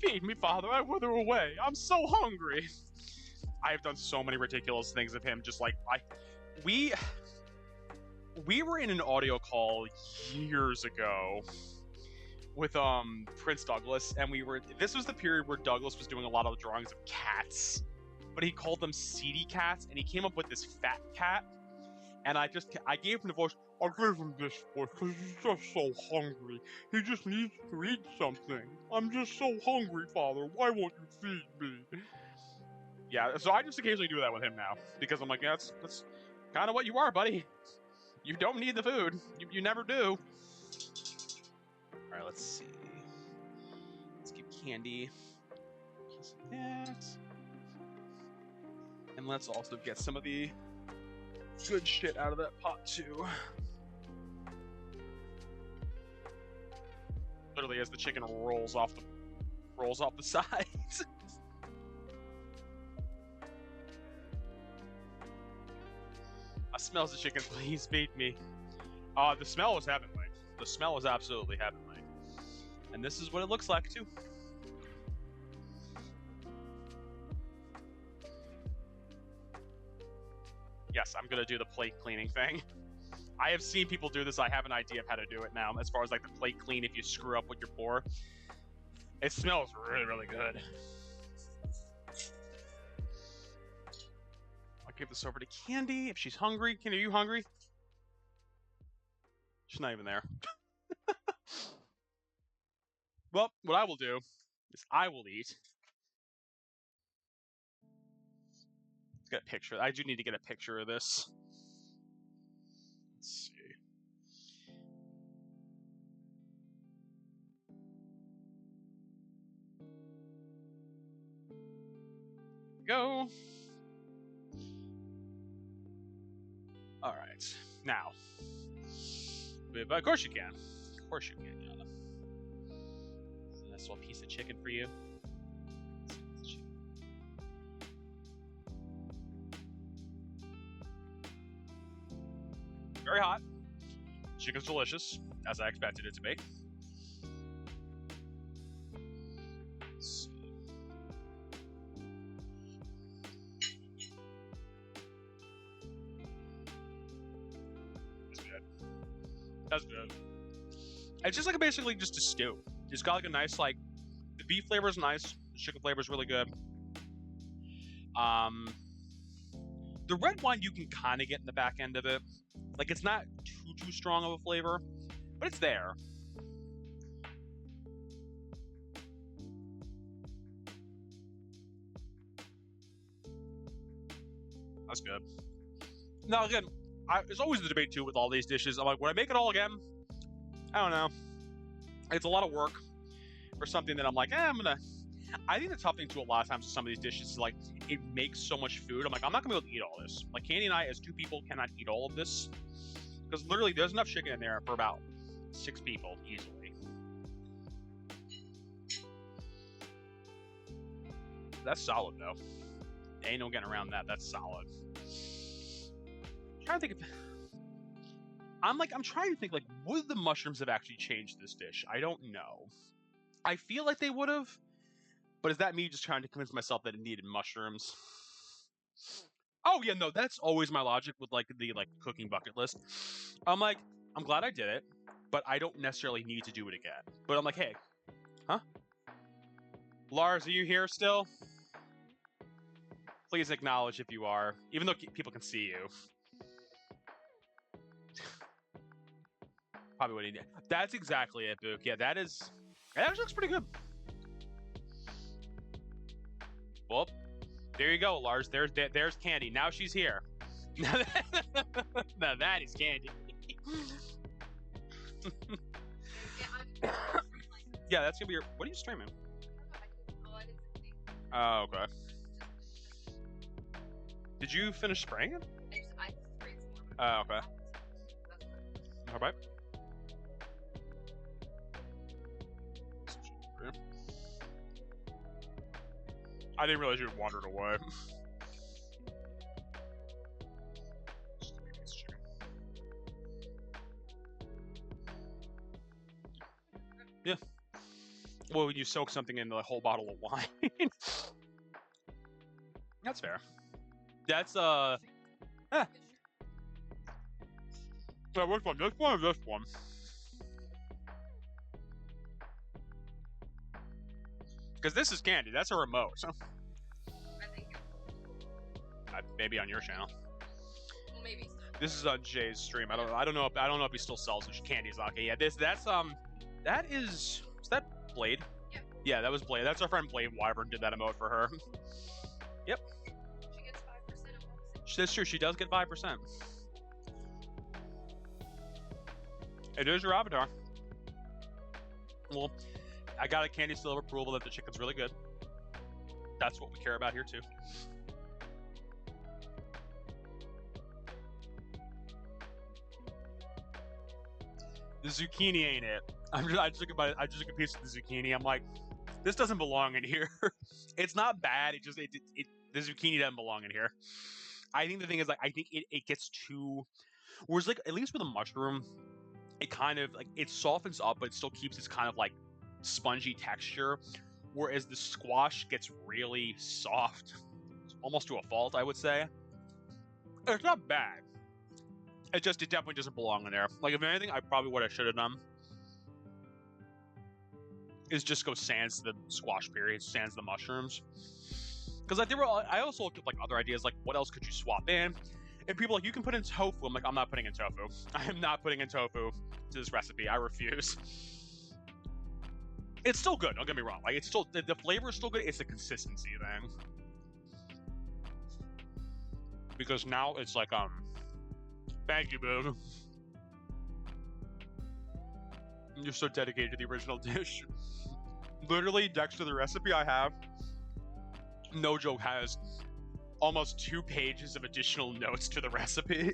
Feed me, Father, I wither away. I'm so hungry. I have done so many ridiculous things of him, just like we were in an audio call years ago with Prince Douglas, and this was the period where Douglas was doing a lot of drawings of cats, but he called them seedy cats, and he came up with this fat cat, and I gave him the voice. I gave him this voice because he's just so hungry. He just needs to eat something. I'm just so hungry, Father. Why won't you feed me? Yeah, so I just occasionally do that with him now, because I'm like, yeah, that's kind of what you are, buddy. You don't need the food. You never do. Alright, let's see. Let's keep candy. Piece of that. And let's also get some of the good shit out of that pot, too. Literally, as the chicken rolls off the sides. I smell the chicken. Please feed me. The smell was heavenly. The smell was absolutely heavenly. And this is what it looks like, too. Yes, I'm gonna do the plate cleaning thing. I have seen people do this. I have an idea of how to do it now. As far as like the plate clean, if you screw up with your pour, it smells really, really good. I'll give this over to Candy if she's hungry. Candy, are you hungry? She's not even there. Well, what I will do is I will eat. Let's get a picture. I do need to get a picture of this. Let's see. Go. All right. Now, of course you can. Of course you can, Yana. So that's one piece of chicken for you. Very hot. Chicken's delicious, as I expected it to be. That's good. It's just like basically just a stew. It's got like a nice like the beef flavor is nice. The chicken flavor is really good. The red wine you can kind of get in the back end of it. Like it's not too strong of a flavor, but it's there. That's good. Now again, there's always the debate too with all these dishes. I'm like, would I make it all again? I don't know. It's a lot of work for something that I'm like, I think the tough thing too a lot of times with some of these dishes is like it makes so much food. I'm like, I'm not gonna be able to eat all this. Like Candy and I, as 2 people, cannot eat all of this because literally there's enough chicken in there for about 6 people easily. That's solid though. Ain't no getting around that. That's solid. I'm trying to think if I'm trying to think like would the mushrooms have actually changed this dish? I don't know. I feel like they would have, but is that me just trying to convince myself that it needed mushrooms? Oh yeah, no, that's always my logic with like the cooking bucket list. I'm like, I'm glad I did it, but I don't necessarily need to do it again. But I'm like, hey, huh? Lars, are you here still? Please acknowledge if you are, even though people can see you. Probably what he did. That's exactly it, Book. Yeah, it actually looks pretty good. Well, there you go, Lars. There's Candy. Now she's here. Now that is Candy. Yeah, that's gonna be your. What are you streaming? Oh, okay. Did you finish spraying it? I sprayed some more. Oh, okay. All right. I didn't realize you had wandered away. Yeah. Well, when you soak something in the whole bottle of wine. That's fair. That's Yeah, which one? This one or this one? Because this is Candy. That's a remote. So. I think maybe on your channel. Well, maybe. This is on Jay's stream. I don't know if he still sells it. Candy's okay. Yeah, that is that Blade? Yeah. Yeah, that was Blade. That's our friend Blade Wyvern did that emote for her. Yep. She gets 5%. That's true. She does get 5%. It is your avatar. Well, I got a Candy seal of approval that the chicken's really good. That's what we care about here too. The zucchini ain't it. I just took a piece of the zucchini. I'm like, this doesn't belong in here. It's not bad. The zucchini doesn't belong in here. I think the thing is like I think it gets too. Whereas like at least with a mushroom, it kind of like it softens up, but it still keeps its kind of like spongy texture. Whereas the squash gets really soft, almost to a fault, I would say. It's not bad. It definitely doesn't belong in there. Like if anything, what I should have done is just go sans the squash period, sans the mushrooms. Because I also looked at like other ideas, like what else could you swap in? And people are like, you can put in tofu. I'm like, I'm not putting in tofu. I am not putting in tofu to this recipe. I refuse. It's still good. Don't get me wrong. Like it's still the flavor is still good. It's a consistency thing. Because now it's like thank you, Boog. You're so dedicated to the original dish. Literally, next to the recipe I have, no joke, has almost 2 pages of additional notes to the recipe.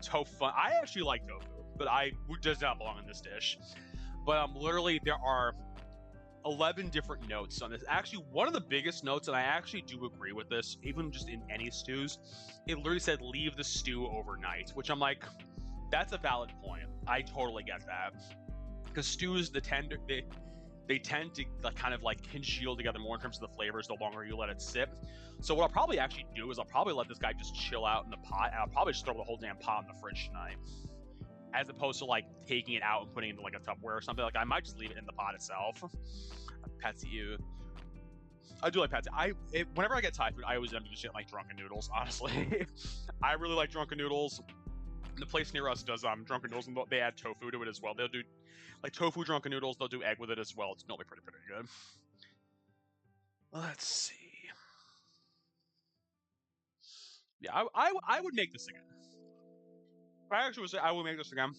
Tofu. I actually like tofu, but it does not belong in this dish. But literally, there are 11 different notes on this. Actually, one of the biggest notes, and I actually do agree with this, even just in any stews, it literally said leave the stew overnight, which I'm like, that's a valid point. I totally get that. Because stews, they tend to like, kind of like congeal together more in terms of the flavors the longer you let it sit. So what I'll probably actually do is I'll probably let this guy just chill out in the pot, and I'll probably just throw the whole damn pot in the fridge tonight. as opposed to like taking it out and putting it into like a Tupperware or something. Like I might just leave it in the pot itself. Patsy, I do like patsy. Whenever I get Thai food, I always end up just getting like drunken noodles. Honestly, I really like drunken noodles. The place near us does drunken noodles, and they add tofu to it as well. They'll do like tofu drunken noodles. They'll do egg with it as well. It's normally pretty good. Let's see. Yeah, I would make this again. I actually would say I would make this again.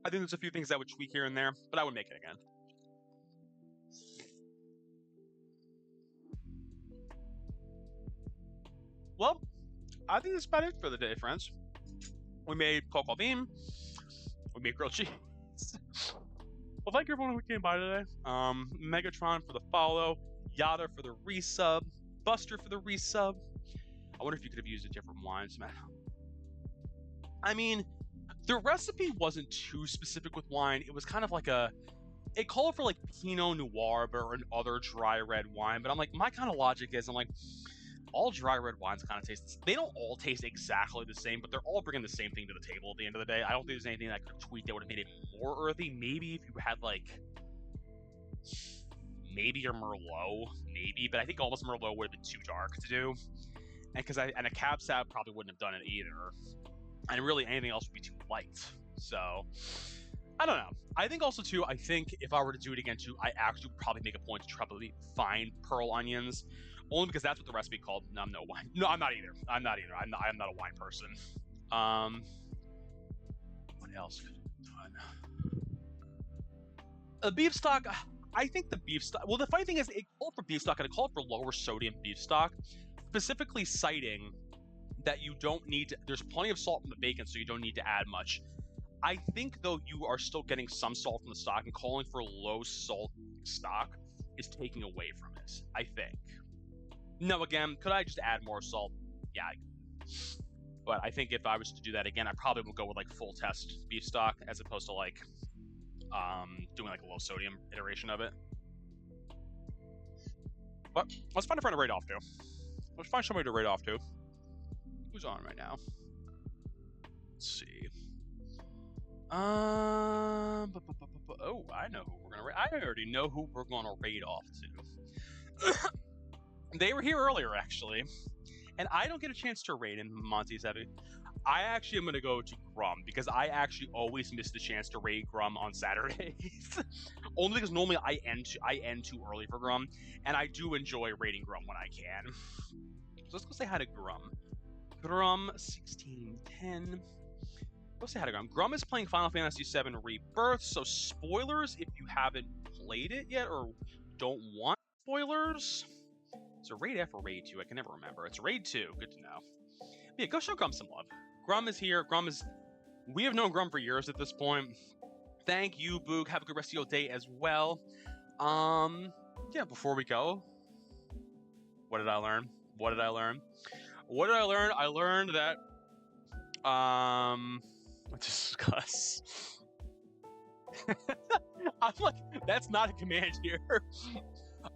I think there's a few things that would tweak here and there, but I would make it again. Well, I think that's about it for the day, friends. We made Coq Au Vin. We made grilled cheese. Well, thank you everyone who came by today. Megatron for the follow. Yada for the resub. Buster for the resub. I wonder if you could have used a different wines, man. I mean, the recipe wasn't too specific with wine. It was kind of like it called for like Pinot Noir or another dry red wine. But I'm like, my kind of logic is, I'm like, all dry red wines kind of taste, they don't all taste exactly the same, but they're all bringing the same thing to the table at the end of the day. I don't think there's anything that could have tweaked that would have made it more earthy. Maybe if you had like, maybe a Merlot, maybe, but I think almost Merlot would have been too dark to do. And and a Cab Sav probably wouldn't have done it either. And really anything else would be too light. So, I don't know. I think also too, I think if I were to do it again too, I actually would probably make a point to probably find pearl onions. Only because that's what the recipe called. No, I'm no wine. No, I'm not either. I'm not a wine person. What else could I have done? A beef stock. I think the beef stock. Well, the funny thing is, it called for beef stock and it called for lower sodium beef stock, specifically citing that you don't need to. There's plenty of salt from the bacon, so you don't need to add much. I think though you are still getting some salt from the stock, and calling for low salt stock is taking away from it. I think. No, again, could I just add more salt? Yeah, I could. But I think if I was to do that again, I probably would go with like full test beef stock as opposed to like doing like a low sodium iteration of it. But let's find a friend to raid off to. Let's find somebody to raid off to. Who's on right now? Let's see. Oh, I know who we're gonna raid. I already know who we're gonna raid off to. They were here earlier, actually, and I don't get a chance to raid in Monty's Heavy. I actually am going to go to Grum, because I actually always miss the chance to raid Grum on Saturdays. Only because normally I end too early for Grum, and I do enjoy raiding Grum when I can. So let's go say hi to Grum. Grum 1610. Go say hi to Grum. Grum is playing Final Fantasy VII Rebirth, so spoilers if you haven't played it yet or don't want spoilers. It's a raid F or raid 2. I can never remember. It's raid 2. Good to know. But yeah, go show Grum some love. Grum is here. We have known Grum for years at this point. Thank you, Boog. Have a good rest of your day as well. Yeah, before we go, what did I learn? I learned that, let's discuss. I'm like, that's not a command here.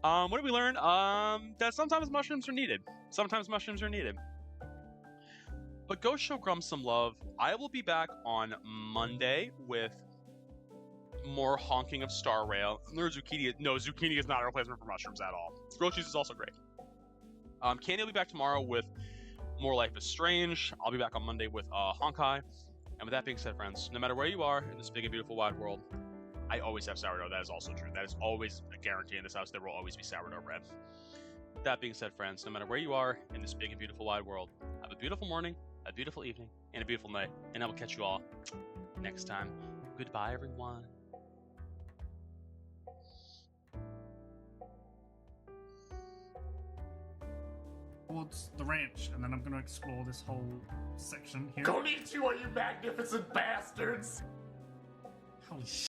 What did we learn? That sometimes mushrooms are needed. But go show Grum some love. I will be back on Monday with more honking of Star Rail. Zucchini is not a replacement for mushrooms at all. Grilled cheese is also great. Candy will be back tomorrow with more Life is Strange. I'll be back on Monday with Honkai. And with that being said, friends, no matter where you are in this big and beautiful wide world, I always have sourdough. That is also true. That is always a guarantee in this house. There will always be sourdough bread. That being said, friends, no matter where you are in this big and beautiful wide world, have a beautiful morning, a beautiful evening, and a beautiful night. And I will catch you all next time. Goodbye, everyone. Towards the ranch, and then I'm going to explore this whole section here. Konnichiwa, you magnificent bastards! Holy shit.